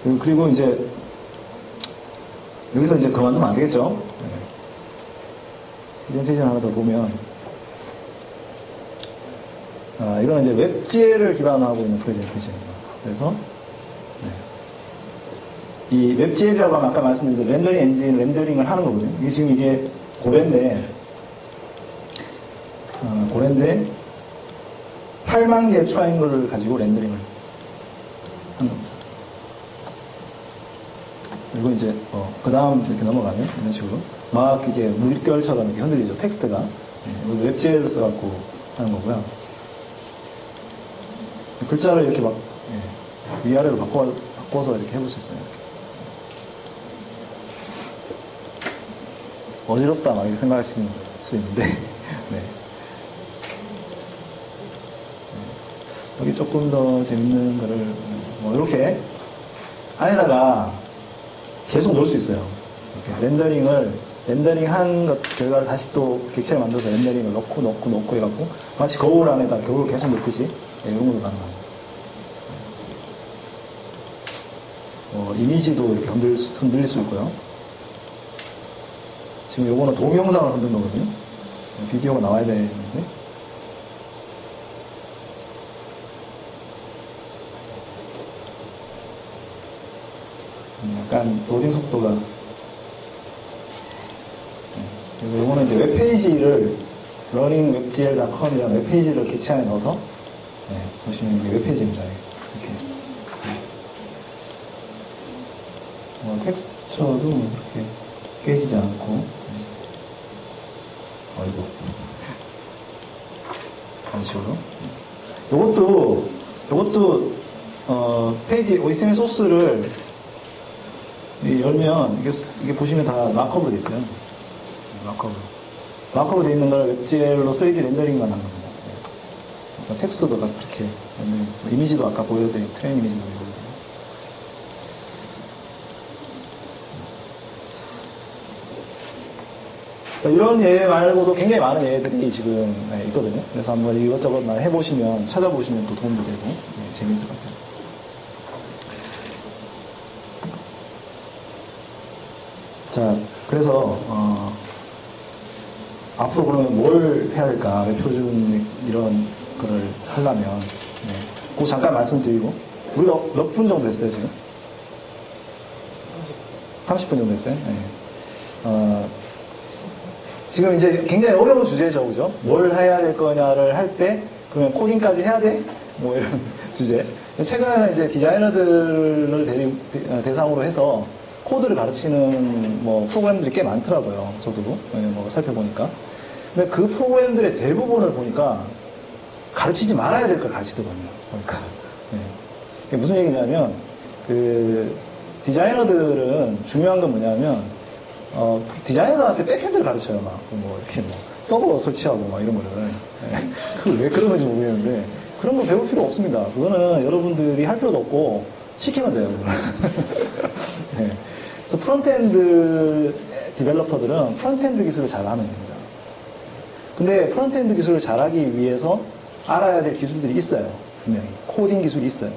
S3: 같아요. 그리고 이제 여기서 이제 그만두면 안 되겠죠. 프레젠테이션 하나 더 보면 이거는 이제 웹GL을 기반으로 하고 있는 프레젠테이션입니다. 그래서 이 웹GL이라고 하면 아까 말씀드린 렌더링 엔진 렌더링을 하는 거거든요. 이게 지금 이게 고래인데 8만 개의 트라이앵글을 가지고 렌더링을 하는 겁니다. 그리고 이제 그 다음 이렇게 넘어가면 이런 식으로 막 이게 물결처럼 이렇게 흔들리죠. 텍스트가 웹GL을 써갖고 하는 거고요. 글자를 이렇게 막 위아래로 바꿔서 이렇게 해볼 수 있어요. 이렇게. 어지럽다 막 이렇게 생각하시는 수 있는데 여기 조금 더 재밌는 거를 이렇게 안에다가 계속 넣을 수 있어요. 이렇게 렌더링한 것 결과를 다시 또 객체를 만들어서 렌더링을 넣고 해갖고 마치 거울 안에다 겨울 계속 넣듯이 이런 것도 가능합니다. 이미지도 이렇게 흔들릴 수 있고요. 지금 요거는 동영상을 흔든 거거든요. 비디오가 나와야 되는데. 약간 로딩 속도가. 그리고 요거는 이제 웹페이지를 runningwebgl.com이라는 웹페이지를 객체 안에 넣어서 보시면 이게 웹페이지입니다. 이렇게. 텍스처도 이렇게 깨지지 않고 이런 식으로 요것도 페이지 HTML 소스를 열면 이게 보시면 다 마크업으로 돼 있어요. 마크업으로 되어 있는 걸 웹젤로 3D 렌더링만 한 겁니다. 그래서 텍스트도 그렇게, 이미지도 아까 보여드린 트레인 이미지도 보여드린. 이런 예 말고도 굉장히 많은 예들이 지금 있거든요. 그래서 한번 이것저것 해보시면, 찾아보시면 또 도움도 되고, 재미있을 것 같아요. 자, 그래서, 앞으로 그러면 뭘 해야 될까? 웹표준 이런 거를 하려면, 그거 잠깐 말씀드리고, 우리가 몇 분 정도 됐어요, 지금? 30분 정도 됐어요? 네. 지금 이제 굉장히 어려운 주제죠, 그죠? 뭘 해야 될 거냐를 할 때, 그러면 코딩까지 해야 돼? 뭐 이런 주제. 최근에는 이제 디자이너들을 대상으로 해서 코드를 가르치는 뭐 프로그램들이 꽤 많더라고요. 저도 뭐 살펴보니까. 근데 그 프로그램들의 대부분을 보니까 가르치지 말아야 될 걸 가르치더군요. 보니까. 이게 무슨 얘기냐면, 디자이너들은 중요한 건 뭐냐면, 디자이너들한테 백핸드를 가르쳐요. 막, 뭐, 이렇게 뭐, 서버 설치하고 막 이런 거를. 그걸 왜 그런 건지 모르겠는데, 그런 거 배울 필요 없습니다. 그거는 여러분들이 할 필요도 없고, 시키면 돼요. 네. 그래서 프론트엔드 디벨로퍼들은 프론트엔드 기술을 잘 하면 됩니다. 근데 프론트엔드 기술을 잘하기 위해서 알아야 될 기술들이 있어요. 분명히. 코딩 기술이 있어요.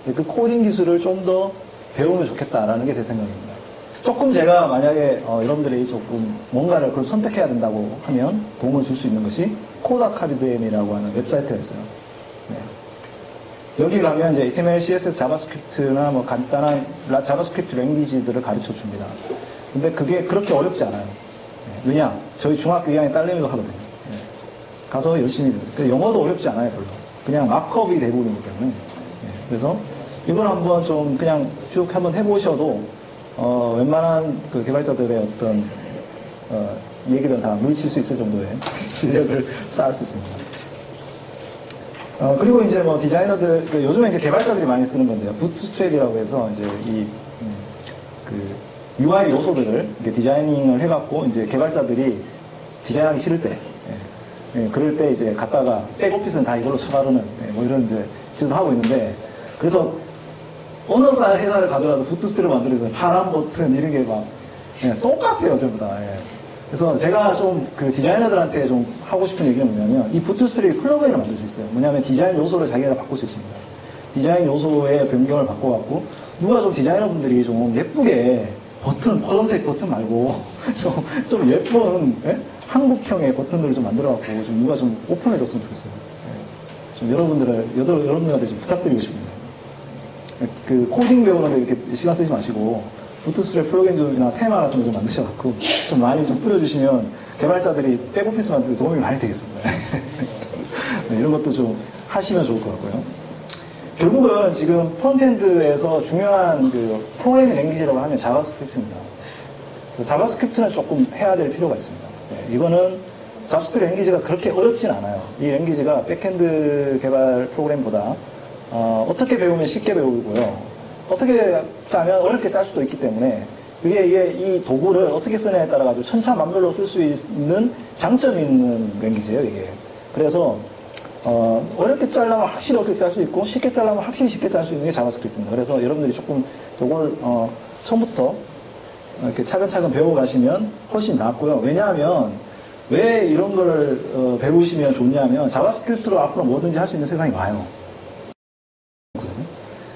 S3: 그 코딩 기술을 좀 더 배우면 좋겠다라는 게 제 생각입니다. 조금 제가 만약에 여러분들이 조금 뭔가를 그걸 선택해야 된다고 하면 도움을 줄 수 있는 것이 코드아카데미라고 하는 웹사이트가 있어요. 네. 여기 가면 이제 HTML, CSS, 자바스크립트나 뭐 간단한 자바스크립트 랭귀지들을 가르쳐 줍니다. 근데 그게 그렇게 어렵지 않아요. 네. 왜냐? 저희 중학교 2학년 딸내미도 하거든요. 네. 가서 열심히. 영어도 어렵지 않아요, 별로. 그냥 마크업이 대부분이기 때문에. 네. 그래서 이걸 한번 좀 그냥 쭉 한번 해보셔도 웬만한 그 개발자들의 어떤 얘기들은 다 물리칠 수 있을 정도의 실력을 쌓을 수 있습니다. 그리고 이제 뭐 디자이너들, 요즘에 이제 개발자들이 많이 쓰는 건데요. 부트스트랩이라고 해서 이제 UI 요소들을 이렇게 디자이닝을 해갖고 이제 개발자들이 디자인하기 싫을 때, 그럴 때 이제 갔다가 백오피스는 다 이걸로 쳐바르는 뭐 이런 이제 짓을 하고 있는데, 그래서 어느 회사를 가더라도 부트스트랩을 만들어서 파란 버튼 이런 게 막 똑같아요, 전부 다. 그래서 제가 좀 그 디자이너들한테 좀 하고 싶은 얘기는 뭐냐면, 이 부트스트랩 플러그인을 만들 수 있어요. 뭐냐면 디자인 요소를 자기가 바꿀 수 있습니다. 디자인 요소의 변경을 바꿔갖고, 누가 좀 디자이너분들이 좀 예쁘게 파란색 버튼 말고, 좀 예쁜, 한국형의 버튼들을 좀 만들어갖고, 좀 누가 좀 오픈해줬으면 좋겠어요. 좀 여러분들한테 좀 부탁드리고 싶습니다. 그 코딩 배우는데 이렇게 시간 쓰지 마시고, 부트스트랩 플러그인이나 테마 같은 거 좀 만드셔갖고 좀 많이 좀 뿌려주시면 개발자들이 백오피스 만드는 데 도움이 많이 되겠습니다. 네, 이런 것도 좀 하시면 좋을 것 같고요. 결국은 지금 프론트엔드에서 중요한 그 프로그래밍 랭귀지라고 하면 자바스크립트입니다. 그래서 자바스크립트는 조금 해야 될 필요가 있습니다. 네, 이거는 자바스크립트 랭귀지가 그렇게 어렵진 않아요. 이 랭귀지가 백엔드 개발 프로그램보다 어떻게 배우면 쉽게 배우고요. 어떻게 짜면 어렵게 짤 수도 있기 때문에 이게 이 도구를 어떻게 쓰느냐에 따라 가지고 천차만별로 쓸 수 있는 장점이 있는 랭귀지예요, 이게. 그래서 어렵게 짜려면 확실히 어렵게 짤 수 있고 쉽게 짜려면 확실히 쉽게 짤 수 있는 게 자바스크립트입니다. 그래서 여러분들이 조금 이걸 처음부터 이렇게 차근차근 배워가시면 훨씬 낫고요. 왜냐하면 왜 이런 거를 배우시면 좋냐면 자바스크립트로 앞으로 뭐든지 할 수 있는 세상이 와요.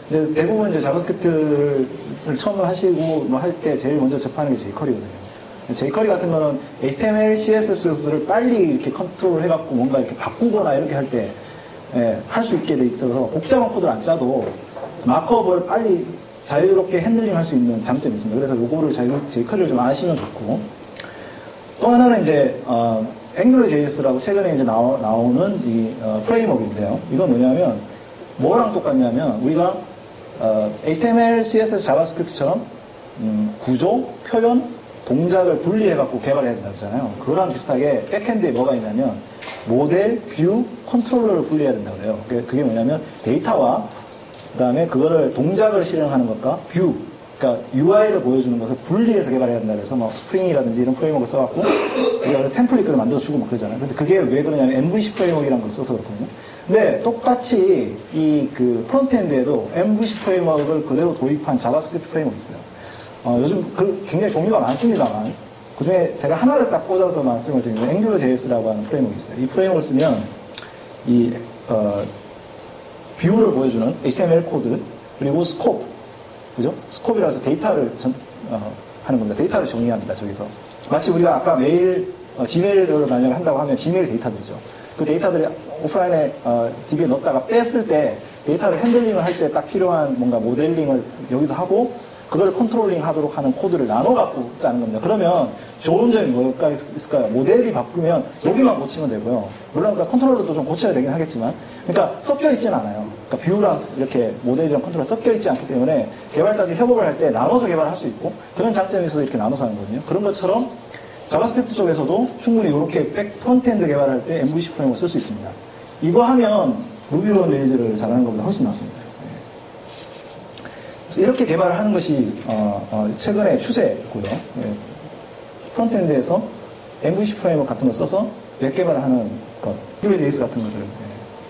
S3: 이제 대부분 이제 자바스크립트를 처음 하시고 뭐 할 때 제일 먼저 접하는 게 jQuery거든요. jQuery 같은 거는 HTML, CSS들을 빨리 이렇게 컨트롤 해갖고 뭔가 이렇게 바꾸거나 이렇게 할 때 할 수 있게 돼 있어서 복잡한 코드를 안 짜도 마크업을 빨리 자유롭게 핸들링 할 수 있는 장점이 있습니다. 그래서 요거를 jQuery를 좀 아시면 좋고, 또 하나는 이제 AngularJS라고 최근에 이제 나오는 이 프레임워크인데요. 이건 뭐냐면 뭐랑 똑같냐면 우리가 HTML, CSS, 자바스크립트처럼 구조, 표현, 동작을 분리해갖고 개발해야 된다고 하잖아요. 그거랑 비슷하게 백핸드에 뭐가 있냐면 모델, 뷰, 컨트롤러를 분리해야 된다고 그래요. 그게 뭐냐면 데이터와 그 다음에 그거를 동작을 실행하는 것과 뷰, 그러니까 UI를 보여주는 것을 분리해서 개발해야 된다 그래서 막 스프링이라든지 이런 프레임워크를 써갖고 우리가 템플릿을 만들어주고 막 그러잖아요. 근데 그게 왜 그러냐면 MVC 프레임워크라는 걸 써서 그렇거든요. 근데 똑같이 이 그 프론트엔드에도 MVC 프레임워크를 그대로 도입한 자바스크립트 프레임워크가 있어요. 요즘 굉장히 종류가 많습니다만 그 중에 제가 하나를 딱 꽂아서 말씀을 드리면 AngularJS라고 하는 프레임워크가 있어요. 이 프레임워크를 쓰면 이 뷰를 보여주는 HTML 코드 그리고 스코프 그죠? 스코프라서 데이터를 하는 겁니다. 데이터를 정리합니다. 저기서 마치 우리가 아까 메일 지메일을 만약에 한다고 하면 지메일 데이터들이죠. 그 데이터들이 오프라인에 DB에 넣었다가 뺐을 때 데이터를 핸들링을 할 때 딱 필요한 뭔가 모델링을 여기서 하고 그걸 컨트롤링 하도록 하는 코드를 나눠 갖고 짜는 겁니다. 그러면 좋은 점이 뭐가 있을까요? 모델이 바꾸면 여기만 고치면 되고요. 물론 그러니까 컨트롤러도 좀 고쳐야 되긴 하겠지만 그러니까 섞여 있지는 않아요. 그러니까 뷰랑 이렇게 모델이랑 컨트롤러 섞여 있지 않기 때문에 개발자들이 협업을 할 때 나눠서 개발할 수 있고 그런 장점이 있어서 이렇게 나눠서 하는 거거든요. 그런 것처럼 자바스크립트 쪽에서도 충분히 이렇게 프론트엔드 개발할 때 MVC 프레임을 쓸 수 있습니다. 이거 하면 루비 온 레일즈를 잘하는 것보다 훨씬 낫습니다. 그래서 이렇게 개발을 하는 것이 최근의 추세고요. 프론트엔드에서 MVC 프레임워크 같은 걸 써서 웹 개발을 하는 것, AngularJS 같은 것을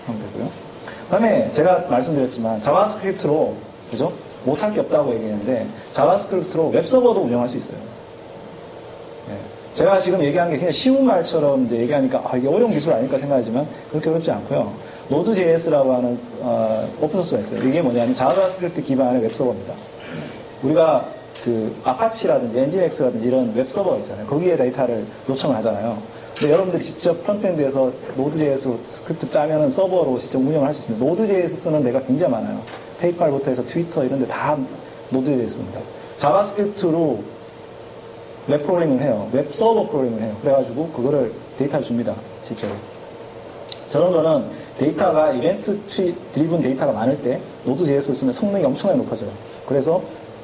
S3: 하면 되고요. 그다음에 제가 말씀드렸지만 자바스크립트로 그죠? 못할 게 없다고 얘기했는데 자바스크립트로 웹서버도 운영할 수 있어요. 제가 지금 얘기한 게 그냥 쉬운 말처럼 이제 얘기하니까 이게 어려운 기술 아닐까 생각하지만 그렇게 어렵지 않고요. Node.js라고 하는 오픈소스가 있어요. 이게 뭐냐면 자바스크립트 기반의 웹서버입니다. 우리가 그 아파치라든지 엔진엑스라든지 이런 웹서버 있잖아요. 거기에 데이터를 요청을 하잖아요. 근데 여러분들이 직접 프론트엔드에서 Node.js로 스크립트 짜면은 서버로 직접 운영을 할 수 있습니다. Node.js 쓰는 데가 굉장히 많아요. 페이팔부터 해서 트위터 이런 데 다 Node.js입니다. 자바스크립트로 웹 프로그래밍을 해요. 웹 서버 프로그래밍을 해요. 그래가지고 그거를 데이터를 줍니다. 실제로. 저런 거는 데이터가 이벤트 드리븐 데이터가 많을 때 Node.js 쓰면 성능이 엄청나게 높아져요. 그래서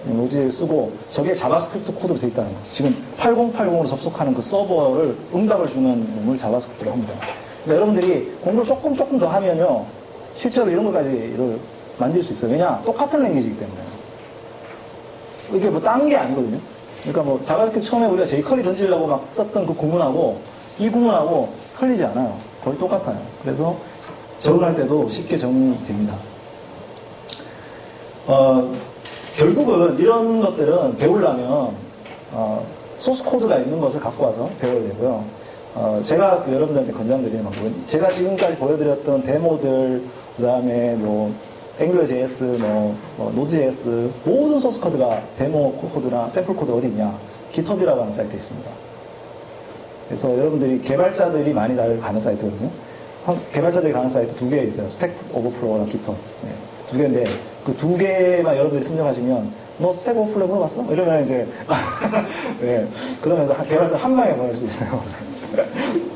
S3: Node.js 쓰고 저게 자바스크립트 코드로 되어 있다는 거예요. 지금 8080으로 접속하는 그 서버를 응답을 주는 놈을 자바스크립트로 합니다. 그러니까 여러분들이 공부를 조금 더 하면요. 실제로 이런 것까지를 만질 수 있어요. 왜냐? 똑같은 랭귀지이기 때문에. 이게 뭐 딴 게 아니거든요. 그러니까 뭐 자바스크립트 처음에 우리가 jQuery 던지려고 막 썼던 그 구문하고 이 구문하고 틀리지 않아요. 거의 똑같아요. 그래서 적응할 때도 쉽게 적응됩니다. 결국은 이런 것들은 배우려면 소스 코드가 있는 것을 갖고 와서 배워야 되고요. 제가 여러분들한테 권장드리는 방법은 제가 지금까지 보여드렸던 데모들 그 다음에 뭐 AngularJS, Node.js 모든 소스 코드가 데모 코드나 샘플 코드 어디 있냐? GitHub이라고 하는 사이트에 있습니다. 그래서 여러분들이 개발자들이 많이 가는 사이트거든요. 개발자들이 가는 사이트 두 개 있어요. 스택 오버플로우랑 GitHub. 네, 두 개인데 그 두 개만 여러분들이 선정하시면 너 스택 오버플로우 물어봤어? 이러면 이제 네, 그러면서 개발자 한 방에 보낼 수 있어요.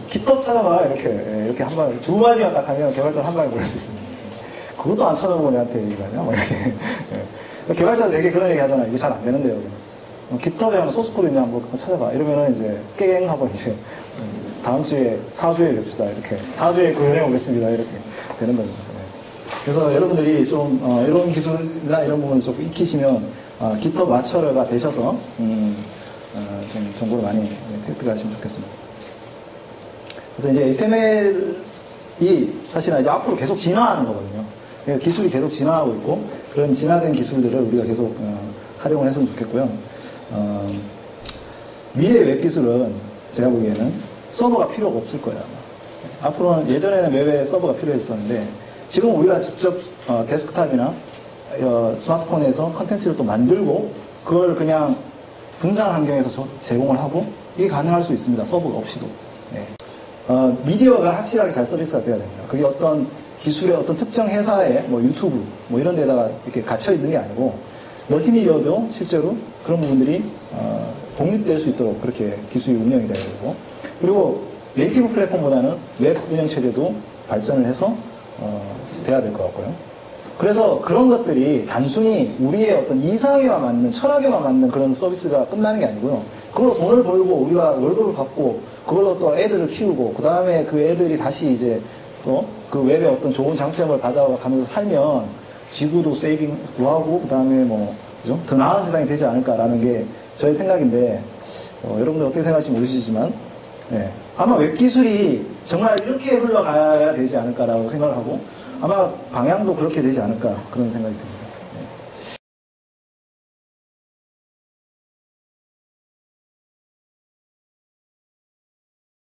S3: GitHub 찾아봐 이렇게 한 방에 두 마디만 딱 하면 개발자 한 방에 보낼 수 있습니다. 그것도 안 찾아보고 내한테 얘기하냐? 뭐 이렇게. 네. 개발자들 되게 그런 얘기 하잖아요. 이게 잘 안 되는데요. GitHub에 한번 소스코드 있냐 한번 찾아봐. 이러면은 이제 깽 하고 이제 다음 주에 4주에 뵙시다. 이렇게. 4주에 고연해 오겠습니다. 이렇게 되는 거죠. 네. 그래서 여러분들이 좀, 이런 기술이나 이런 부분을 좀 익히시면, GitHub 마처러가 되셔서, 좀 정보를 많이 획득하시면 좋겠습니다. 그래서 이제 HTML이 사실은 이제 앞으로 계속 진화하는 거거든요. 기술이 계속 진화하고 있고 그런 진화된 기술들을 우리가 계속 활용을 했으면 좋겠고요. 미래의 웹 기술은 제가 보기에는 서버가 필요가 없을 거예요. 앞으로는 예전에는 웹에 서버가 필요했었는데 지금 우리가 직접 데스크탑이나 스마트폰에서 컨텐츠를 또 만들고 그걸 그냥 분산 환경에서 제공을 하고 이게 가능할 수 있습니다. 서버가 없이도. 네. 미디어가 확실하게 잘 서비스가 돼야 됩니다. 그게 어떤 기술의 어떤 특정 회사의 뭐 유튜브 뭐 이런 데다가 이렇게 갇혀 있는 게 아니고 멀티미디어도 실제로 그런 부분들이 독립될 수 있도록 그렇게 기술이 운영이 돼야 되고 그리고 네이티브 플랫폼보다는 웹 운영 체제도 발전을 해서 돼야 될 것 같고요. 그래서 그런 것들이 단순히 우리의 어떤 이상에만 맞는 철학에만 맞는 그런 서비스가 끝나는 게 아니고요. 그걸로 돈을 벌고 우리가 월급을 받고 그걸로 또 애들을 키우고 그 다음에 그 애들이 다시 이제 또 그 웹의 어떤 좋은 장점을 받아가면서 살면 지구도 세이빙 구하고 그 다음에 뭐 그죠? 더 나은 세상이 되지 않을까라는 게 저의 생각인데, 여러분들 어떻게 생각할지 모르시지만, 예. 아마 웹 기술이 정말 이렇게 흘러가야 되지 않을까라고 생각을 하고, 아마 방향도 그렇게 되지 않을까, 그런 생각이 듭니다.